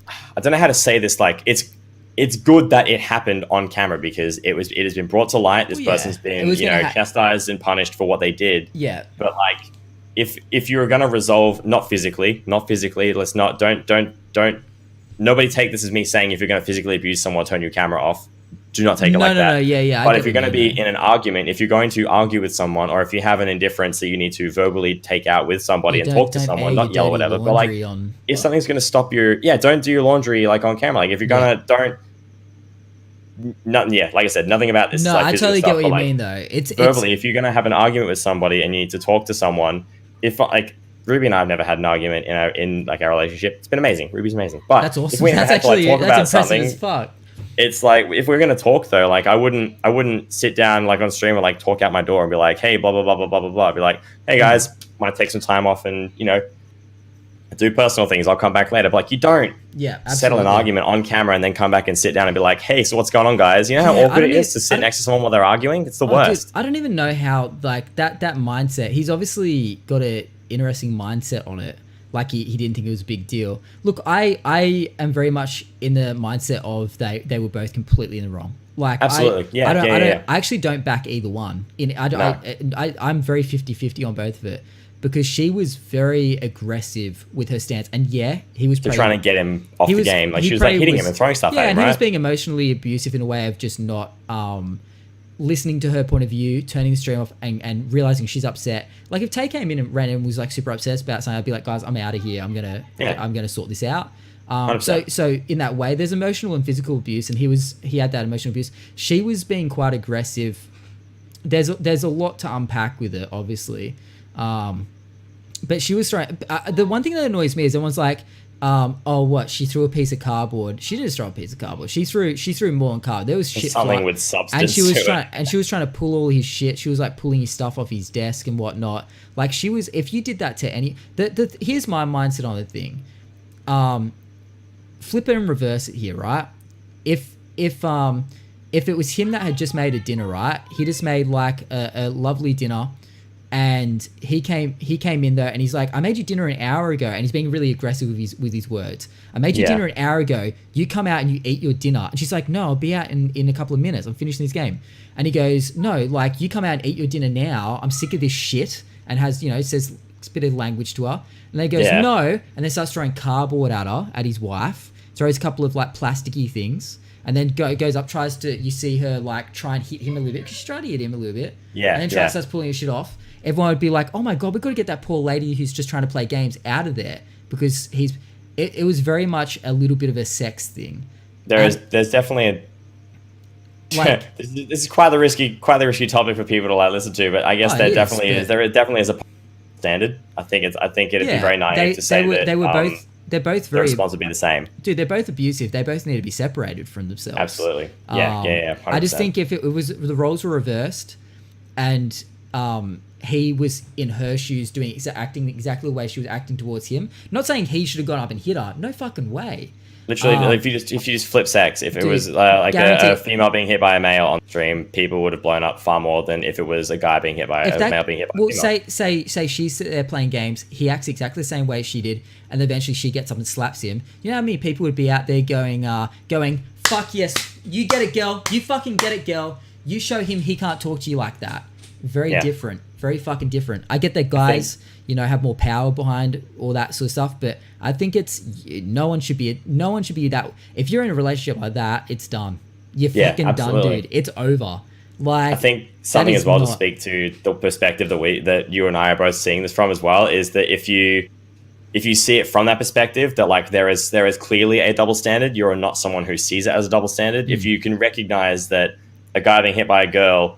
I don't know how to say this. Like, it's good that it happened on camera because it has been brought to light. This person's been, chastised and punished for what they did. Yeah. But like, if you're gonna resolve, not physically, let's not, don't. Nobody take this as me saying if you're going to physically abuse someone, turn your camera off. Do not take it like that. Yeah. But if you're going to be in an argument, if you're going to argue with someone, or if you have an indifference that you need to verbally take out with somebody and talk to someone, not yell or whatever, but like, if something's going to stop don't do your laundry like on camera. Like, if you're going to, Yeah, like I said, nothing about this. No, is like I totally stuff, get what you like, mean though. It's verbally, if you're gonna have an argument with somebody and you need to talk to someone, if like Ruby and I have never had an argument in like our relationship, it's been amazing. Ruby's amazing, but that's awesome. if we That's had to like actually talk that's about impressive something, as fuck. it's like if we're gonna talk though, like I wouldn't sit down like on stream and like talk out my door and be like, hey, blah blah blah blah blah blah blah. I'd be like, hey guys, might take some time off and do personal things. I'll come back later. But like you don't settle an argument on camera and then come back and sit down and be like, hey, so what's going on, guys? You know how awkward it is to sit next to someone while they're arguing? It's the worst. Dude, I don't even know how like that mindset. He's obviously got an interesting mindset on it. Like he didn't think it was a big deal. Look, I am very much in the mindset of they were both completely in the wrong. Like absolutely, I actually don't back either one. I'm very 50-50 on both of it because she was very aggressive with her stance, and he was trying to get him off the game. Like she was like hitting him and throwing stuff at him. And right? He was being emotionally abusive in a way of just not listening to her point of view, turning the stream off and realizing she's upset. Like if Tay came in and ran and was like super upset about something, I'd be like, guys, I'm out of here. I'm gonna sort this out. So in that way, there's emotional and physical abuse, and he had that emotional abuse. She was being quite aggressive. There's a lot to unpack with it, obviously, but she was trying. The one thing that annoys me is everyone's like, she threw a piece of cardboard. She didn't throw a piece of cardboard. She threw more than cardboard. There was shit something with substance. And she was trying to pull all his shit. She was like pulling his stuff off his desk and whatnot. Like she was. If you did that to any, here's my mindset on the thing. Flip it and reverse it here, right? If it was him that had just made a dinner, right? He just made like a lovely dinner. And he came in there and he's like, I made you dinner an hour ago, and he's being really aggressive with his words. I made you dinner an hour ago. You come out and you eat your dinner. And she's like, no, I'll be out in a couple of minutes. I'm finishing this game. And he goes, no, like you come out and eat your dinner now. I'm sick of this shit. And says a bit of language to her. And then he goes, no. And then starts throwing cardboard at her, at his wife. Throws a couple of like plasticky things. And then goes up, you see her like try and hit him a little bit. Because she's trying to hit him a little bit. Yeah. And then starts pulling his shit off. Everyone would be like, oh my God, we've got to get that poor lady who's just trying to play games out of there, because it was very much a little bit of a sex thing. There's definitely like, this is quite the risky topic for people to like listen to, but I guess there definitely is a standard. I think it'd be very naive to say they're both very responsible to be the same. Dude, they're both abusive. They both need to be separated from themselves. Absolutely. Yeah. 100%. I just think if it was the roles were reversed, and he was in her shoes acting exactly the way she was acting towards him. Not saying he should have gone up and hit her. No fucking way. Literally, if you just flip sex, if it was like a female being hit by a male on stream, people would have blown up far more than if it was a guy being hit by a male being hit by a female. Say she's there playing games, he acts exactly the same way she did, and eventually she gets up and slaps him. You know how many people would be out there going, fuck yes, you get it, girl. You fucking get it, girl. You show him he can't talk to you like that. Very different. Very fucking different. I get that guys, have more power behind all that sort of stuff, but I think no one should be that. If you're in a relationship like that, it's done. You're fucking done, dude. It's over. Like, I think something as well to speak to the perspective that you and I are both seeing this from as well is that if you see it from that perspective, that like there is clearly a double standard, you're not someone who sees it as a double standard. If you can recognize that a guy being hit by a girl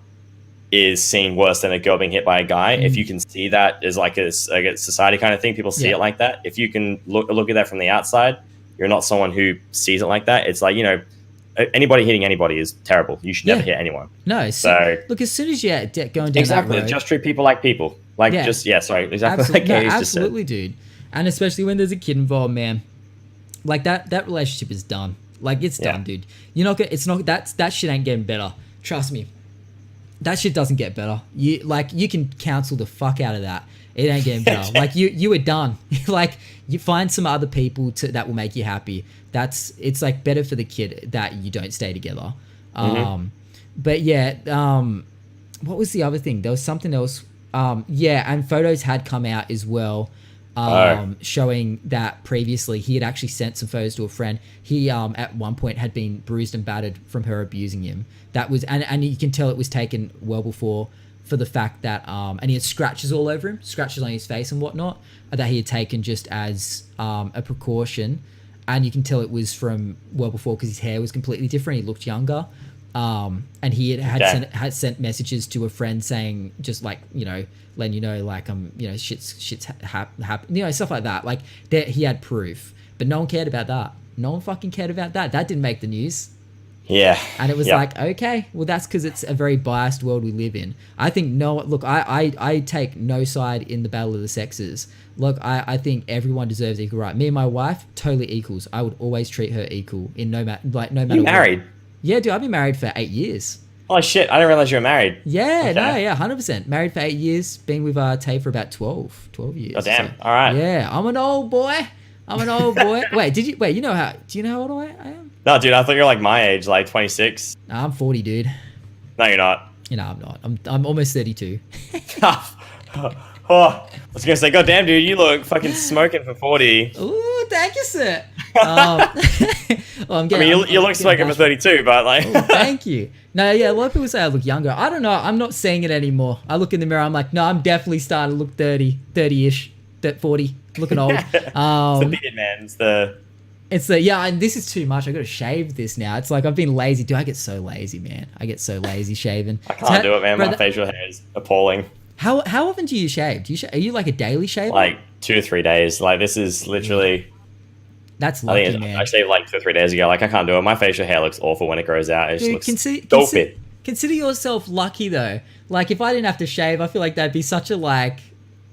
is seen worse than a girl being hit by a guy, if you can see that as like a society kind of thing, people see it like that. If you can look at that from the outside, you're not someone who sees it like that. It's like, anybody hitting anybody is terrible. You should never hit anyone. No. So look, as soon as you're going down that road, just treat people like people. Like exactly. Absolutely, dude. And especially when there's a kid involved, man. Like that relationship is done. Like it's done, dude. That shit ain't getting better. Trust me. That shit doesn't get better. You can counsel the fuck out of that. It ain't getting better. Like you were done. Like you find some other people that will make you happy. It's like better for the kid that you don't stay together. But what was the other thing? There was something else. And photos had come out as well. Showing that previously he had actually sent some photos to a friend. He at one point had been bruised and battered from her abusing him. That was and you can tell it was taken well before, for the fact that and he had scratches all over him, scratches on his face and whatnot, that he had taken just as a precaution. and you can tell it was from well before because his hair was completely different. He looked younger. And he had sent messages to a friend saying, just like, you know, letting you know, like, you know, shit's happened, you know, stuff like that. Like, he had proof, but no one cared about that. No one fucking cared about that. That didn't make the news. Yeah. And it was like, okay, well, that's because it's a very biased world we live in. I think I take no side in the battle of the sexes. Look, I think everyone deserves equal right. Me and my wife, totally equals. I would always treat her equal in no matter You married? What. Yeah, dude, I've been married for 8 years. Oh shit, I didn't realize you were married. Yeah, okay. No, yeah, 100%. Married for 8 years, been with Tay for about 12 years. Oh damn, all right. Yeah, I'm an old boy. Wait, do you know how old I am? No, dude, I thought you were like my age, like 26. Nah, I'm 40, dude. No, you're not. You know, I'm not. I'm almost 32. Oh, I was gonna say, God damn, dude, you look fucking smoking for 40. Ooh, thank you, sir. You look smoking for 32, but like. Oh, thank you. No, yeah, a lot of people say I look younger. I don't know. I'm not seeing it anymore. I look in the mirror. I'm like, no, I'm definitely starting to look 30-ish, 40, looking old. It's the beard, man. And this is too much. I got to shave this now. It's like I've been lazy. Dude, I get so lazy, man. I get so lazy shaving. I can't do it, man. My facial hair is appalling. How often do you shave? Are you like a daily shaver? Like 2 to 3 days. Like this is literally. That's lucky, man. I shaved like 2 or 3 days ago. Like I can't do it. My facial hair looks awful when it grows out. It just looks stupid. Consider yourself lucky though. Like if I didn't have to shave, I feel like that'd be such a like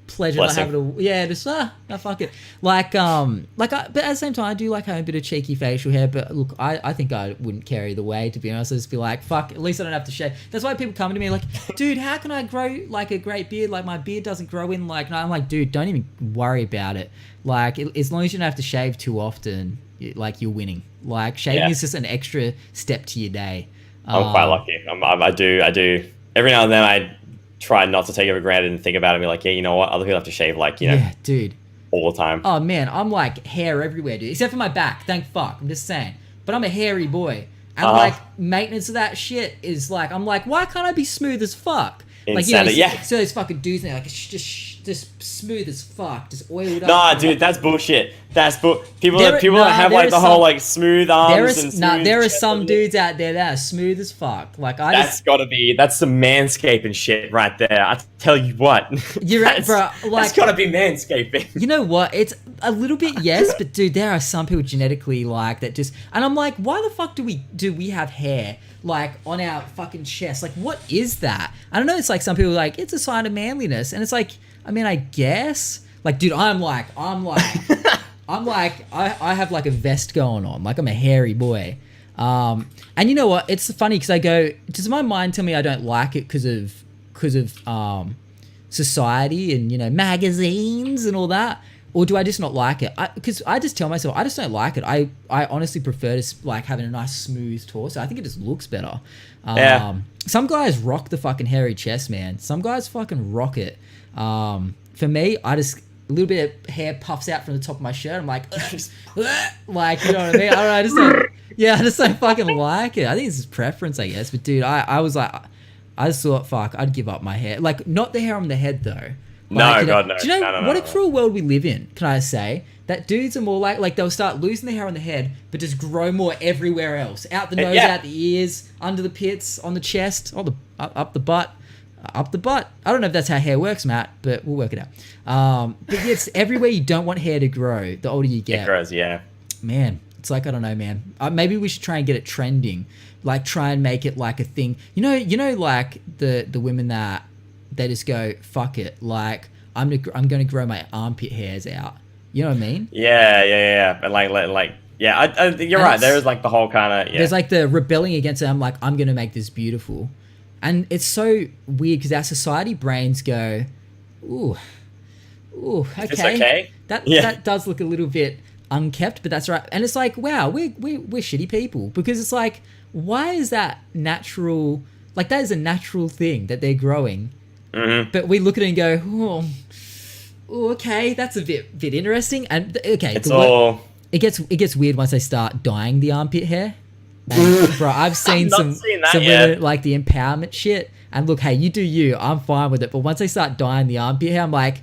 pleasure to have fuck it. But at the same time, I do like having a bit of cheeky facial hair. But look, I think I wouldn't carry the weight, to be honest. I'd just be like, fuck, at least I don't have to shave. That's why people come to me like, dude, how can I grow like a great beard? Like my beard doesn't grow in like. And I'm like, dude, don't even worry about it. Like as long as you don't have to shave too often, like you're winning. Like shaving is just an extra step to your day. I'm quite lucky. I do. Every now and then I try not to take it for granted and think about it and be like, yeah, you know what? Other people have to shave like, you know, dude, all the time. Oh man, I'm like hair everywhere, dude. Except for my back. Thank fuck. I'm just saying. But I'm a hairy boy. And like maintenance of that shit is like, I'm like, why can't I be smooth as fuck? Insanity. Like, so those fucking dudes there, like, just smooth as fuck, just oiled up. Nah, dude, that's bullshit. People that have like the whole like smooth arms and smooth. There are some dudes out there that are smooth as fuck. Like that's some manscaping shit right there. I tell you what. You're right, bro. Like that's gotta be manscaping. You know what? It's a little bit yes, but dude, there are some people genetically like that just. And I'm like, why the fuck do we have hair? Like on our fucking chest, like what is that? I don't know. It's like some people are like it's a sign of manliness, and it's like, I mean, I guess, like, dude, I have like a vest going on, like I'm a hairy boy, and you know what? It's funny because I go, does my mind tell me I don't like it because of society and, you know, magazines and all that? Or do I just not like it? Because I just tell myself, I just don't like it. I honestly prefer to like having a nice smooth torso. I think it just looks better. Some guys rock the fucking hairy chest, man. Some guys fucking rock it. For me, a little bit of hair puffs out from the top of my shirt. I'm like, like, you know what I mean? I just don't fucking like it. I think it's just preference, I guess. But dude, I was like, I just thought, fuck, I'd give up my hair. Like, not the hair on the head though. Like, no. Do you know what a cruel world we live in? Can I say that dudes are more like they'll start losing the hair on the head, but just grow more everywhere else, out the nose, out the ears, under the pits, on the chest, up the butt. Up the butt. I don't know if that's how hair works, Matt, but we'll work it out. But yeah, it's everywhere you don't want hair to grow. The older you get, it grows. Yeah, man. It's like, I don't know, man. Maybe we should try and get it trending. Like try and make it like a thing. You know, like the women that they just go, fuck it. Like I'm going to grow my armpit hairs out. You know what I mean? Yeah. But I think you're right. There is like the whole kind of. There's like the rebelling against it. I'm like, I'm going to make this beautiful. And it's so weird because our society brains go, ooh, okay. It's okay. That does look a little bit unkept, but that's right. And it's like, wow, we're shitty people, because it's like, why is that natural? Like that is a natural thing that they're growing, but we look at it and go, oh, okay, that's a bit interesting. And okay, it gets weird once they start dyeing the armpit hair. And, bro, I've seen some women like the empowerment shit, and look, hey, you do you, I'm fine with it, but once they start dyeing the armpit hair, I'm like,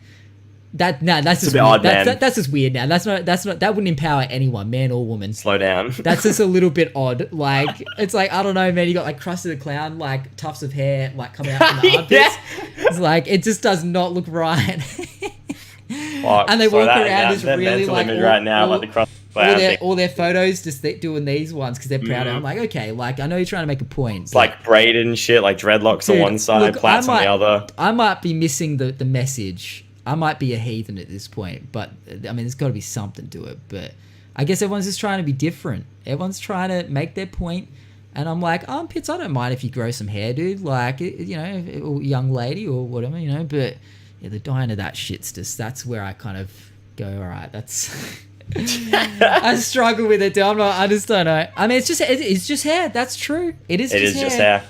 That's just a bit weird. odd, man. That's just weird now. That wouldn't empower anyone, man or woman. Slow down. That's just a little bit odd. Like, it's like, I don't know, man. You got like Krusty the Clown, like tufts of hair, like coming out from the armpits. It's like, it just does not look right. And they walk around just really like right now, like the Krusty all their photos just doing these ones because they're proud of it. I'm like, okay, like I know you're trying to make a point. It's like braided and shit, like dreadlocks on one side, plaits on the other. I might be missing the message. I might be a heathen at this point, but I mean, there's got to be something to it. But I guess everyone's just trying to be different. Everyone's trying to make their point. And I'm like, Pits, I don't mind if you grow some hair, dude. Like, you know, young lady or whatever, you know. But yeah, the dying of that shit's just, that's where I kind of go, all right, that's... I struggle with it, dude. I just don't know. I mean, it's just hair. That's true. It is just hair.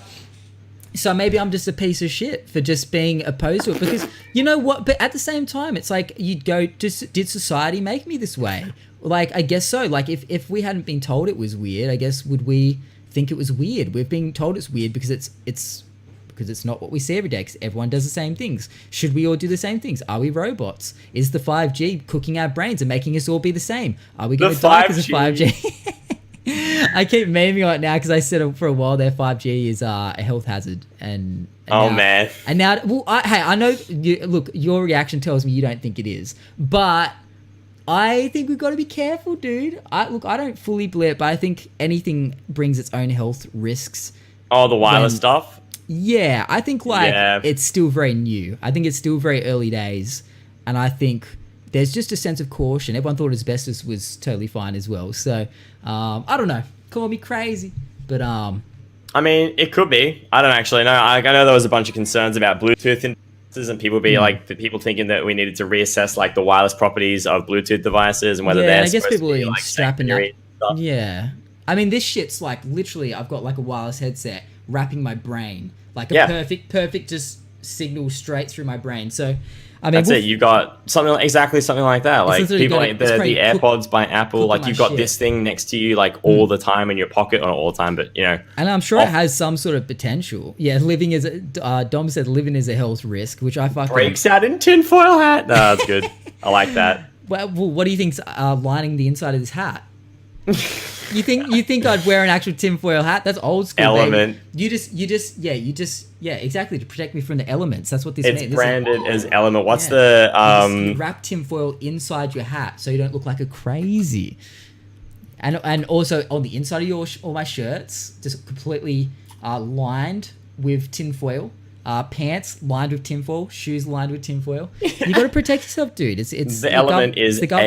So maybe I'm just a piece of shit for just being opposed to it, because you know what? But at the same time, it's like you'd go, did society make me this way? Like, I guess so. Like, if we hadn't been told it was weird, I guess would we think it was weird? We've been told it's weird because it's not what we see every day, because everyone does the same things. Should we all do the same things? Are we robots? Is the 5G cooking our brains and making us all be the same? Are we going to die because of 5G? I keep memeing on it now because I said for a while there 5G is a health hazard. And man. And now, well, I know, look, your reaction tells me you don't think it is. But I think we've got to be careful, dude. I don't fully believe it, but I think anything brings its own health risks. Oh, the wireless stuff? Yeah, I think it's still very new. I think it's still very early days, and I think there's just a sense of caution. Everyone thought asbestos was totally fine as well. So I don't know. Call me crazy, but I mean, it could be. I don't actually know. I know there was a bunch of concerns about Bluetooth devices and people thinking that we needed to reassess like the wireless properties of Bluetooth devices and whether they're I guess supposed people to be are like strapping up. stuff. Yeah. I mean, this shit's like literally, I've got like a wireless headset wrapping my brain, like a perfect just signal straight through my brain. So, I mean, that's it. You got something like that. Like people like the AirPods by Apple. Like you've got this thing next to you, like all the time in your pocket, or not all the time, but you know. And I'm sure it has some sort of potential. Yeah, living as Dom said, living is a health risk, which I fucking breaks out in tinfoil hat. No, that's good. I like that. Well, what do you think's lining the inside of this hat? You think I'd wear an actual tinfoil hat? That's old school. Element. Baby. You just exactly, to protect me from the elements. That's what this means. It's branded as Element. What's the you wrap tinfoil inside your hat so you don't look like a crazy. And also on the inside of all my shirts, just completely lined with tinfoil. Pants lined with tinfoil, shoes lined with tinfoil. You got to protect yourself, dude. It's the Element is AL.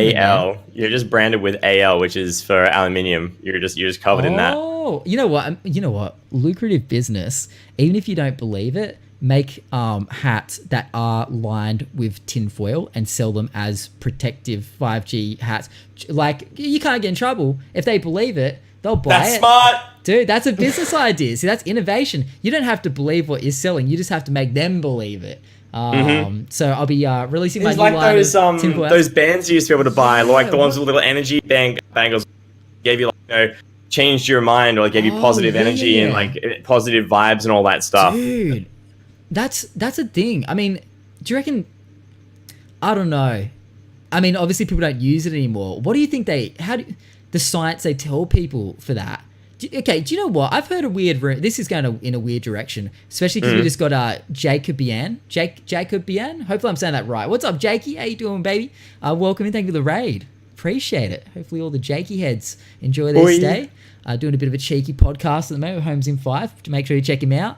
Man. You're just branded with AL, which is for aluminium. You're just covered in that. Oh, you know what? Lucrative business. Even if you don't believe it, make hats that are lined with tinfoil and sell them as protective 5G hats. Like, you can't get in trouble if they believe it. They'll buy it. That's smart. Dude, that's a business idea. See, that's innovation. You don't have to believe what you're selling. You just have to make them believe it. So I'll be releasing my new line those bands you used to be able to buy, like the ones with little energy bangles, gave you changed your mind, or gave you positive energy and like positive vibes and all that stuff. Dude, that's a thing. I mean, do you reckon? I don't know. I mean, obviously people don't use it anymore. What do you think the science they tell people for that? Okay, do you know what? I've heard a weird... This is going in a weird direction, especially because we just got Jacobian. Jacobian? Hopefully I'm saying that right. What's up, Jakey? How you doing, baby? Welcome and thank you for the raid. Appreciate it. Hopefully all the Jakey heads enjoy their stay. Doing a bit of a cheeky podcast at the moment with HolmesInFive. To make sure you check him out.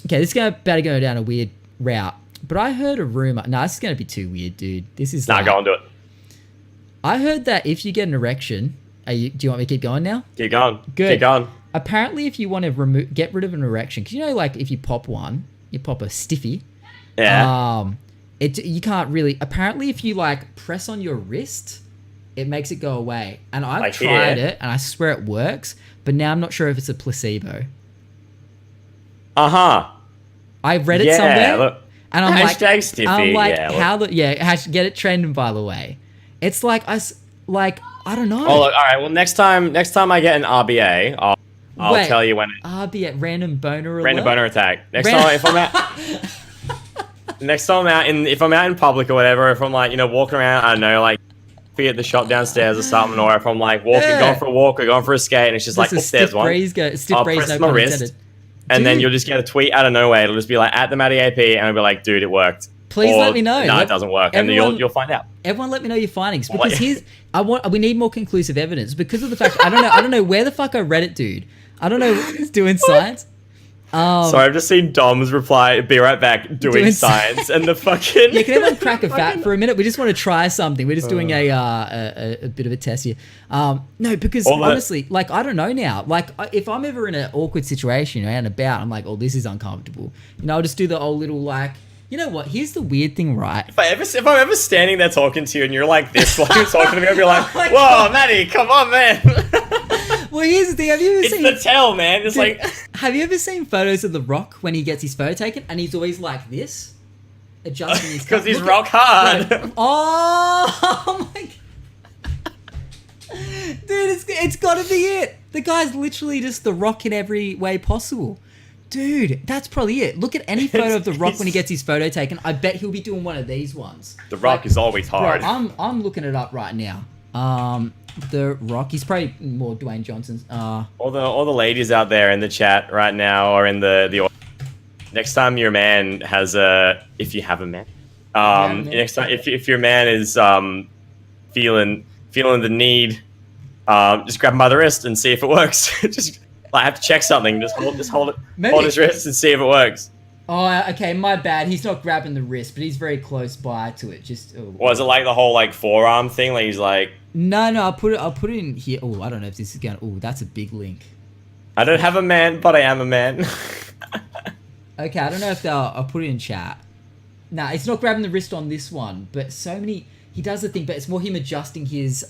Okay, this is about to go down a weird route. But I heard a rumor... No, this is going to be too weird, dude. This is... go on, do it. I heard that if you get an erection... do you want me to keep going now? Keep going. Good. Keep going. Apparently, if you want to get rid of an erection, because you know, like if you pop one, you pop a stiffy. Yeah. You can't really. Apparently, if you like press on your wrist, it makes it go away. And I've tried it, and I swear it works. But now I'm not sure if it's a placebo. I read it somewhere, look, and I'm hashtag stiffy. I'm like, get it trending. By the way, it's like I don't know. Oh, look, all right. Well, next time I get an RBA, I'll tell you when. RBA, random boner alert? Random boner attack. Next time, if I'm at... next time if I'm out in public or whatever, if I'm like, walking around, I don't know, like, be at the shop downstairs or something, or if I'm like going for a walk or going for a skate, and it's just like, oh, there's one. I'll press my wrist, and then you'll just get a tweet out of nowhere. It'll just be like, at the MattyAP, and I'll be like, dude, it worked. Please let me know. No, it doesn't work, and you'll find out. Everyone, let me know your findings, because we need more conclusive evidence, because of the fact I don't know where the fuck I read it, dude. I don't know who's doing science. Sorry, I've just seen Dom's reply. Be right back. Doing science and the fucking. Yeah, can everyone crack a fat for a minute? We just want to try something. We're just doing a bit of a test here. No, because honestly, like, I don't know now. Like, if I'm ever in an awkward situation out and about, I'm like, oh, this is uncomfortable. I'll just do the old little, like, you know what? Here's the weird thing, right? If I'm ever standing there talking to you and you're like this while you're talking to me, I'll be like, whoa, Matty, come on, man. Well, here's the thing. Have you ever seen... It's the tell, man. It's like... Have you ever seen photos of The Rock when he gets his photo taken and he's always like this? Adjusting his... Because he's rock hard. Like, oh my... Dude, it's got to be it. The guy's literally just The Rock in every way possible. Dude, that's probably it. Look at any photo of The Rock when he gets his photo taken. I bet he'll be doing one of these ones. The Rock is always hard. Bro, I'm looking it up right now. The Rock, he's probably more Dwayne Johnson's. All the ladies out there in the chat right now, or in the next time your man has if you have a man, next time if your man is feeling the need, just grab him by the wrist and see if it works. Just I have to check something. Just hold his wrist and see if it works. Oh, okay, my bad. He's not grabbing the wrist, but he's very close by to it. Was it like the whole like forearm thing? Like he's like. No, I'll put it in here. Oh, I don't know if this is going. Oh, that's a big link. I don't have a man, but I am a man. Okay, I don't know if I'll put it in chat. Nah, it's not grabbing the wrist on this one, but so many. He does the thing, but it's more him adjusting his.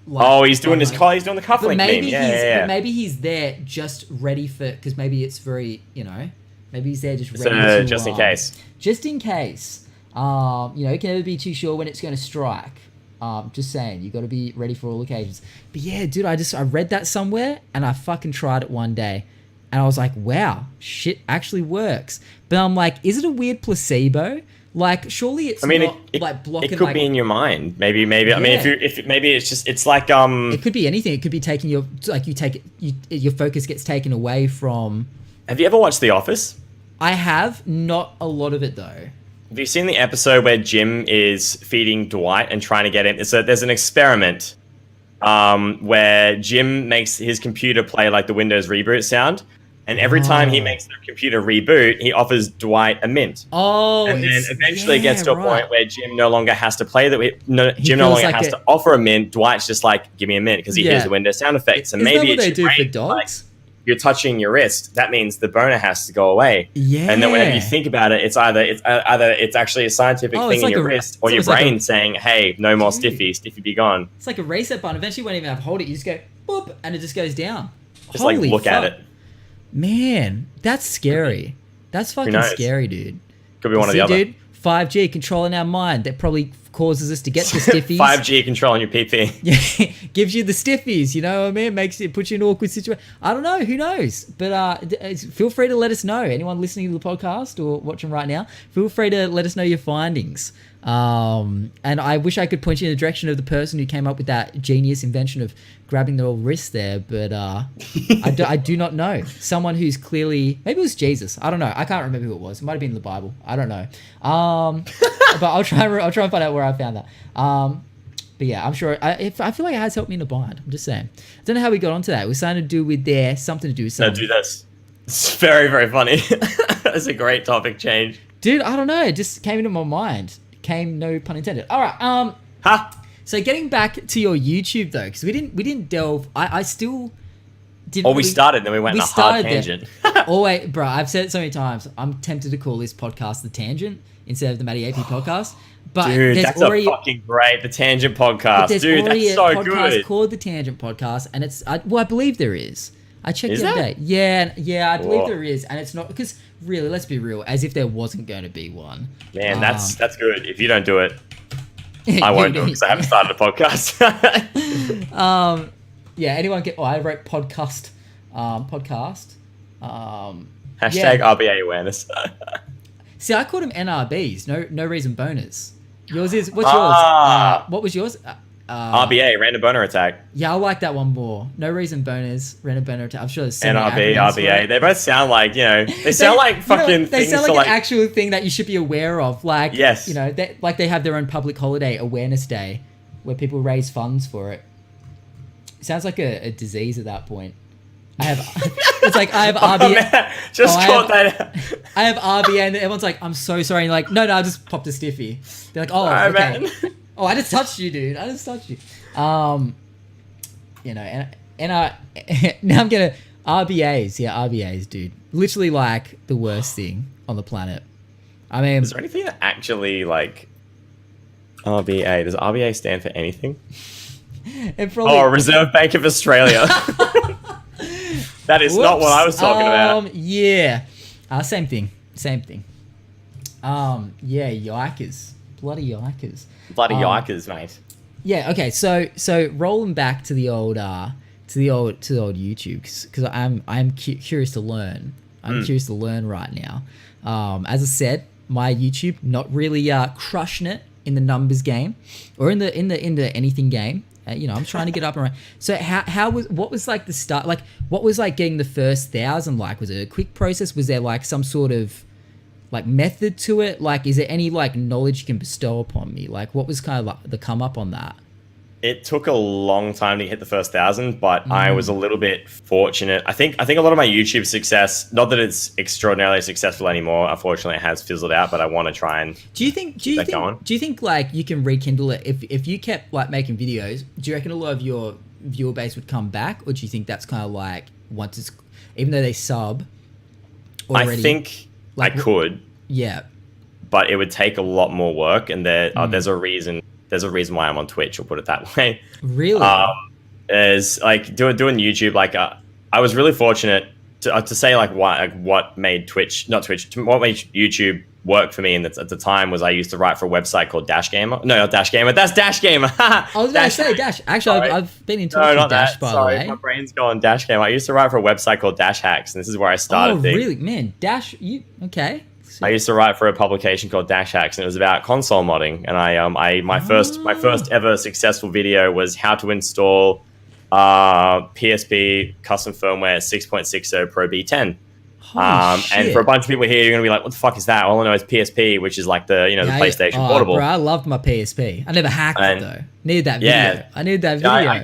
Like, he's doing his call. He's doing the cufflink meme. But maybe he's there just ready for, because maybe it's very, maybe he's there just ready to, just in case. Just in case. You can never be too sure when it's going to strike. Just saying, you got to be ready for all occasions. But yeah, dude, I read that somewhere and I fucking tried it one day, and I was like, wow, shit actually works. But I'm like, is it a weird placebo? Like, surely it's not like blocking. It could be in your mind. Maybe. Yeah. I mean, if maybe it's like It could be anything. It could be taking your your focus gets taken away from. Have you ever watched The Office? I have, not a lot of it though. Have you seen the episode where Jim is feeding Dwight and trying to get him? There's an experiment where Jim makes his computer play like the Windows reboot sound. And every time he makes the computer reboot, he offers Dwight a mint. Oh, and then eventually it gets to a point where Jim no longer has to play Jim no longer has to offer a mint. Dwight's just like, give me a mint, because he hears the Windows sound effects. And maybe it's what they do for dogs. Like, you're touching your wrist. That means the boner has to go away. Yeah. And then whenever you think about it, it's either it's actually a scientific thing in your wrist, or your brain saying, hey, no more stiffy be gone. It's like a reset button. Eventually, you won't even have to hold it. You just go boop, and it just goes down. Just like look at it. Man, that's scary. That's fucking scary, dude. Could be one or the other. Dude, 5G controlling our mind. That probably causes us to get the stiffies. 5G controlling your PP. Yeah, gives you the stiffies. You know what I mean? Puts you in an awkward situation. I don't know. Who knows? But feel free to let us know. Anyone listening to the podcast or watching right now, feel free to let us know your findings. And I wish I could point you in the direction of the person who came up with that genius invention of grabbing the old wrist there, but I do not know. Someone who's clearly, maybe it was Jesus. I don't know. I can't remember who it was. It might have been in the Bible. I don't know. But I'll try and find out where I found that. But yeah, I'm sure. I feel like it has helped me in a bind. I'm just saying. I don't know how we got onto that. It was something to do with something to do with something. No, do this. It's very, very funny. That's a great topic change. Dude, I don't know. It just came into my mind. No pun intended. All right. So getting back to your YouTube though, because we didn't delve. I still didn't. We started, then we went on a hard tangent. Oh wait, bro, I've said it so many times. I'm tempted to call this podcast The Tangent instead of the MattyAP podcast. But dude, that's a fucking great The Tangent podcast. Dude, that's so good. There's already a podcast called The Tangent Podcast, and it's I believe there is. I checked the other day. Yeah, I believe there is, and it's not because really, let's be real, as if there wasn't going to be one. Man, that's good. If you don't do it, I won't do it because I haven't started a podcast. Yeah, anyone get? I wrote podcast. Hashtag RBA awareness. See, I called them NRBs. No reason boners. Yours is what's yours? What was yours? RBA, random boner attack. Yeah, I like that one more. No reason boners, random boner attack. I'm sure there's so NRB, RBA. They both sound like, they sound like fucking they things. Sound like an actual thing that you should be aware of. Like, yes. They have their own public holiday, Awareness Day, where people raise funds for it. It sounds like a disease at that point. I have RBA. I have RBA, and everyone's like, I'm so sorry. And you're like, no, I just popped a stiffy. They're like, oh, okay. Man. Oh, I just touched you, dude. I just touched you. And now I'm gonna RBAs. Yeah, RBAs, dude. Literally like the worst thing on the planet. I mean, is there anything that actually like RBA? Does RBA stand for anything? Reserve Bank of Australia. That is not what I was talking about. Yeah. Same thing. Yeah, yikers. Bloody yikers. Bloody yikers, mate. Yeah, okay. So rolling back to the old YouTube, because I'm curious to learn. I'm curious to learn right now. As I said, my YouTube not really crushing it in the numbers game or in the anything game. I'm trying to get up and around. So what was like the start? Like, what was like getting the first 1,000? Like, was it a quick process? Was there like some sort of like method to it? Like, is there any like knowledge you can bestow upon me? Like, what was kind of like the come up on that? It took a long time to hit the first 1,000, but I was a little bit fortunate. I think a lot of my YouTube success, not that it's extraordinarily successful anymore, unfortunately it has fizzled out, but I want to try and do you think like you can rekindle it if you kept like making videos? Do you reckon a lot of your viewer base would come back, or do you think that's kind of like once it's, even though they sub already, I think like, I could, but it would take a lot more work, and there's a reason why I'm on Twitch, we'll put it that way. Really? Is like doing YouTube. Like I was really fortunate to say like what made what made YouTube work for me. And at the time was I used to write for a website called Dash Gamer. No, not Dash Gamer. That's Dash Gamer. I was going to say Dash. Actually, I've been in touch with Dash, by the way. My brain's going Dash Gamer. I used to write for a website called Dash Hacks, and this is where I started. Oh, really? Man, Dash. Okay. I used to write for a publication called Dash Hacks, and it was about console modding. And my first ever successful video was how to install PSP custom firmware 6.60 Pro B10. And for a bunch of people here, you're gonna be like, "What the fuck is that?" All I know is PSP, which is like the PlayStation Portable. Bro, I loved my PSP. I never hacked it though. Needed that video. Yeah, I needed that video.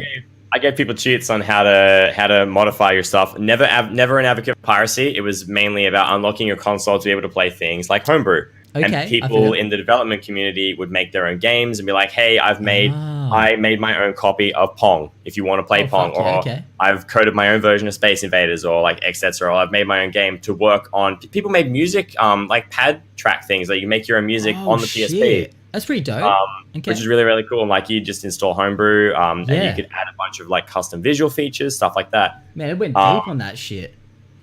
I gave people cheats on how to modify your stuff. Never an advocate of piracy. It was mainly about unlocking your console to be able to play things like Homebrew. Okay, and people in the development community would make their own games and be like, "Hey, I made my own copy of Pong. If you want to play Pong, or I've coded my own version of Space Invaders, or like etc. Or I've made my own game to work on." People made music, like pad track things. Like you make your own music on the PSP. That's pretty dope. Which is really, really cool. And like you just install Homebrew, and you could add a bunch of like custom visual features, stuff like that. Man, it went deep on that shit.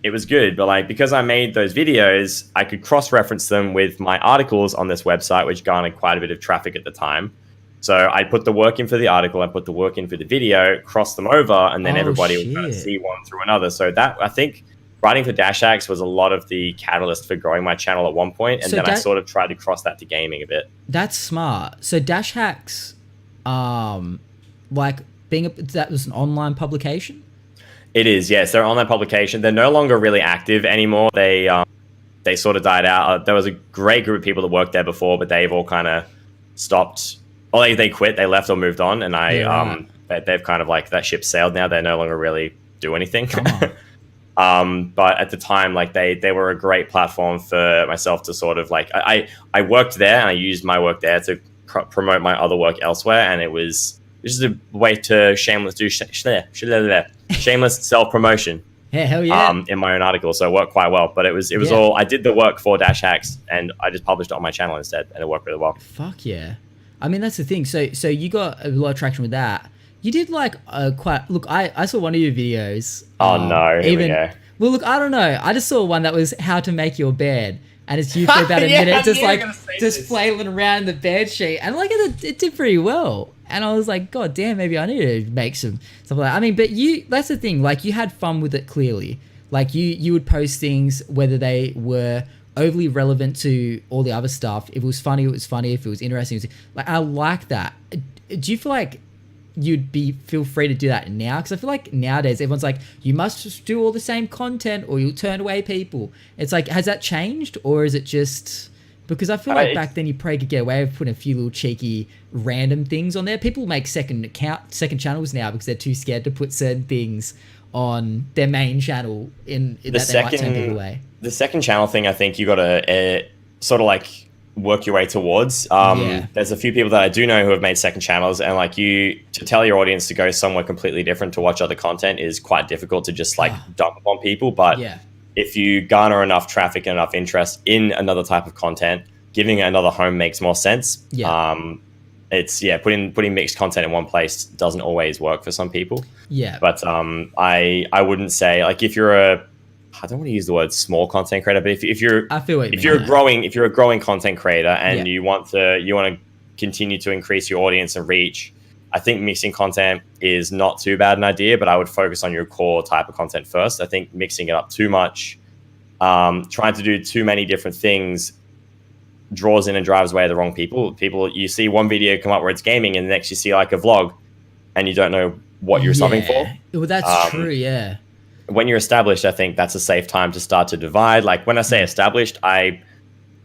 It was good, but like because I made those videos, I could cross-reference them with my articles on this website, which garnered quite a bit of traffic at the time. So I put the work in for the article, I put the work in for the video, cross them over, and then everybody would kind of see one through another. So that, I think, writing for Dash Hacks was a lot of the catalyst for growing my channel at one point, and then I sort of tried to cross that to gaming a bit. That's smart. So Dash Hacks, like that was an online publication? It is, yes. They're an online publication. They're no longer really active anymore. They sort of died out. There was a great group of people that worked there before, but they've all kind of stopped. Or they quit, they left or moved on, and they've kind of like that ship sailed now. They no longer really do anything. But at the time, like they were a great platform for myself to sort of like I worked there, and I used my work there to promote my other work elsewhere, and it was just a way to shameless self-promotion. Yeah, hell yeah. In my own article, so it worked quite well. But it was all, I did the work for Dash Hacks, and I just published it on my channel instead, and it worked really well. Fuck yeah. I mean, that's the thing. So you got a lot of traction with that. You did like look, I saw one of your videos. Oh no, here we go. Well, look, I don't know. I just saw one that was how to make your bed. And it's you for about a minute, just flailing around in the bed sheet. And like it did pretty well. And I was like, God damn, maybe I need to make some stuff like that. I mean, but that's the thing. Like you had fun with it clearly. Like you would post things whether they were overly relevant to all the other stuff. If it was funny, it was funny. If it was interesting, it was, like, I like that. Do you feel like you'd feel free to do that now? Because I feel like nowadays everyone's like, you must just do all the same content or you'll turn away people. It's like, has that changed, or is it just because I feel like back then you probably could get away with putting a few little cheeky random things on there. People make second channels now because they're too scared to put certain things on their main channel that they might turn people away. The second channel thing, I think you got to sort of like work your way towards. There's a few people that I do know who have made second channels, and like to tell your audience to go somewhere completely different to watch other content is quite difficult to just like dump upon people. But if you garner enough traffic and enough interest in another type of content, giving it another home makes more sense. It's putting mixed content in one place doesn't always work for some people. But I wouldn't say, like, if you're I don't want to use the word small content creator, but if you're a growing content creator and you want to continue to increase your audience and reach, I think mixing content is not too bad an idea, but I would focus on your core type of content first. I think mixing it up too much, trying to do too many different things, draws in and drives away the wrong people. You see one video come up where it's gaming, and the next you see like a vlog, and you don't know what you're subbing for. Well, that's true. Yeah. When you're established, I think that's a safe time to start to divide. Like, when I say established,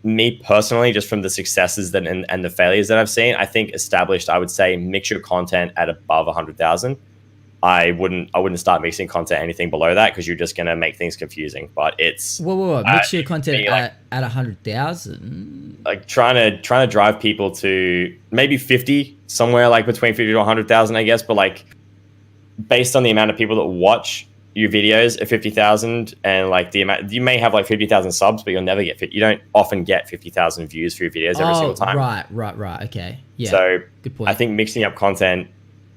me personally, just from the successes and the failures that I've seen, I think established, I would say mix your content at above 100,000. I wouldn't start mixing content anything below that, because you're just going to make things confusing. But it's mix your content at 100,000. Like trying to drive people to maybe 50, somewhere like between 50 to 100,000, I guess. But like, based on the amount of people that watch your videos at 50,000, and like the amount, you may have like 50,000 subs, but you'll never you don't often get 50,000 views for your videos every single time. Right. Okay. Yeah. So good point. I think mixing up content,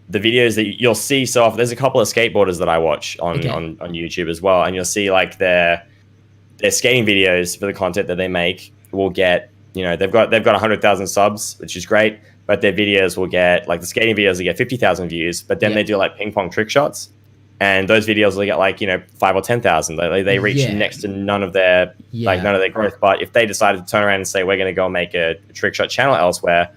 the videos that you'll see so often, there's a couple of skateboarders that I watch on YouTube as well, and you'll see like their skating videos for the content that they make will get, they've got 100,000 subs, which is great, but their videos will get, like the skating videos will get 50,000 views, but then they do like ping pong trick shots, and those videos will get like 5 or 10,000. They reach next to none of their growth. But if they decided to turn around and say, we're going to go make a trick shot channel elsewhere,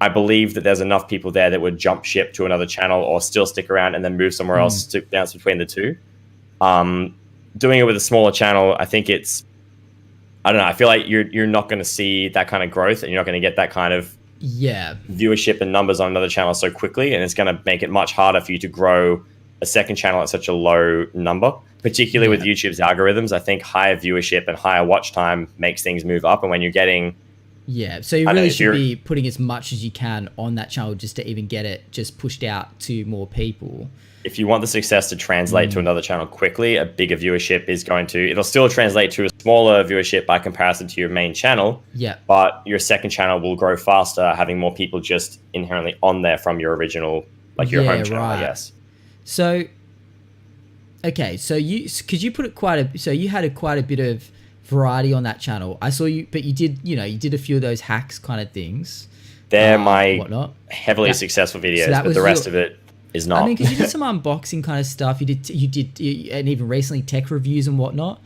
I believe that there's enough people there that would jump ship to another channel or still stick around and then move somewhere else to bounce between the two. Doing it with a smaller channel, I think I don't know, I feel like you're not going to see that kind of growth, and you're not going to get that kind of viewership and numbers on another channel so quickly, and it's going to make it much harder for you to grow a second channel at such a low number, particularly with YouTube's algorithms. I think higher viewership and higher watch time makes things move up, and when you're getting so you really should be putting as much as you can on that channel just to even get it just pushed out to more people. If you want the success to translate to another channel quickly, a bigger viewership is it'll still translate to a smaller viewership by comparison to your main channel. But your second channel will grow faster, having more people just inherently on there from your original, like your home channel, I guess. So, okay, so you had quite a bit of variety on that channel. I saw you, but you did a few of those hacks kind of things. They're my heavily successful videos, but the rest of it is not. I mean, because you did some unboxing kind of stuff. You did, and even recently tech reviews and whatnot,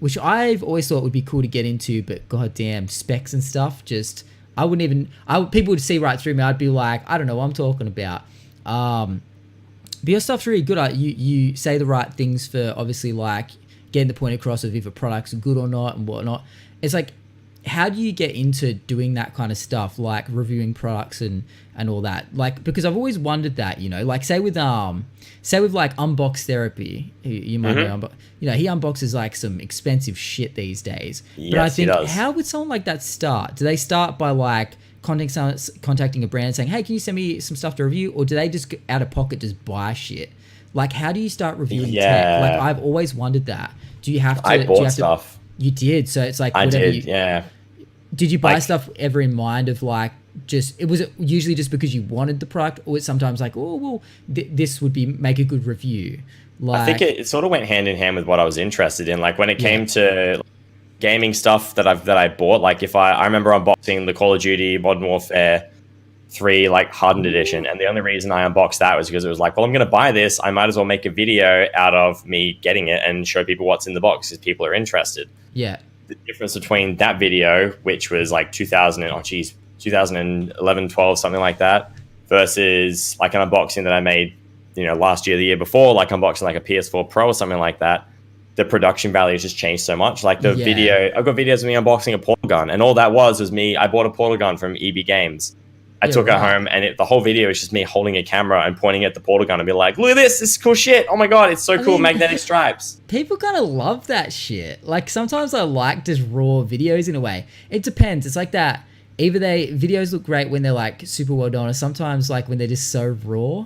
which I've always thought would be cool to get into. But goddamn, specs and stuff, people would see right through me. I'd be like, I don't know what I'm talking about. But your stuff's really good. You say the right things for obviously like getting the point across of if a product's good or not and whatnot. It's like, how do you get into doing that kind of stuff, like reviewing products and all that? Like, because I've always wondered that, like say with like Unbox Therapy, you might know, but he unboxes like some expensive shit these days. Yes, but I think, he does. how would someone like that start? Do they start by like contacting a brand saying, hey, can you send me some stuff to review? Or do they just out of pocket just buy shit? Like, how do you start reviewing tech? Like, I've always wondered that. Do you have to? I bought stuff. You did, so it's like I whatever did. Did you buy stuff ever in mind of like was it usually just because you wanted the product, or it's sometimes like, oh well, this would make a good review? Like, I think it sort of went hand in hand with what I was interested in. Like when it came to gaming stuff that I bought, like if I remember unboxing the Call of Duty Modern Warfare 3 like hardened edition, and the only reason I unboxed that was because it was like, well, I'm going to buy this, I might as well make a video out of me getting it and show people what's in the box because people are interested. Yeah. The difference between that video, which was like 2011, 12, something like that, versus like an unboxing that I made, last year, the year before, like unboxing like a PS4 Pro or something like that, the production value has just changed so much. Like the video, I've got videos of me unboxing a portal gun, and all that was me. I bought a portal gun from EB Games. I took it home, and the whole video is just me holding a camera and pointing at the portal gun and be like, look at this is cool shit. Oh my God, it's so cool. Magnetic stripes. People kind of love that shit. Like sometimes I like just raw videos in a way. It depends. It's like that. Either videos look great when they're like super well done, or sometimes like when they're just so raw.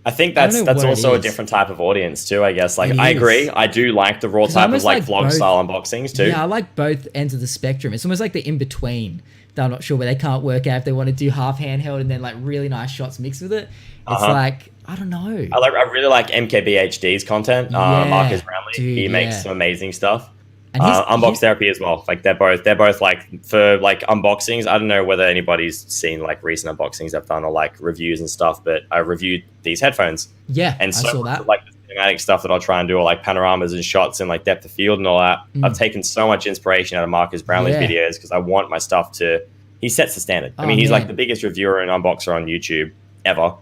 I think that's also a different type of audience too, I guess. Like I agree. I do like the raw type of like vlog style unboxings too. Yeah, I like both ends of the spectrum. It's almost like the in-between that I'm not sure where they can't work out if they want to do half handheld and then like really nice shots mixed with it. It's like, I don't know. I really like MKBHD's content. Marcus Brownlee. Dude, he makes some amazing stuff. And Unbox Therapy as well. Like they're both like for like unboxings. I don't know whether anybody's seen like recent unboxings I've done or like reviews and stuff, but I reviewed these headphones. Yeah, and so I saw that. Like the cinematic stuff that I'll try and do, or like panoramas and shots and like depth of field and all that. I've taken so much inspiration out of Marcus Brownlee's videos because I want my stuff to. He sets the standard. I mean, he's like the biggest reviewer and unboxer on YouTube ever,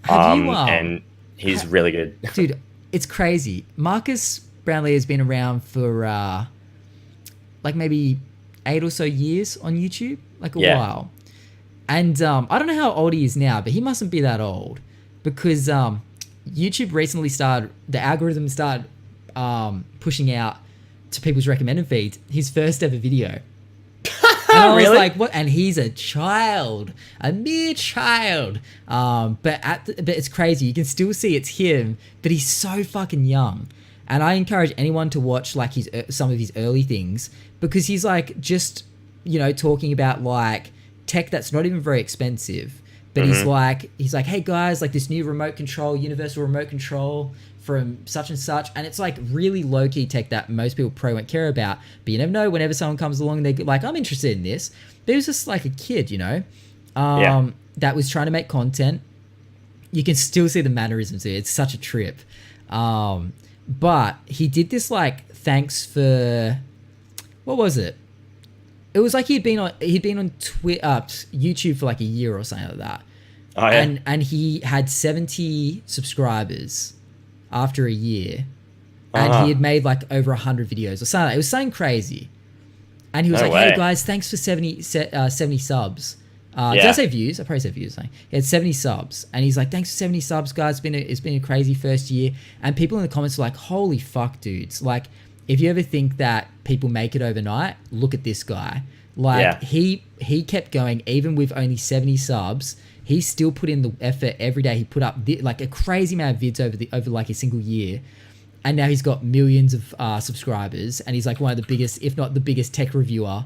and he's really good. Dude, it's crazy. Marcus Brownlee has been around for like maybe 8 or so years on YouTube, like a while. And I don't know how old he is now, but he mustn't be that old because YouTube recently the algorithm started pushing out to people's recommended feeds his first ever video. And I was like, what? And he's a mere child. But it's crazy. You can still see it's him, but he's so fucking young. And I encourage anyone to watch like some of his early things because he's like just, talking about like tech that's not even very expensive. But he's like, hey guys, like this new universal remote control from such and such. And it's like really low key tech that most people probably won't care about. But you never know, whenever someone comes along, they're like, I'm interested in this. But he was just like a kid, that was trying to make content. You can still see the mannerisms here. It's such a trip. But he did this like thanks for, what was it? It was like he'd been on YouTube for like a year or something like that. Oh, yeah. And he had 70 subscribers after a year, and he had made like over 100 videos or something. It was something crazy. And he was hey guys, thanks for 70 subs. Did I say views? I probably said views. He had 70 subs, and he's like, thanks for 70 subs, guys. It's been a crazy first year. And people in the comments were like, holy fuck, dudes. Like, if you ever think that people make it overnight, look at this guy. Like, he kept going, even with only 70 subs. He still put in the effort every day. He put up like a crazy amount of vids over like a single year. And now he's got millions of subscribers, and he's like one of the biggest, if not the biggest tech reviewer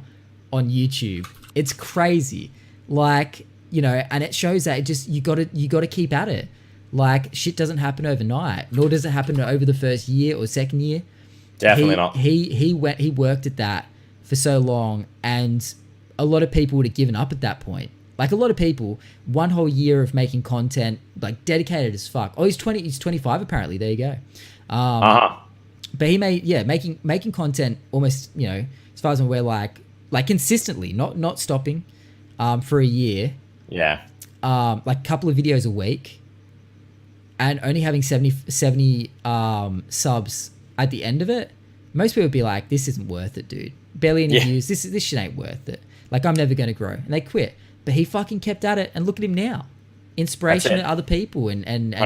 on YouTube. It's crazy. Like, and it shows that you gotta keep at it. Like, shit doesn't happen overnight, nor does it happen over the first year or second year. Definitely not. He worked at that for so long, and a lot of people would have given up at that point. Like, a lot of people, one whole year of making content, like dedicated as fuck. Oh, he's 25 apparently. There you go. But he making content almost, as far as I'm aware, like consistently, not stopping, for a year. Yeah. Like a couple of videos a week, and only having 70 subs at the end of it. Most people would be like, this isn't worth it, dude. Barely any views. This shit ain't worth it. Like, I'm never going to grow. And they quit. But he fucking kept at it, and look at him now. Inspiration to other people, and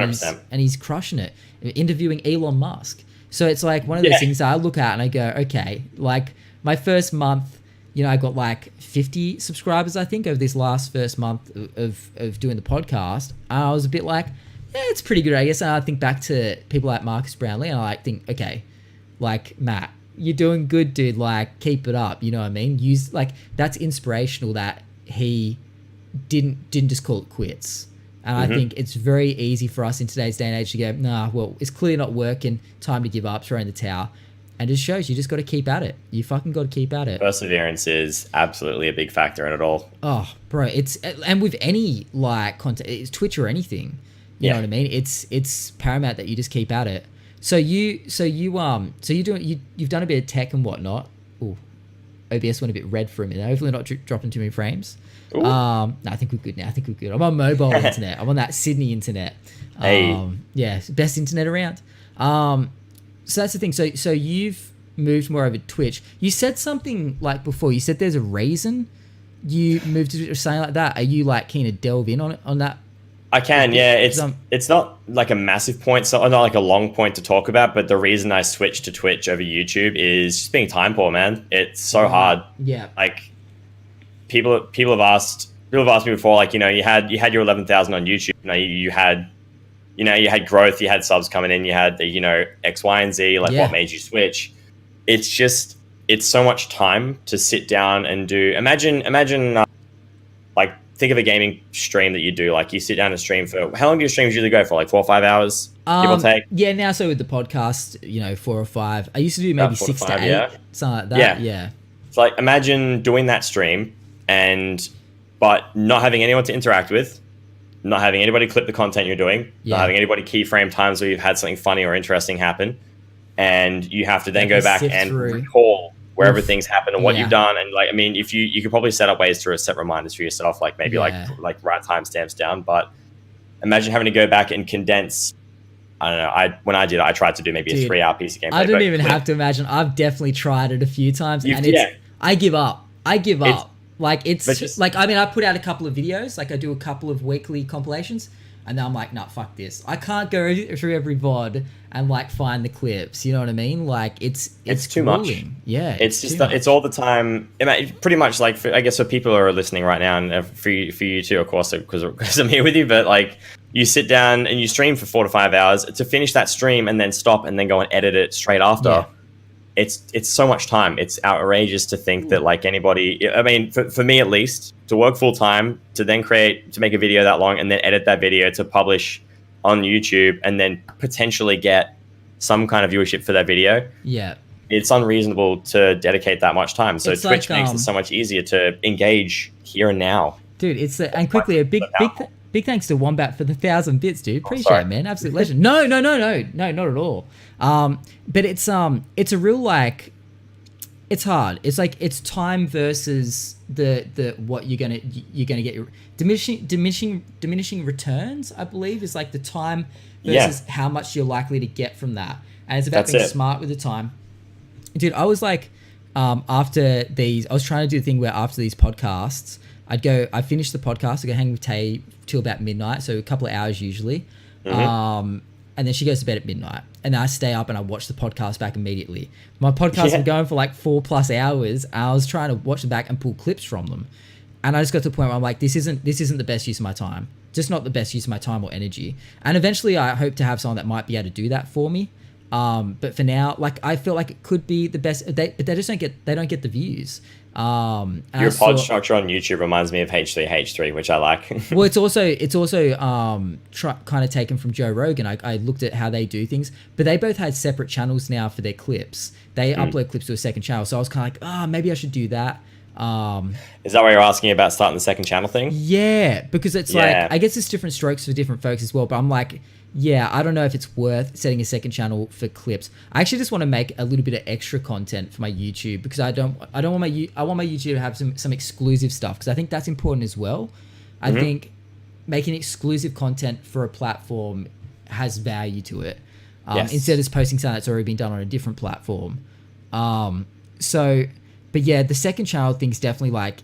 he's crushing it. Interviewing Elon Musk. So it's like one of those things that I look at and I go, okay, like my first month, I got like 50 subscribers, I think, over this last first month of doing the podcast. And I was a bit like, yeah, it's pretty good, I guess. And I think back to people like Marcus Brownlee, and I think, okay, like, Matt, you're doing good, dude. Like, keep it up. You know what I mean? That's inspirational that he didn't just call it quits. And I think it's very easy for us in today's day and age to go, nah, well, it's clearly not working. Time to give up, throw in the towel. And it shows you just got to keep at it. You fucking got to keep at it. Perseverance is absolutely a big factor in it all. Oh, bro, and with any like content, it's Twitch or anything. You know what I mean? It's paramount that you just keep at it. You've done a bit of tech and whatnot. Ooh, OBS went a bit red for a minute. Hopefully not dropping too many frames. No, I think we're good now. I'm on mobile internet. I'm on that Sydney internet. Yeah, best internet around. So that's the thing. So you've moved more over to Twitch. You said something like before. You said there's a reason you moved to something like that. Are you like keen to delve in on that? I can, yeah. It's not like a massive point, so not like a long point to talk about. But the reason I switched to Twitch over YouTube is just being time poor, man. It's so hard. Yeah. Like people have asked me before, like, you had your 11,000 on YouTube. You had growth, you had subs coming in, you had the, X, Y, and Z, like what made you switch. It's so much time to sit down and do. Imagine, like, think of a gaming stream that you do. Like, you sit down and stream for, how long do your streams usually go for? Like 4 or 5 hours, give or take? Yeah, now so with the podcast, 4 or 5. I used to do maybe 6 to 8, something like that. Yeah. It's like, imagine doing that stream but not having anyone to interact with, not having anybody clip the content you're doing, not having anybody keyframe times where you've had something funny or interesting happen, and you have to then go back and recall where everything's happened and what you've done. And like, I mean, if you could probably set up ways to set reminders for yourself, like maybe like write timestamps down. But imagine having to go back and condense. I don't know. When I did, I tried to do maybe a 3-hour piece of gameplay. I don't even have to imagine. I've definitely tried it a few times, and I give up. Like, it's like, I mean, I put out a couple of videos, like I do a couple of weekly compilations, and then I'm like, nah, fuck this. I can't go through every VOD and like find the clips. You know what I mean? Like, it's too much. Yeah. It's all the time. Pretty much like, I guess for people who are listening right now, and for you too, of course, because I'm here with you, but like, you sit down and you stream for 4 to 5 hours to finish that stream and then stop and then go and edit it straight after. Yeah. It's so much time. It's outrageous to think that like anybody, I mean, for me at least, to work full time, to make a video that long and then edit that video to publish on YouTube and then potentially get some kind of viewership for that video. Yeah. It's unreasonable to dedicate that much time. So Twitch makes it so much easier to engage here and now. Dude, and quickly, a big thanks to Wombat for the 1,000 bits, dude. Appreciate it, man. Absolute legend. No, not at all. But it's a real, like, it's hard. It's like, it's time versus the what you're gonna get. Diminishing returns, I believe, is like the time versus how much you're likely to get from that. And it's about being smart with the time. Dude, I was like, after these, I was trying to do the thing where after these podcasts, I finish the podcast, I go hang with Tay till about midnight, so a couple of hours usually. And then she goes to bed at midnight. And then I stay up and I watch the podcast back immediately. My podcasts were going for like 4+ hours. And I was trying to watch them back and pull clips from them. And I just got to the point where I'm like, this isn't the best use of my time. Just not the best use of my time or energy. And eventually I hope to have someone that might be able to do that for me. But for now, like, I feel like it could be the best, but they just don't get the views. Your pod structure on YouTube reminds me of H3H3, which I like. Well, it's also kind of taken from Joe Rogan. I looked at how they do things, but they both had separate channels now for their clips. They upload clips to a second channel, so I was kind of like, maybe I should do that. Is that why you're asking about starting the second channel thing? Yeah, because it's like, I guess it's different strokes for different folks as well, but I'm like, I don't know if it's worth setting a second channel for clips. I actually just want to make a little bit of extra content for my YouTube, because I want my YouTube to have some exclusive stuff, because I think that's important as well. I think making exclusive content for a platform has value to it, instead of just posting something that's already been done on a different platform. But yeah, the second channel thing's definitely like,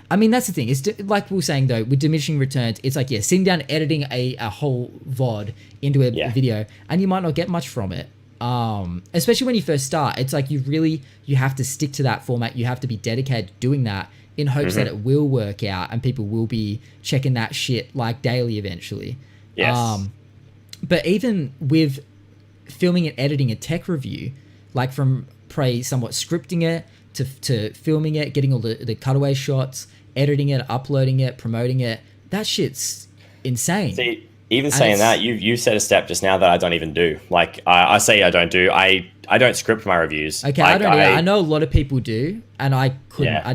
I mean, that's the thing. It's like we were saying, though, with diminishing returns, it's like, sitting down, editing a whole VOD into a video, and you might not get much from it. Especially when you first start. It's like, you have to stick to that format. You have to be dedicated to doing that in hopes that it will work out and people will be checking that shit like daily eventually. Yes. But even with filming and editing a tech review, like from somewhat scripting it to filming it, getting all the cutaway shots, editing it, uploading it, promoting it, that shit's insane. See, even saying that, you set a step just now that I don't even do. Like I say I don't do. I don't script my reviews. Okay, like, I don't. I know a lot of people do, and I couldn't. Yeah.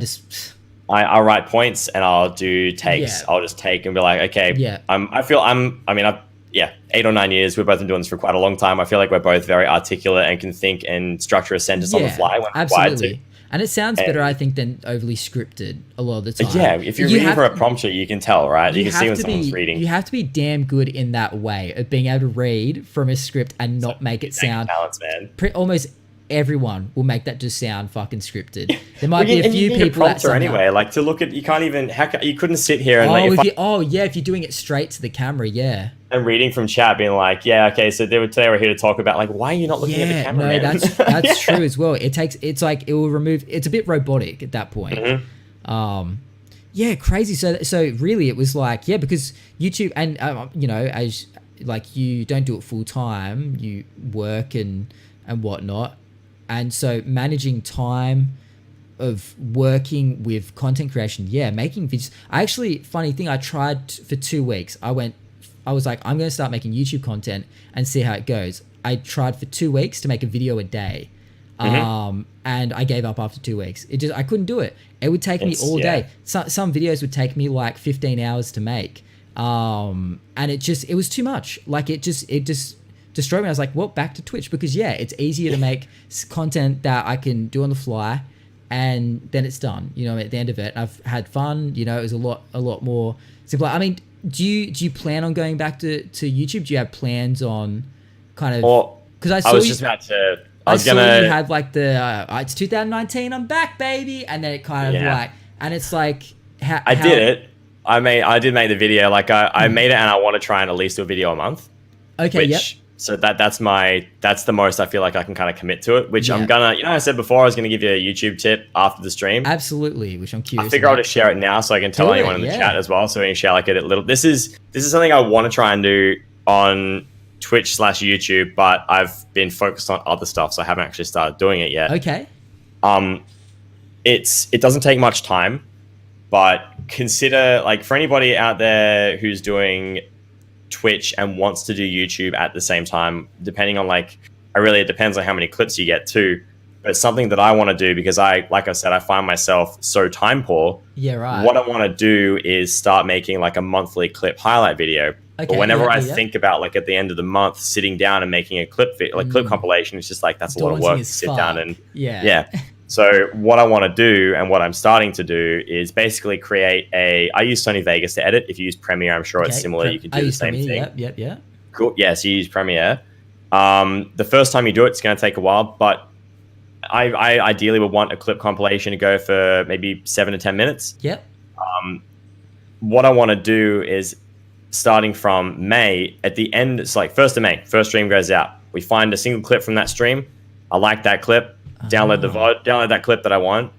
I'll write points and I'll do takes. I'll just take and be like, okay. Yeah. I've 8 or 9 years. We've both been doing this for quite a long time. I feel like we're both very articulate and can think and structure a sentence on the fly when required to. And it sounds better, I think, than overly scripted a lot of the time. Yeah, if you're reading from a prompter, you can tell, right? You can see when someone's reading. You have to be damn good in that way of being able to read from a script and not make it sound... Balance, man. Almost everyone will make that just sound fucking scripted. There might be a few people that anyway, like to look at, you can't even, you couldn't sit here and if you're doing it straight to the camera, yeah. And reading from chat, being like, yeah, okay, so today we're here to talk about, like, why are you not looking at the camera? No, that's true as well. It's a bit robotic at that point. Mm-hmm. Yeah, crazy. So really, it was like, because YouTube and as like you don't do it full time, you work and whatnot, and so managing time of working with content creation, making videos. Funny thing, I tried for 2 weeks. I was like, I'm going to start making YouTube content and see how it goes. I tried for 2 weeks to make a video a day. And I gave up after 2 weeks. I couldn't do it. It would take me all day. Some videos would take me like 15 hours to make. And it was too much. Like it just destroyed me. I was like, well, back to Twitch, because it's easier to make content that I can do on the fly, and then it's done, at the end of it. I've had fun, it was a lot more simple. I mean, do you plan on going back to YouTube? Do you have plans on kind of, because I saw you had like the it's 2019, I'm back, baby, and then it kind of like, and it's like I did it. I did make the video. Like I made it, and I want to try and at least do a video a month. Okay. So that's the most I feel like I can kind of commit to it, which I'm gonna, I said before I was gonna give you a YouTube tip after the stream. Absolutely, which I'm curious. I figure I'll just share it now so I can tell anyone in the chat as well. So we can share like a little. This is something I want to try and do on Twitch/YouTube, but I've been focused on other stuff, so I haven't actually started doing it yet. Okay. It doesn't take much time, but consider, like, for anybody out there who's doing Twitch and wants to do YouTube at the same time, depending on it depends on how many clips you get too. But something that I want to do, because like I said, I find myself so time poor. Yeah, right. What I want to do is start making like a monthly clip highlight video. Okay, but whenever I think about like at the end of the month sitting down and making a clip compilation, it's just like that's a lot of work to sit down and So what I want to do, and what I'm starting to do, is basically create I use Sony Vegas to edit. If you use Premiere, I'm sure it's similar. You can do the same thing. Yep. Cool. Yeah, so you use Premiere. The first time you do it, it's going to take a while, but I ideally would want a clip compilation to go for maybe 7 to 10 minutes. Yep. What I want to do is, starting from May, at the end, it's like 1st of May, first stream goes out. We find a single clip from that stream. I like that clip. Download the VOD, download that clip that I want,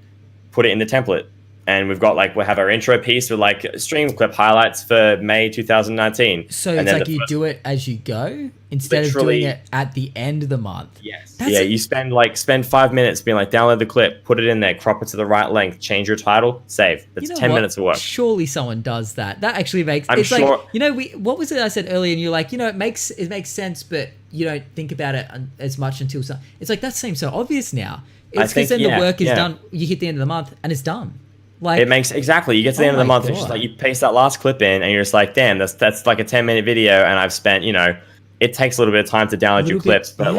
put it in the template. And we'll have our intro piece with like stream clip highlights for May 2019. So it's like you do it as you go instead of doing it at the end of the month. Yes. You spend 5 minutes being like, download the clip, put it in there, crop it to the right length, change your title, save. That's 10 minutes of work. Surely someone does that. That actually makes what was it I said earlier, and you're like, it makes sense, but you don't think about it as much until it's like that seems so obvious now. It's because then the work is done. You hit the end of the month and it's done. Like, it makes exactly. You get to the end of the month, it's just like you paste that last clip in, and you're just like, damn, that's like a 10-minute video, and I've spent, it takes a little bit of time to download your clips, but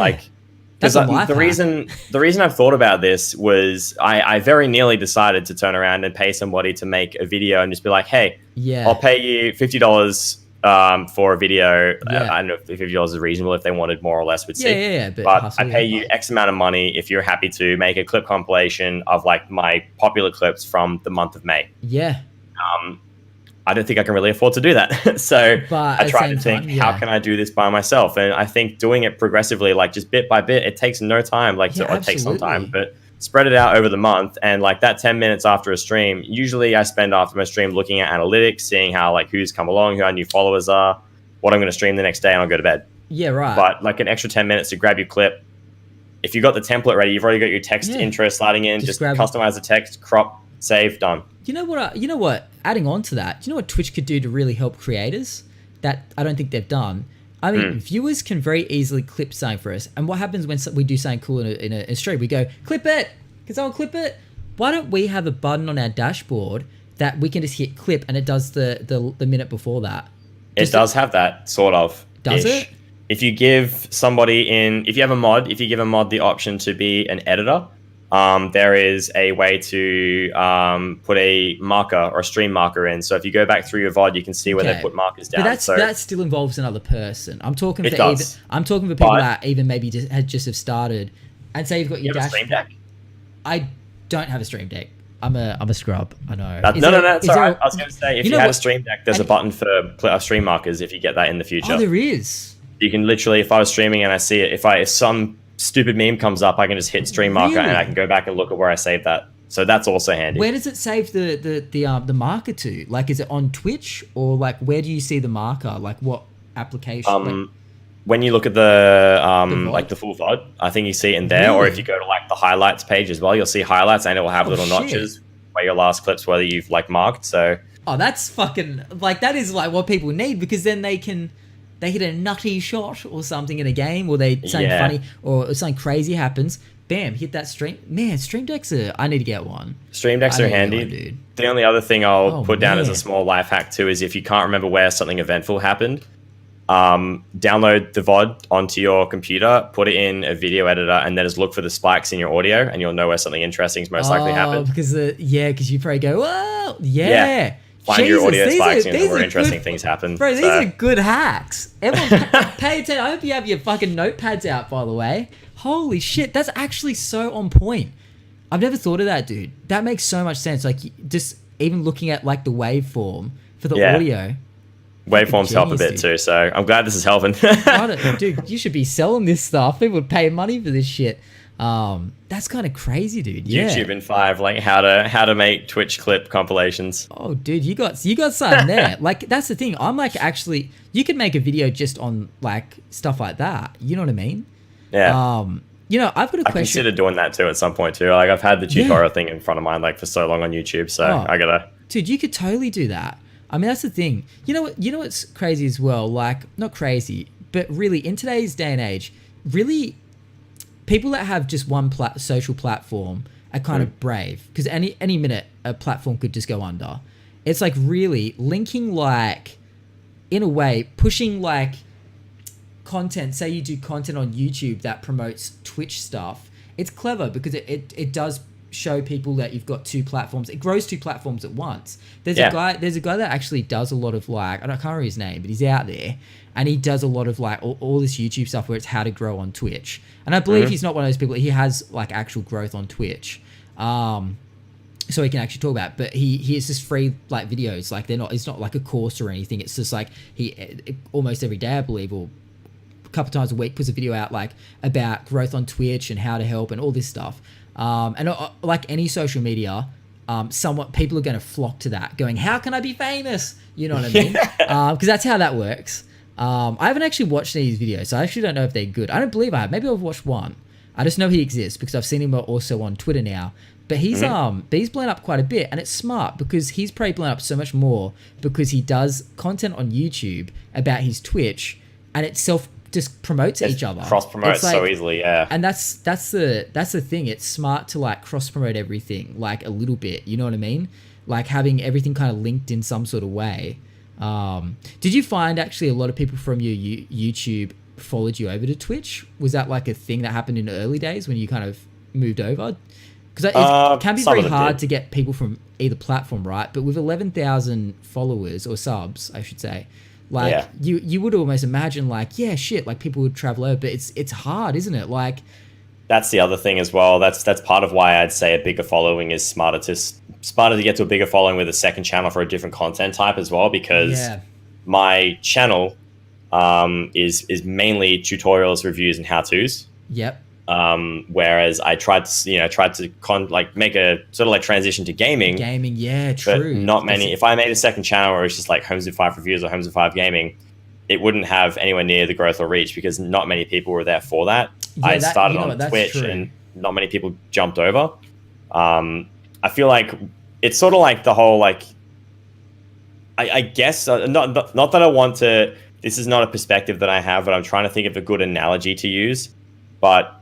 because the reason I've thought about this was I very nearly decided to turn around and pay somebody to make a video and just be like, hey, I'll pay you $50 for a video. I don't know if $50 is reasonable. If they wanted more or less, would see. But I pay you X amount of money if you're happy to make a clip compilation of like my popular clips from the month of May. Yeah. I don't think I can really afford to do that. So I tried to think, how can I do this by myself? And I think doing it progressively, like just bit by bit, it takes no time, or it takes some time, but spread it out over the month. And like that 10 minutes after a stream, usually I spend after my stream looking at analytics, seeing how like who's come along, who our new followers are, what I'm going to stream the next day, and I'll go to bed. Yeah, right. But like an extra 10 minutes to grab your clip. If you've got the template ready, you've already got your text intro sliding in, just customize the text, crop, save, done. You know what? Adding on to that, do you know what Twitch could do to really help creators? that I don't think they've done. I mean, viewers can very easily clip something for us. And what happens when we do something cool in a stream? We go, clip it. Can someone clip it? Why don't we have a button on our dashboard that we can just hit clip and it does the minute before that? It does have that, sort of. Does it? If you give somebody if you have a mod, if you give a mod the option to be an editor, there is a way to put a marker or a stream marker in. So if you go back through your VOD, you can see where they put markers down. But that still involves another person. I'm talking for people that even maybe just have started, and say you've got your Stream Deck. I don't have a Stream Deck. I'm a scrub. I know. No, that's all right. I was going to say, if you had a Stream Deck, there's a button for stream markers if you get that in the future. Oh, there is. You can literally, if I was streaming and I see it, if some stupid meme comes up, I can just hit stream marker and I can go back and look at where I saved that. So that's also handy. Where does it save the marker to? Like, is it on Twitch, or like where do you see the marker? Like what application? When you look at the like the full VOD, I think you see it in there. Really? Or if you go to like the highlights page as well, you'll see highlights and it will have little notches where your last clips, whether you've like marked. So that's fucking like, that is like what people need, because then they hit a nutty shot or something in a game, or something funny or something crazy happens. Bam, hit that stream. Man, Stream Decks I need to get one. Stream Decks are handy. Dude. The only other thing I'll put down as a small life hack too is if you can't remember where something eventful happened, download the VOD onto your computer, put it in a video editor, and then just look for the spikes in your audio, and you'll know where something interesting is most likely happened. Because you probably go, whoa, yeah. Find your audio spikes and where interesting things happen. Bro, these are good hacks. Everyone, pay attention. I hope you have your fucking notepads out, by the way. Holy shit, that's actually so on point. I've never thought of that, dude. That makes so much sense. Like, just even looking at like the waveform for the audio. Waveforms help a bit too, so I'm glad this is helping. Dude, you should be selling this stuff. People would pay money for this shit. That's kind of crazy, dude. Yeah. HolmesInFive, like how to make Twitch clip compilations. Oh, dude, you got something there. Like, that's the thing. I'm like, actually, you could make a video just on like stuff like that. You know what I mean? Yeah. I've got a question. I consider doing that too at some point too. Like, I've had the tutorial thing in front of mine like for so long on YouTube, so I gotta. Dude, you could totally do that. I mean, that's the thing. You know what's crazy as well? Like, not crazy, but really in today's day and age, really, people that have just one social platform are kind of brave, because any minute a platform could just go under. It's like really linking, like, in a way, pushing like content. Say you do content on YouTube that promotes Twitch stuff. It's clever because it does show people that you've got two platforms. It grows two platforms at once. There's a guy that actually does a lot of like, I can't remember his name, but he's out there and he does a lot of like all this YouTube stuff where it's how to grow on Twitch. And I believe he's not one of those people. He has like actual growth on Twitch. So he can actually talk about it. But he has just free like videos. Like it's not like a course or anything. It's just like he almost every day, I believe, or a couple times a week, puts a video out like about growth on Twitch and how to help and all this stuff. And like any social media, people are going to flock to that, going, how can I be famous? You know what I mean? Because that's how that works. I haven't actually watched any of these videos, so I actually don't know if they're good. I don't believe I have. Maybe I've watched one. I just know he exists because I've seen him also on Twitter now. But he's blown up quite a bit, and it's smart because he's probably blown up so much more because he does content on YouTube about his Twitch, and it just promotes each other. Cross promotes like, so easily, yeah. And that's the thing. It's smart to like cross promote everything like a little bit. You know what I mean? Like having everything kind of linked in some sort of way. Did you find actually a lot of people from your YouTube followed you over to Twitch? Was that like a thing that happened in the early days when you kind of moved over? Because it can be very hard to get people from either platform, right? But with 11,000 followers or subs, I should say, like you would almost imagine like, yeah, shit, like people would travel over, but it's hard, isn't it? Like, that's the other thing as well. That's part of why I'd say a bigger following is smarter to get to a bigger following with a second channel for a different content type as well, because my channel is mainly tutorials, reviews, and how-tos. Yep. Whereas I tried to make a sort of like transition to gaming. Gaming, yeah, true. But not many. If I made a second channel where it's just like HolmesInFive reviews or HolmesInFive gaming, it wouldn't have anywhere near the growth or reach because not many people were there for that. Yeah, I started on Twitch and not many people jumped over. I feel like it's sort of like the whole like, I guess not that I want to. This is not a perspective that I have, but I'm trying to think of a good analogy to use. But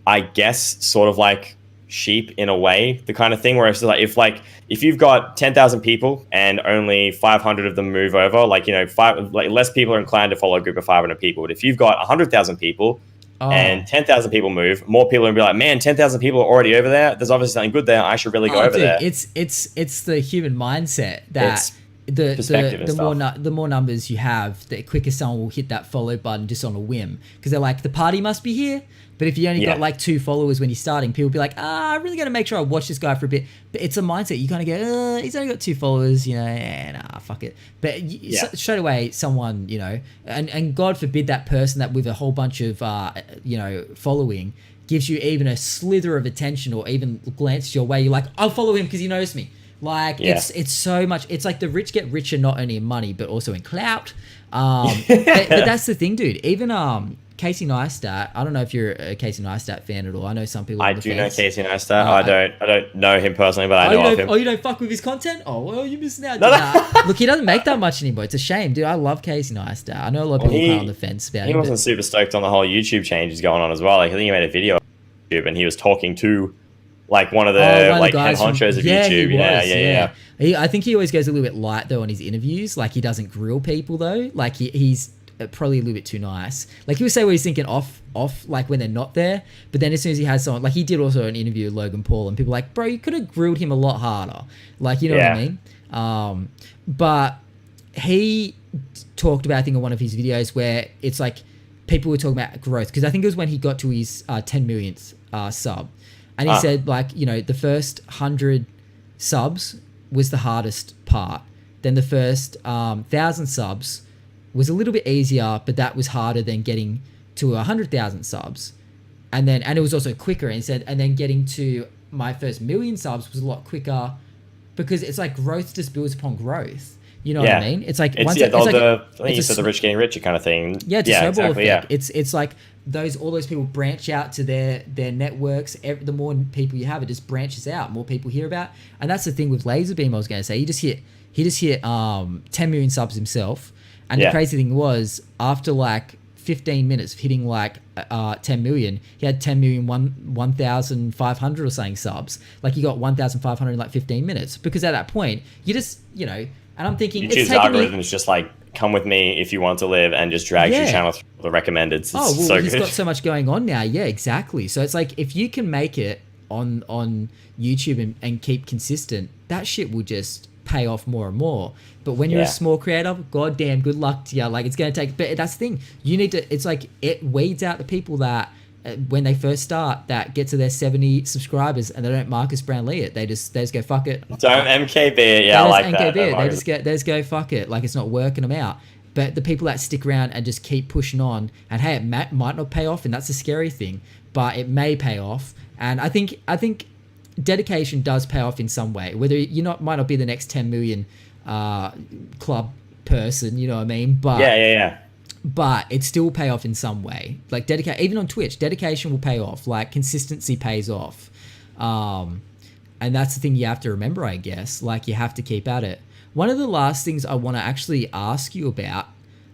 I guess sort of like sheep in a way, the kind of thing where it's like if you've got 10,000 people and only 500 of them move over, like, you know, less people are inclined to follow a group of 500 people. But if you've got 100,000 people and 10,000 people move, more people are gonna be like, man, 10,000 people are already over there. There's obviously something good there. I should really go over there. It's the human mindset that the more numbers you have, the quicker someone will hit that follow button just on a whim, because they're like, the party must be here. But if you only got like 2 followers when you're starting, people will be like, I'm really going to make sure I watch this guy for a bit. But it's a mindset. You kind of go, he's only got 2 followers, you know, fuck it. But straight away, someone, you know, and God forbid that person that with a whole bunch of, you know, following gives you even a slither of attention or even glances your way. You're like, I'll follow him because he knows me. Like, it's so much. It's like the rich get richer not only in money, but also in clout. But that's the thing, dude. Even Casey Neistat, I don't know if you're a Casey Neistat fan at all. I know some people. I do know Casey Neistat. I don't know him personally, but I know of him. Oh, you don't fuck with his content? Oh, well, you're missing out. No. Look, he doesn't make that much anymore. It's a shame, dude. I love Casey Neistat. I know a lot of people are on the fence about him. He wasn't super stoked on the whole YouTube changes going on as well. Like, I think he made a video on YouTube and he was talking to like one of the head honchos of YouTube. Yeah. I think he always goes a little bit light though on his interviews. Like, he doesn't grill people though. Like, he's probably a little bit too nice. Like, he'll say what he's thinking off like when they're not there, but then as soon as he has someone, like he did also an interview with Logan Paul, and people are like, bro, you could have grilled him a lot harder. Like, you know what I mean? But he talked about, I think, in one of his videos where it's like people were talking about growth, because I think it was when he got to his 10 millionth sub, and he said, like, you know, the first 100 subs was the hardest part. Then the first 1,000 subs was a little bit easier, but that was harder than getting to 100,000 subs. And it was also quicker. And he said, and then getting to my first 1,000,000 subs was a lot quicker, because it's like growth just builds upon growth. You know what I mean? It's like I think you said the rich getting richer kind of thing. Yeah, it's a snowball effect. Yeah. It's like all those people branch out to their networks. The more people you have, it just branches out. More people hear about. And that's the thing with Laserbeam. I was going to say, he just hit 10 million subs himself. And the crazy thing was, after like 15 minutes of hitting like 10 million, he had 1,500 or something subs. Like, you got 1,500 in like 15 minutes, because at that point you just, you know. And I'm thinking, YouTube's algorithms just like, come with me if you want to live, and just drags your channel through the recommended. It's so he's good. got so much going on now. Yeah, exactly. So it's like, if you can make it on YouTube and keep consistent, that shit will just pay off more and more. But when you're a small creator, goddamn, good luck to you. Like, it's going to take, but that's the thing. You need to, it's like, it weeds out the people that, when they first start, that get to their 70 subscribers and they don't Marcus Brownlee it. They just go, fuck it. Don't MKB it. Yeah, I like that. They just go, fuck it. Like, it's not working them out. But the people that stick around and just keep pushing on, and hey, it might not pay off, and that's a scary thing, but it may pay off. And I think dedication does pay off in some way. Whether might not be the next 10 million club person, you know what I mean? But but it still pay off in some way. Like, even on Twitch, dedication will pay off. Like, consistency pays off. And that's the thing you have to remember, I guess. Like, you have to keep at it. One of the last things I want to actually ask you about,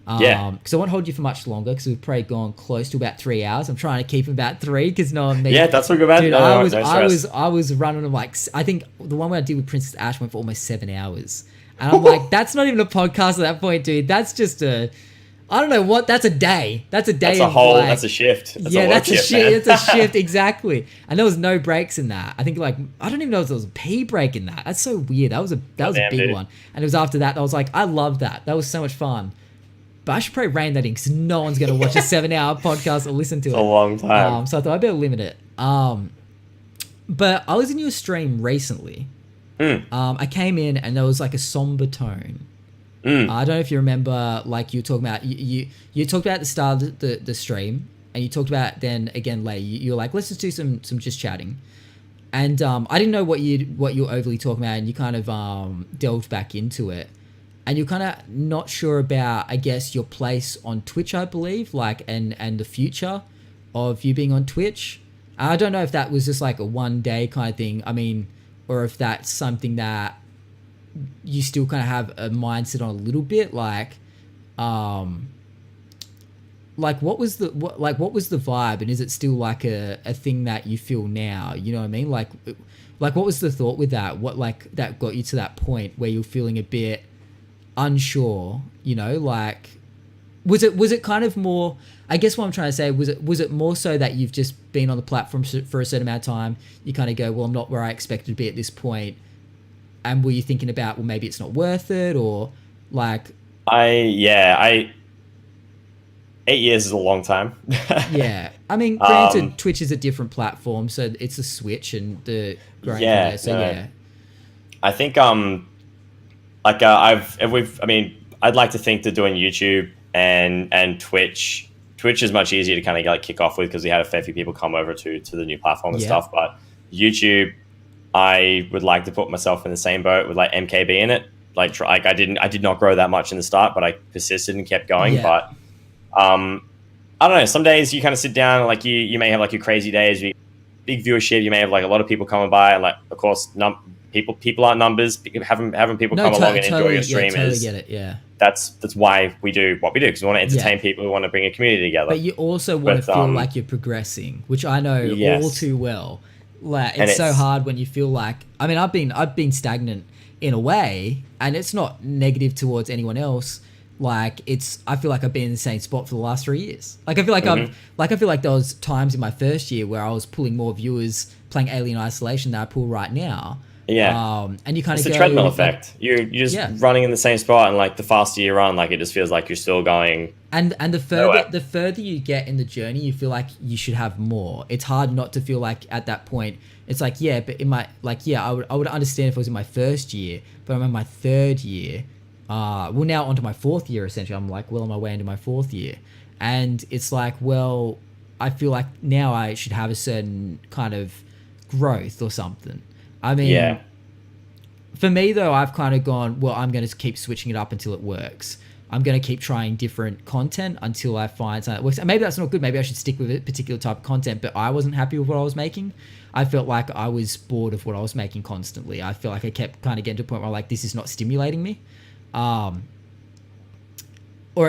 because I won't hold you for much longer, because we've probably gone close to about 3 hours. I'm trying to keep them about 3, because Yeah, that's what good about. Dude, I was running them like, I think the one where I did with Princess Ash went for almost 7 hours. And I'm like, that's not even a podcast at that point, dude. That's just I don't know what. That's a day. That's a day. That's a shift. That's a shift. Exactly. And there was no breaks in that. I think, like, I don't even know if there was a pee break in that. That's so weird. That was a big one. And it was after that I was like, I love that. That was so much fun. But I should probably rein that in, because no one's going to watch a 7-hour podcast or listen to it. It's a long time. So I thought I'd better limit it. But I was in your stream recently. I came in and there was like a somber tone. I don't know if you remember, like, you were talking about, you talked about at the start of the stream, and you talked about then again later, you were like, let's just do some just chatting. And I didn't know what you were overly talking about, and you kind of delved back into it. And you're kind of not sure about, I guess, your place on Twitch, I believe, like, and the future of you being on Twitch. I don't know if that was just like a one day kind of thing. I mean, or if that's something that you still kind of have a mindset on a little bit, like what was the vibe, and is it still like a thing that you feel now? You know what I mean? Like what was the thought with that? What like that got you to that point where you're feeling a bit unsure? You know, like was it kind of more? I guess what I'm trying to say was it more so that you've just been on the platform for a certain amount of time? You kind of go, well, I'm not where I expected to be at this point, and were you thinking about, well, maybe it's not worth it, or like? 8 years is a long time. Yeah, I mean, granted, Twitch is a different platform, so it's a switch and the growing there. So yeah, I think I'd like to think that doing YouTube and Twitch is much easier to kind of like kick off with, because we had a fair few people come over to the new platform and stuff. But YouTube, I would like to put myself in the same boat with like MKB in it. Like I did not grow that much in the start, but I persisted and kept going. Yeah. But I don't know. Some days you kind of sit down, like you may have like your crazy days, big viewership. You may have like a lot of people coming by, and like of course people aren't numbers. Having people come along and enjoy your stream totally get it. Yeah, that's why we do what we do, because we want to entertain people. We want to bring a community together. But you also want to feel like you're progressing, which I know all too well. Like it's so hard when you feel like, I mean, I've been stagnant in a way, and it's not negative towards anyone else. Like I feel like I've been in the same spot for the last 3 years. Like I feel like I feel like there was times in my first year where I was pulling more viewers playing Alien Isolation than I pull right now. Yeah. And you kind of it's a treadmill effect. You're just running in the same spot, and like the faster you run, like it just feels like you're still going. And the further you get in the journey, you feel like you should have more. It's hard not to feel like at that point, it's like, yeah, but I would understand if it was in my first year, but I'm in my third year. Now onto my fourth year, essentially. I'm like well on my way into my fourth year. And it's like, well, I feel like now I should have a certain kind of growth or something. I mean, for me though, I've kind of gone, well, I'm going to keep switching it up until it works. I'm going to keep trying different content until I find something that works. And maybe that's not good. Maybe I should stick with a particular type of content, but I wasn't happy with what I was making. I felt like I was bored of what I was making constantly. I feel like I kept kind of getting to a point where I'm like, this is not stimulating me. Or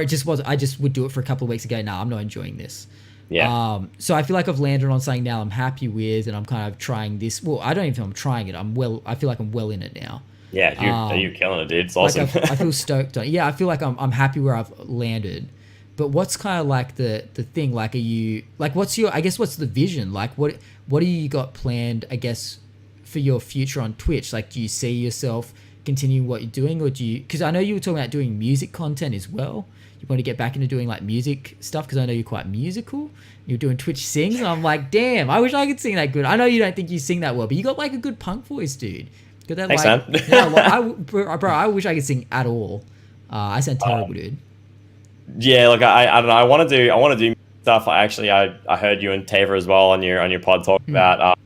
it just was, I just would do it for a couple of weeks and go, nah, I'm not enjoying this. Yeah. So I feel like I've landed on something now I'm happy with, and I'm kind of trying this. Well, I don't even feel I'm trying it. I feel like I'm well in it now. Yeah, you're killing it, dude. It's awesome. Like I feel stoked on it. Yeah, I feel like I'm happy where I've landed. But what's kind of like the thing? Like, are you like, what's the vision? Like, what do you got planned, I guess, for your future on Twitch? Like, do you see yourself continuing what you're doing, or do you? Because I know you were talking about doing music content as well. You want to get back into doing like music stuff, because I know you're quite musical. You're doing Twitch sings, and I'm like, damn, I wish I could sing that good. I know you don't think you sing that well, but you got like a good punk voice, dude. Got that, thanks, like, man. yeah, bro, I wish I could sing at all. I sound terrible, dude. Yeah, like I don't know. I want to do stuff. I heard you and Tava as well on your pod talk about.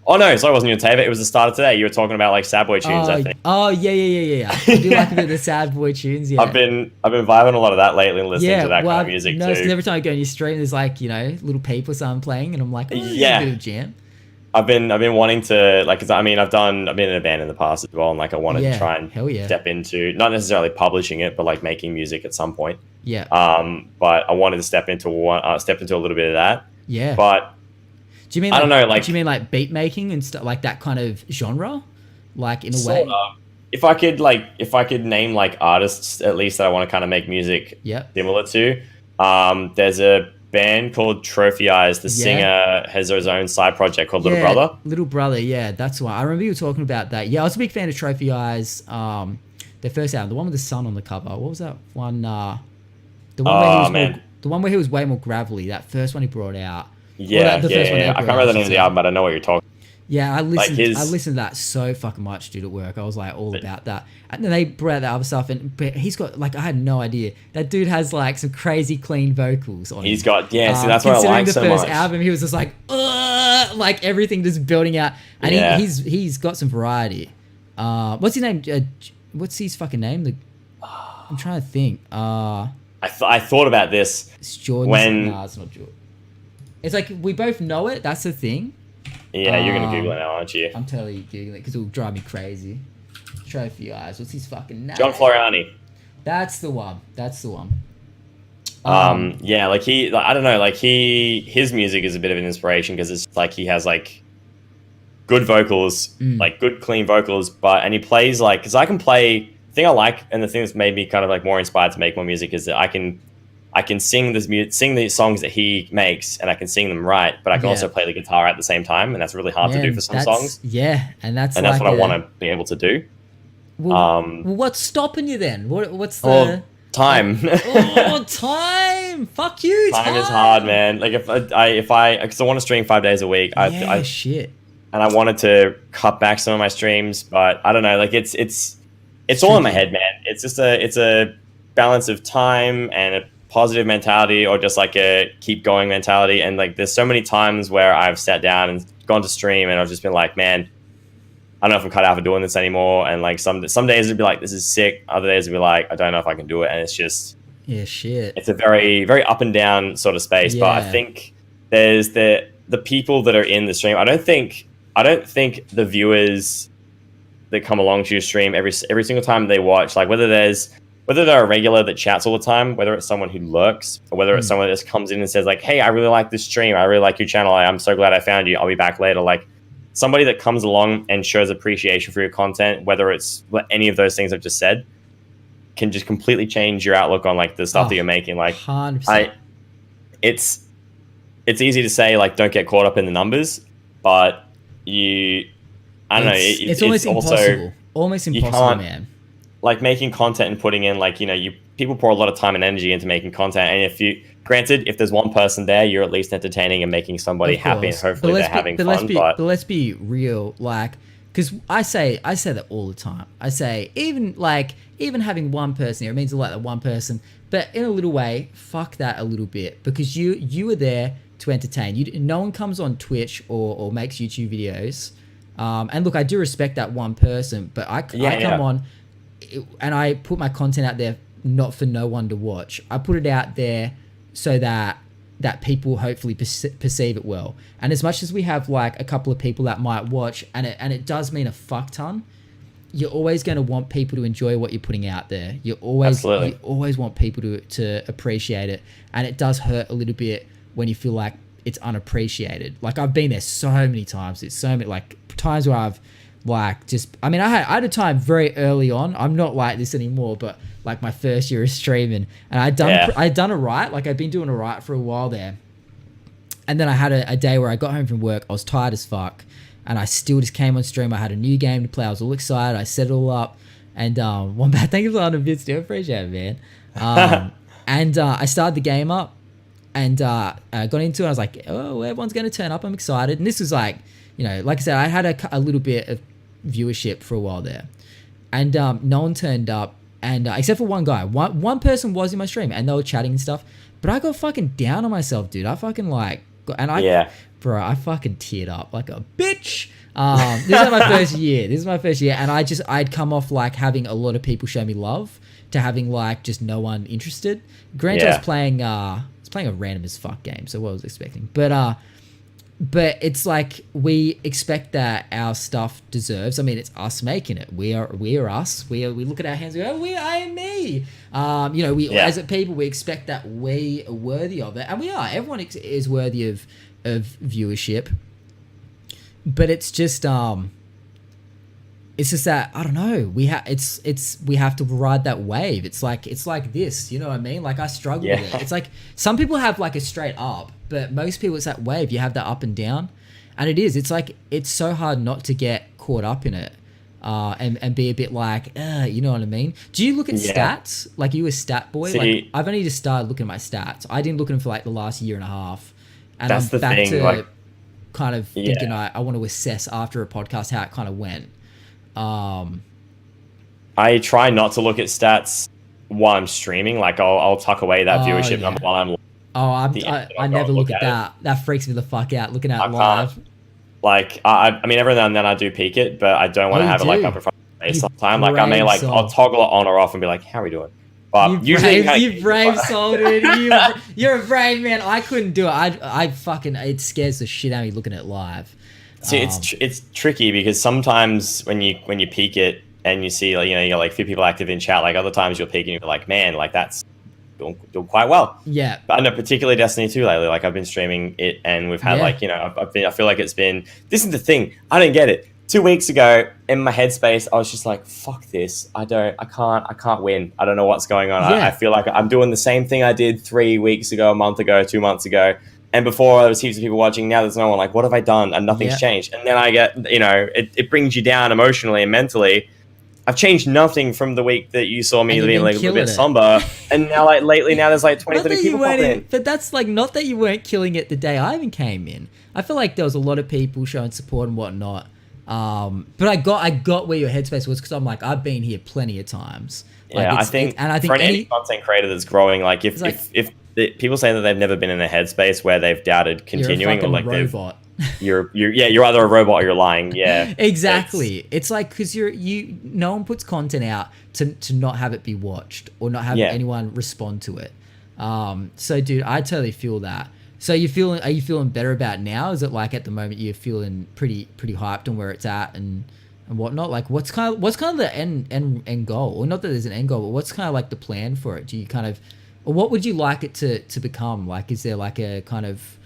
Oh no, so it wasn't your Tava. It was the start of today. You were talking about like sad boy tunes, I think. Oh yeah. I do like a bit of the sad boy tunes. Yeah, I've been vibing a lot of that lately and listening to that kind of music too. So every time I go on your stream, there's like, you know, little people or something playing, and I'm like, oh, yeah, a bit of jam. I've been wanting to, like, 'cause I mean, I've been in a band in the past as well, and like I wanted to try and step into, not necessarily publishing it, but like making music at some point. Yeah. But I wanted to step into a little bit of that. Yeah. But do you mean, I don't know, like, do you mean like beat making and stuff, like that kind of genre, like in a way? If I could name like artists at least that I want to kind of make music similar to, there's a band called Trophy Eyes. The singer has his own side project called Little Brother. Little Brother, yeah, that's why. I remember you were talking about that. Yeah, I was a big fan of Trophy Eyes. Their first album, the one with the sun on the cover. What was that one? The one where he was way more gravelly. That first one he brought out. Yeah. I can't remember the name of the album, but I know what you're talking. Yeah, I listened to that so fucking much, dude, at work. I was like all about that. And then they brought out that other stuff, but he's got, like, I had no idea. That dude has like some crazy clean vocals on him. He's got, see, that's what I like so much. Considering the first album, he was just like everything just building out. And he's got some variety. What's his name? What's his fucking name? I'm trying to think. I thought about this. It's Jordan. Nah, it's not Jordan. It's like we both know it. That's the thing. Yeah, you're gonna Google it now, aren't you? I'm totally Googling it because it'll drive me crazy. Trophy Eyes. What's his fucking name? John Floriani. That's the one. Yeah, like I don't know, like his music is a bit of an inspiration because it's like he has like good vocals, like good clean vocals, and he plays like, because I can play. The thing I like, and the thing that's made me kind of like more inspired to make more music, is that I can sing sing the songs that he makes, and I can sing them right, but I can also play the guitar at the same time, and that's really hard to do for some songs. Yeah, and that's what I want to be able to do. Well, what's stopping you then? What's the time? Time. Fuck you. Time is hard, man. Like if I because I want to stream 5 days a week. Shit. And I wanted to cut back some of my streams, but I don't know. Like it's all in my head, man. It's just a balance of time and a positive mentality, or just like a keep going mentality. And like there's so many times where I've sat down and gone to stream, and I've just been like, man, I don't know if I'm cut out for doing this anymore. And like some days it'd be like, this is sick. Other days it'd be like, I don't know if I can do it. And it's just shit. It's a very, very up and down sort of space. But I think there's the people that are in the stream. I don't think the viewers that come along to your stream every single time they watch, like whether they're a regular that chats all the time, whether it's someone who lurks, or whether it's someone that just comes in and says like, hey, I really like this stream, I really like your channel, I'm so glad I found you, I'll be back later. Like somebody that comes along and shows appreciation for your content, whether it's any of those things I've just said, can just completely change your outlook on like the stuff that you're making. Like 100%. It's easy to say like don't get caught up in the numbers, but I don't know. It's almost impossible. Almost impossible, man. Like making content and putting in like, people pour a lot of time and energy into making content. And if there's one person there, you're at least entertaining and making somebody happy, and hopefully they're having fun. But let's be real, like, because I say that all the time. I say even having one person here, it means a lot, that one person. But in a little way, fuck that a little bit, because you are there to entertain. No one comes on Twitch or makes YouTube videos. And look, I do respect that one person, but I come on and I put my content out there not for no one to watch. I put it out there so that people hopefully perceive it well. And as much as we have like a couple of people that might watch, and it does mean a fuck ton, you're always going to want people to enjoy what you're putting out there. You always want people to appreciate it. And it does hurt a little bit when you feel like it's unappreciated. Like I've been there so many times. It's so many like times where I've like I had a time very early on. I'm not like this anymore, but like my first year of streaming, and I'd done it right. Like I'd been doing it right for a while there. And then I had a day where I got home from work. I was tired as fuck, and I still just came on stream. I had a new game to play. I was all excited. I set it all up, and thank you for the bits. I appreciate it, man. And I started the game up. And I got into it. I was like, oh, everyone's going to turn up. I'm excited. And this was like, like I said, I had a little bit of viewership for a while there. And no one turned up. And except for one guy. One person was in my stream and they were chatting and stuff. But I got fucking down on myself, dude. I fucking like... Bro, I fucking teared up like a bitch. This is my first year. And I'd come off like having a lot of people show me love to having like just no one interested. Granted, I was playing a random as fuck game, so what I was expecting. But it's like we expect that our stuff deserves. I mean, it's us making it. We are us. We look at our hands and go, I am me. As a people, we expect that we are worthy of it, and we are. Everyone is worthy of viewership. But it's just that I don't know. We have to ride that wave. It's like this. You know what I mean? Like I struggle with it. It's like some people have like a straight up, but most people it's that wave. You have that up and down, and it is. It's like it's so hard not to get caught up in it, and be a bit like, you know what I mean? Do you look at stats? Like you a stat boy? Like I've only just started looking at my stats. I didn't look at them for like the last year and a half, and that's I'm back thing, to like, kind of thinking I want to assess after a podcast how it kind of went. I try not to look at stats while I'm streaming. Like I'll tuck away that viewership number while I'm. I never look at that. That freaks me the fuck out. Looking at it live. Like I mean, every now and then I do peek it, but I don't want to have it like up in front of my face all the time. Like I may like I'll toggle it on or off and be like, "How are we doing?" But you brave soul, dude. You're a brave man. I couldn't do it. I fucking it scares the shit out of me looking at it live. See, it's tricky because sometimes when you peek it, and you see, like, you know, you got like a few people active in chat. Like other times you're peeking, you're like, man, like that's doing quite well. Yeah. But I know particularly Destiny 2 lately. Like I've been streaming it, and we've had like, you know, I feel like it's been. This is the thing. I don't get it. 2 weeks ago, in my headspace, I was just like, "Fuck this! I can't win. I don't know what's going on. I feel like I'm doing the same thing I did 3 weeks ago, a month ago, 2 months ago, and before there was heaps of people watching. Now there's no one. Like, what have I done? And nothing's changed. And then I get, you know, it brings you down emotionally and mentally. I've changed nothing from the week that you saw me being like a little bit somber, and now like lately, now there's like 20, 30 people popping in. But that's like not that you weren't killing it the day I even came in. I feel like there was a lot of people showing support and whatnot. But I got where your headspace was, because I'm like, I've been here plenty of times. Like, yeah, I think for any content creator that's growing, like if people say that they've never been in a headspace where they've doubted continuing, or like robot. You're either a robot or you're lying. Yeah, exactly. It's like, because no one puts content out to not have it be watched or not have anyone respond to it. So dude, I totally feel that. So are you feeling better about it now? Is it like at the moment you're feeling pretty hyped on where it's at and whatnot? Like what's kind of the end goal? Or not that there's an end goal, but what's kind of like the plan for it? Do you kind of, or what would you like it to become? Like, is there like a kind of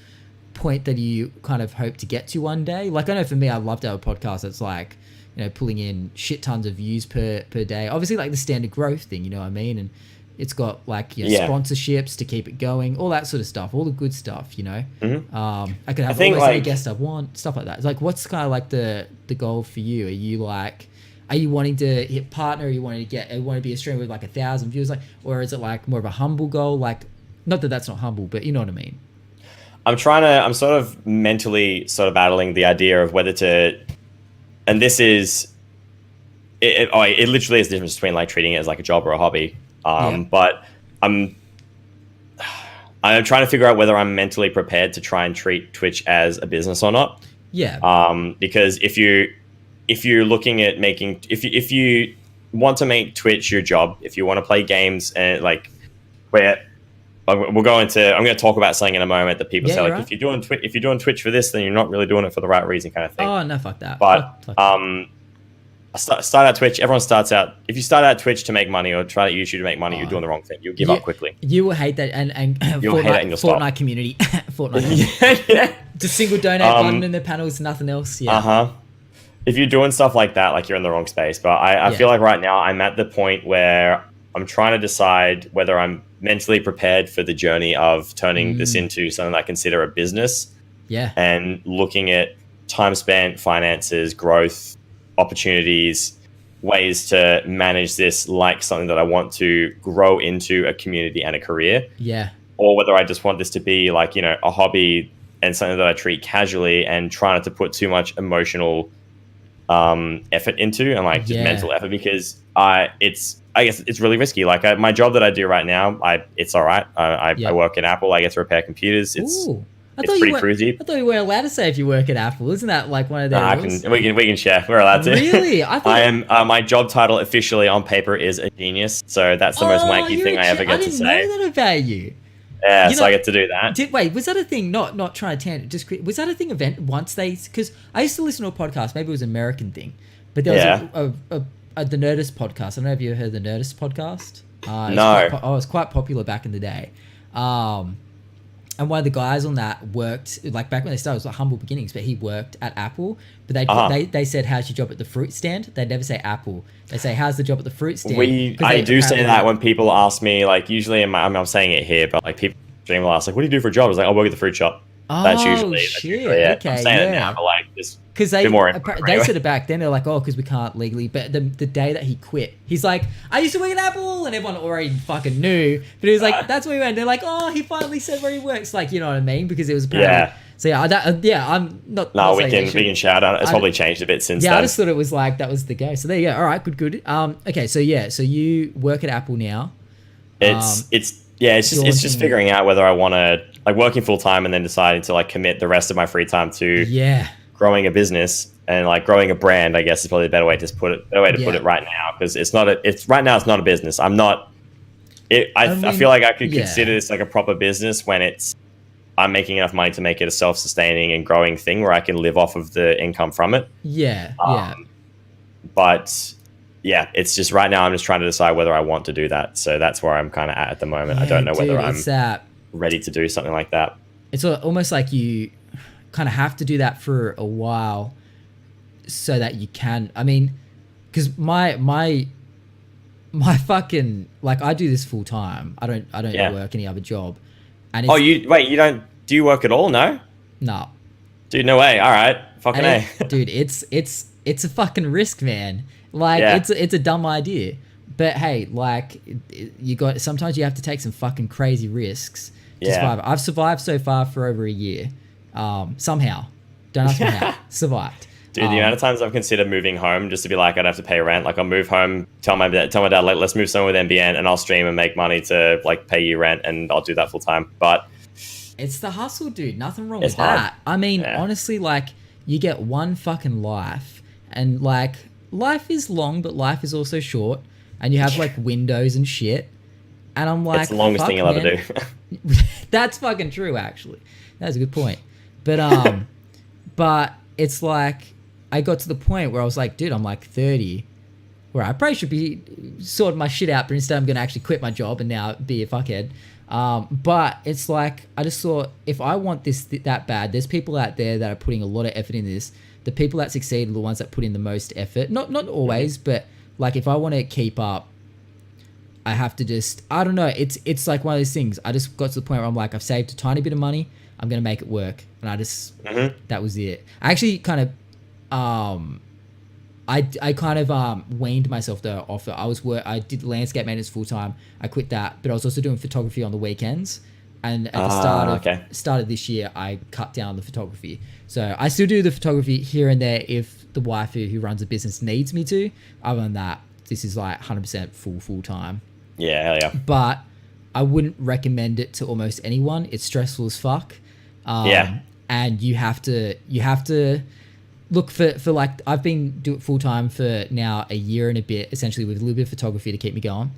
point that you kind of hope to get to one day? Like, I know for me, I'd love to have a podcast that's like, you know, pulling in shit tons of views per day. Obviously like the standard growth thing, you know what I mean? And it's got like, you know, sponsorships to keep it going, all that sort of stuff, all the good stuff, you know. I could have almost any guest I want, stuff like that. It's like, what's kind of like the goal for you? Are you wanting to hit partner? Are you wanting to be a streamer with like 1,000 views? Like, or is it like more of a humble goal? Like, not that that's not humble, but you know what I mean? I'm sort of mentally sort of battling the idea of whether to, and this is, it literally is the difference between like treating it as like a job or a hobby. But I'm trying to figure out whether I'm mentally prepared to try and treat Twitch as a business or not. Yeah. Because if you're looking at making, if you want to make Twitch your job, if you want to play games and like where I'm going to talk about something in a moment that people say like, if you're doing Twitch for this, then you're not really doing it for the right reason, kind of thing. Oh no, fuck that. But start out Twitch. Everyone starts out. If you start out Twitch to make money or try out YouTube to make money, you're doing the wrong thing. You'll give up quickly. You will hate that, and you'll hate it and you'll Fortnite stop. community, Fortnite. Yeah. Just single donate button in the panels, nothing else. Yeah. If you're doing stuff like that, like you're in the wrong space. But I feel like right now I'm at the point where I'm trying to decide whether I'm mentally prepared for the journey of turning this into something I consider a business. Yeah. And looking at time spent, finances, growth, opportunities, ways to manage this like something that I want to grow into a community and a career. Yeah. Or whether I just want this to be like, you know, a hobby and something that I treat casually and try not to put too much emotional effort into and like just mental effort, because I guess it's really risky. Like my job that I do right now, it's all right. I work at Apple. I get to repair computers. It's pretty cruisy. I thought you weren't allowed to say if you work at Apple. Isn't that like one of their rules? We can share. We're allowed to. Really? I am. My job title officially on paper is a genius. So that's the most wanky thing I ever get to say. I didn't know that about you. Yeah, so I get to do that. Wait, was that a thing? Not trying to tangent. Just was that a thing? Event once because I used to listen to a podcast. Maybe it was an American thing, but there was the Nerdist podcast. I don't know if you ever heard the Nerdist podcast. No. It was quite popular back in the day. And one of the guys on that worked, like back when they started, it was like humble beginnings, but he worked at Apple. But they said, how's your job at the fruit stand? They'd never say Apple. They say, how's the job at the fruit stand? I do say that when people ask me, like usually I'm saying it here, but like people will ask, like, what do you do for a job? I was like, I work at the fruit shop. That's usually it. Okay, I'm saying it now, but like just because they said it back then. They're like, oh, because we can't legally. But the day that he quit, he's like, I used to work at Apple, and everyone already fucking knew. But he was like, that's where he went. They're like, oh, he finally said where he works. Like, you know what I mean? Because it was apparently. So I'm not. No, we can shout out. It's probably changed a bit since then. Yeah, I just thought it was like that was the go. So there you go. All right, good. Okay, so you work at Apple now. It's just figuring out whether I want to like working full time and then deciding to like commit the rest of my free time to growing a business and like growing a brand. I guess is probably a better way to put it right now, because it's not a business. I'm not. I feel like I could consider this like a proper business when I'm making enough money to make it a self-sustaining and growing thing where I can live off of the income from it. Yeah. But yeah, it's just right now I'm just trying to decide whether I want to do that. So that's where I'm kind of at the moment. I don't know whether I'm ready to do something like that. It's almost like you kind of have to do that for a while so that you can. I mean, because my fucking, like, I do this full time. I don't work any other job. And you don't, do you work at all? No? No. Dude, no way. All right. Fucking A. Dude, it's a fucking risk, man. Like, it's a dumb idea. But hey, like, sometimes you have to take some fucking crazy risks to survive. I've survived so far for over a year. Somehow. Don't ask me how. Survived. Dude, the amount of times I've considered moving home just to be like, I'd have to pay rent. Like, I'll move home, tell my dad, like, let's move somewhere with NBN, and I'll stream and make money to, like, pay you rent, and I'll do that full time. But it's the hustle, dude. Nothing wrong with that. I mean, honestly, like, you get one fucking life, and, like, life is long, but life is also short, and you have, like, windows and shit. And I'm like, it's the longest thing you'll ever do. That's fucking true, actually. That's a good point. But but it's like, I got to the point where I was like, dude, I'm like 30, where I probably should be sorting my shit out, but instead I'm going to actually quit my job and now be a fuckhead. But it's like, I just thought, if I want this that bad, there's people out there that are putting a lot of effort in this. The people that succeed are the ones that put in the most effort. Not always, but like, if I want to keep up, I have to just, I don't know. It's like one of those things. I just got to the point where I'm like, I've saved a tiny bit of money. I'm going to make it work. And I just, that was it. I actually kind of, I kind of weaned myself though off it. I did landscape maintenance full time. I quit that, but I was also doing photography on the weekends. And at the start of this year, I cut down the photography. So I still do the photography here and there if the waifu who runs a business needs me to. Other than that, this is like 100% full time. Yeah, hell yeah. But I wouldn't recommend it to almost anyone. It's stressful as fuck. And you have to look for like, I've been doing it full time for now a year and a bit, essentially, with a little bit of photography to keep me going.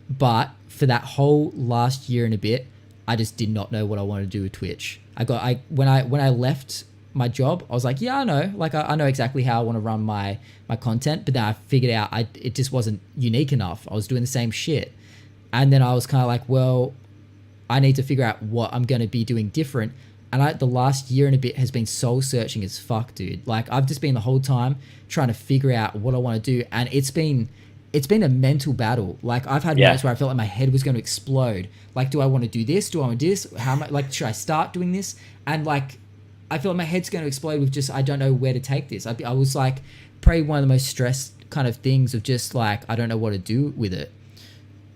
But for that whole last year and a bit, I just did not know what I wanted to do with Twitch. When I left my job, I was like, yeah, I know. Like, I know exactly how I want to run my content. But then I figured out it just wasn't unique enough. I was doing the same shit. And then I was kind of like, well, I need to figure out what I'm going to be doing different. And the last year and a bit has been soul searching as fuck, dude. Like, I've just been the whole time trying to figure out what I want to do. And it's been a mental battle. Like, I've had moments where I felt like my head was going to explode. Like, do I want to do this? Do I want to do this? How am I, like, should I start doing this? And like, I feel like my head's going to explode with just, I don't know where to take this. I was like, probably one of the most stressed kind of things of just like, I don't know what to do with it.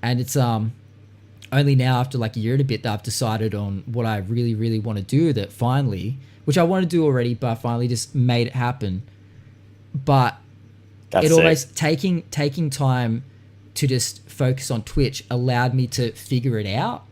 And it's only now after like a year and a bit that I've decided on what I really, really want to do, that finally, which I want to do already, but I finally just made it happen. But that's it always taking time to just focus on Twitch allowed me to figure it out.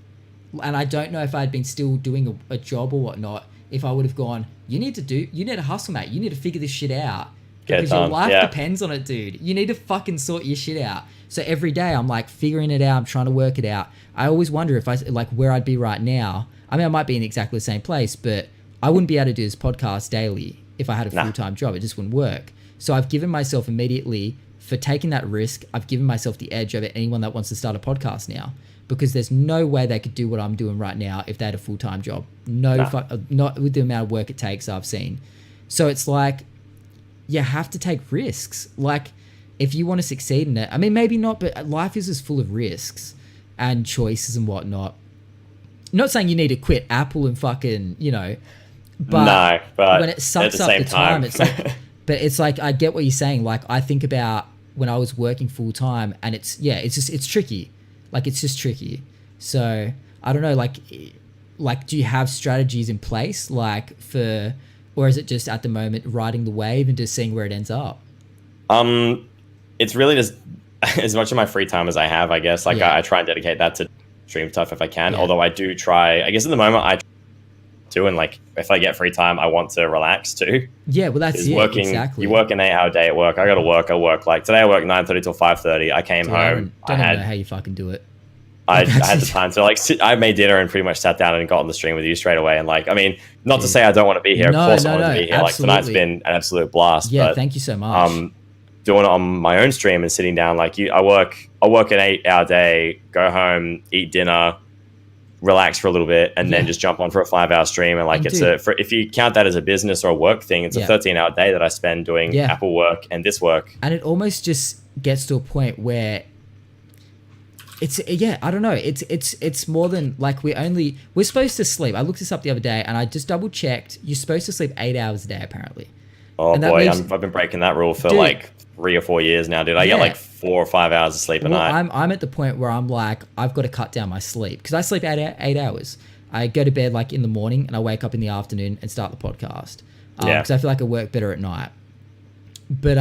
And I don't know if I'd been still doing a job or whatnot, if I would have gone, you need to hustle, mate. You need to figure this shit out. Because your life depends on it, dude. You need to fucking sort your shit out. So every day I'm like figuring it out. I'm trying to work it out. I always wonder if where I'd be right now. I mean, I might be in exactly the same place, but I wouldn't be able to do this podcast daily if I had a full-time job. It just wouldn't work. So I've given myself immediately, for taking that risk, I've given myself the edge over anyone that wants to start a podcast now, because there's no way they could do what I'm doing right now if they had a full-time job. Not with the amount of work it takes I've seen. So it's like, you have to take risks. Like, if you want to succeed in it, I mean, maybe not, but life is just full of risks and choices and whatnot. I'm not saying you need to quit Apple and fucking, but when it sucks up the time, it's like, but it's like, I get what you're saying. Like, I think about when I was working full time, and it's tricky. Like, it's just tricky. So I don't know, like, do you have strategies in place, or is it just at the moment riding the wave and just seeing where it ends up? It's really just as much of my free time as I have, I guess. Like, I try and dedicate that to stream stuff if I can. Although I do try, I guess at the moment I too, and like, if I get free time, I want to relax too. Yeah, well, that's working. Exactly. You work an 8-hour day at work. I got to work. I work like today. I work 9:30 till 5:30. I came home. I don't know how you fucking do it. I had the time to I made dinner and pretty much sat down and got on the stream with you straight away. And like, I mean, not to say I don't want to be here. Of course I want to be here. Absolutely. Like, tonight's been an absolute blast. Yeah, thank you so much. doing it on my own stream and sitting down. Like I work an 8-hour day, go home, eat dinner, relax for a little bit, and then just jump on for a 5-hour stream. And like if you count that as a business or a work thing, it's a 13-hour day that I spend doing Apple work and this work. And it almost just gets to a point where it's I don't know. It's more than like we're supposed to sleep. I looked this up the other day and I just double checked. You're supposed to sleep 8 hours a day apparently. Oh boy, I've been breaking that rule for like 3 or 4 years now, dude. I get like 4 or 5 hours of sleep a night. I'm at the point where I'm like, I've got to cut down my sleep because I sleep 8 hours. I go to bed like in the morning and I wake up in the afternoon and start the podcast because I feel like I work better at night. But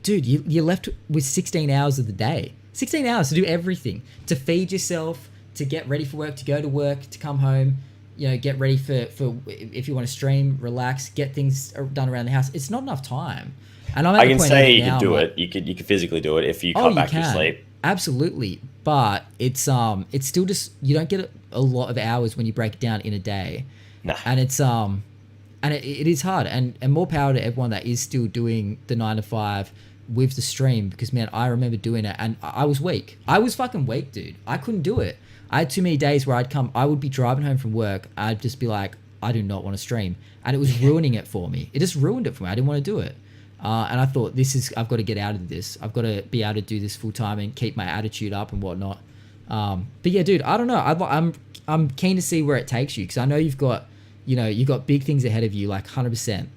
dude, you're left with 16 hours of the day. 16 hours to do everything, to feed yourself, to get ready for work, to go to work, to come home, get ready for if you want to stream, relax, get things done around the house. It's not enough time. And I can say you could do it. You could physically do it if you cut back your sleep. Absolutely, but it's still just you don't get a lot of hours when you break it down in a day. No. And it's and it is hard. And more power to everyone that is still doing the 9 to 5 with the stream, because man, I remember doing it and I was weak. I was fucking weak, dude. I couldn't do it. I had too many days where I would be driving home from work. I'd just be like, I do not want to stream. And it was ruining it for me. It just ruined it for me. I didn't want to do it. And I thought, I've got to get out of this. I've got to be able to do this full time and keep my attitude up and whatnot. But yeah, dude, I don't know. I'm keen to see where it takes you, because I know you've got big things ahead of you, like 100%.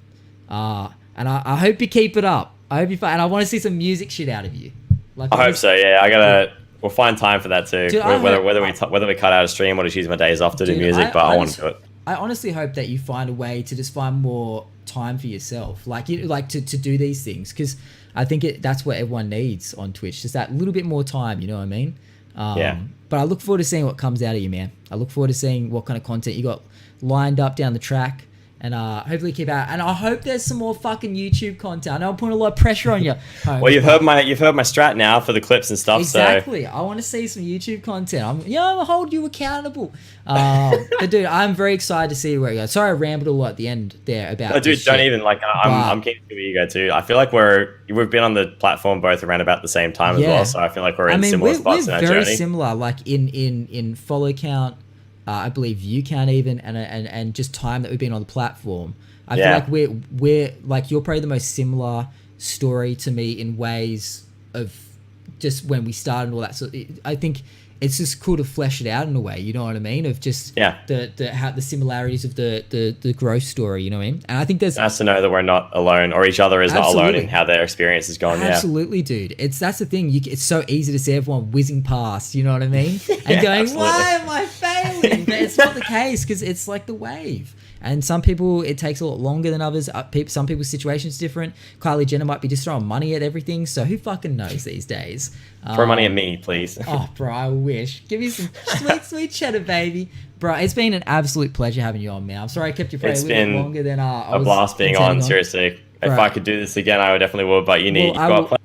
And I hope you keep it up. I hope you find, and I want to see some music shit out of you. Like, I hope so. Yeah, we'll find time for that too. Dude, whether we cut out a stream or just use my days off to do music, but I want to do it. I honestly hope that you find a way to just find more time for yourself, to do these things, because I think that's what everyone needs on Twitch, just that little bit more time. You know what I mean? But I look forward to seeing what comes out of you, man. I look forward to seeing what kind of content you got lined up down the track. And hopefully keep out. And I hope there's some more fucking YouTube content. I know I'm putting a lot of pressure on you. Well, you've heard my strat now for the clips and stuff. Exactly. So. I want to see some YouTube content. I'll hold you accountable. But dude, I'm very excited to see where it goes. Sorry, I rambled a lot at the end there about. No, dude, don't even I'm keen to see where you go too. I feel like we've been on the platform both around about the same time as well. So I feel like we're in similar spots in our journey. We're very similar, like in follow count. I believe view count even, and just time that we've been on the platform. I feel like we're like, you're probably the most similar story to me in ways of just when we started and all that. So I think it's just cool to flesh it out in a way, you know what I mean? Of just the similarities of the growth story, you know what I mean? And I think there's nice to know that we're not alone, or each other is not alone in how their experience has gone. Absolutely, dude. That's the thing. It's so easy to see everyone whizzing past, you know what I mean? And going, why am I failing? But it's not the case, because it's like the wave. And some people, it takes a lot longer than others. Some people's situation's different. Kylie Jenner might be just throwing money at everything. So who fucking knows these days? Throw money at me, please. Oh, bro, I wish. Give me some sweet cheddar, baby. Bro, it's been an absolute pleasure having you on, man. I'm sorry I kept you for a little bit longer than I was. A blast being on, seriously. Bro. If I could do this again, I would definitely would. But you've got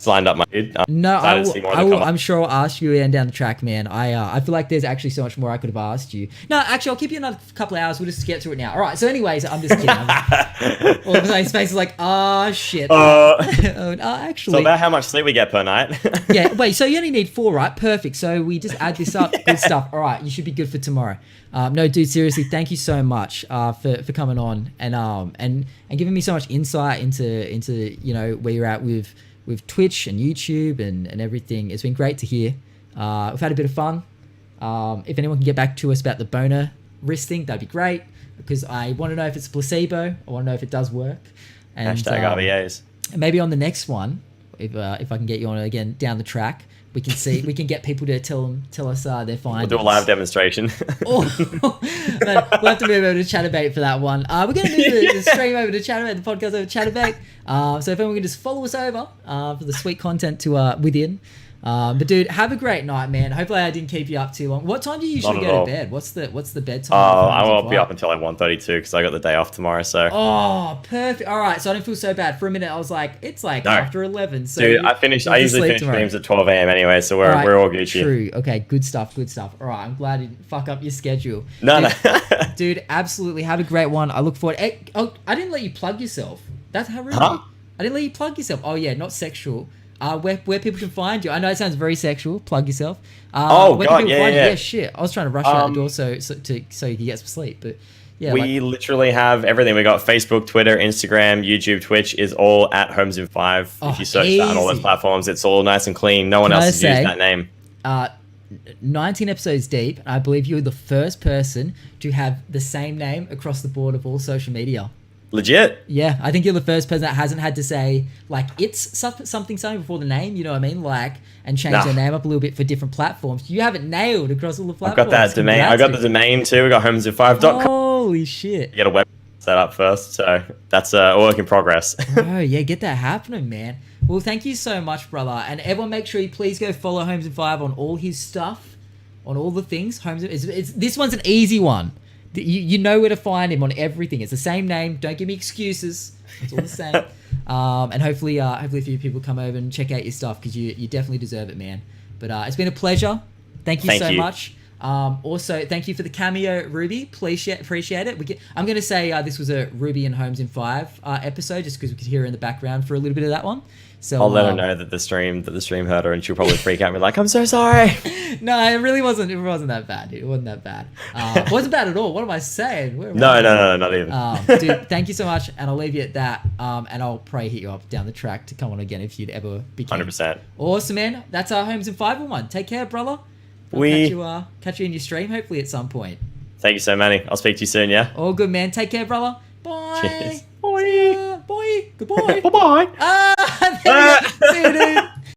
lined up, my dude. I'm sure I'll ask you and down the track, man. I feel like there's actually so much more I could have asked you. No, actually, I'll keep you another couple of hours. We'll just get to it now. All right. So, anyways, I'm just kidding. All of a sudden, his face is like, oh shit. Actually. So about how much sleep we get per night? Yeah. Wait. So you only need 4, right? Perfect. So we just add this up. Good stuff. All right. You should be good for tomorrow. No, dude. Seriously, thank you so much for coming on and giving me so much insight into where you're at with Twitch and YouTube and everything. It's been great to hear. We've had a bit of fun. If anyone can get back to us about the boner wrist thing, that'd be great, because I want to know if it's a placebo. I want to know if it does work. And, Hashtag RVAs. And maybe on the next one, if I can get you on again down the track, we can get people to tell us their findings. We'll do a live demonstration. Man, we'll have to move over to Chatterbait for that one. We're going to move the stream over to Chatterbait, the podcast over to Chatterbait. So if anyone can just follow us over for the sweet content to within. But dude, have a great night, man. Hopefully I didn't keep you up too long. What time do you usually go to bed? What's the bedtime? I will be up until like 1:32 because I got the day off tomorrow. So. Oh, perfect. All right, so I don't feel so bad. For a minute, I was like, it's like after 11. So dude, I usually finish streams at 12 a.m. anyway, so we're all Gucci. True. Okay, good stuff. All right, I'm glad you didn't fuck up your schedule. No. Dude, absolutely. Have a great one. I look forward. I didn't let you plug yourself. That's how rude. Huh? I didn't let you plug yourself. Oh yeah, not sexual. Where people can find you. I know it sounds very sexual. Plug yourself. Where can people find you? Yeah, shit. I was trying to rush out the door so you can get some sleep, but yeah. We literally have everything. We got Facebook, Twitter, Instagram, YouTube, Twitch is all at HolmesInFive. If you search that on all those platforms, it's all nice and clean. No one else has used that name. 19 episodes deep, I believe you're the first person to have the same name across the board of all social media. Legit? Yeah, I think you're the first person that hasn't had to say, like, it's something before the name, you know what I mean? Like, and change their name up a little bit for different platforms. You have it nailed across all the platforms. I've got that domain. I got the domain too. We got HolmesInFive.com. Holy shit. You get a web set up first, so that's a work in progress. Oh, yeah, get that happening, man. Well, thank you so much, brother. And everyone make sure you please go follow HolmesInFive on all his stuff, on all the things. This one's an easy one. You know where to find him on everything. It's the same name. Don't give me excuses. It's all the same. And hopefully a few people come over and check out your stuff because you definitely deserve it, man. But it's been a pleasure. Thank you so much. Also, thank you for the cameo, Ruby. Appreciate it. I'm going to say this was a Ruby and HolmesInFive episode just because we could hear her in the background for a little bit of that one. So I'll let her know that the stream heard her, and she'll probably freak out and be like, "I'm so sorry." No, it really wasn't. It wasn't that bad. It wasn't that bad. It wasn't bad at all. What am I saying? No, not even. Dude, thank you so much, and I'll leave you at that. And I'll probably hit you up down the track to come on again if you'd ever be. 100%. Awesome, man. That's our HolmesInFive one. Take care, brother. Catch you in your stream, hopefully at some point. Thank you so, Manny. I'll speak to you soon. Yeah. All good, man. Take care, brother. Bye. Cheers. Bye. Bye. Goodbye. Bye-bye. See you, dude.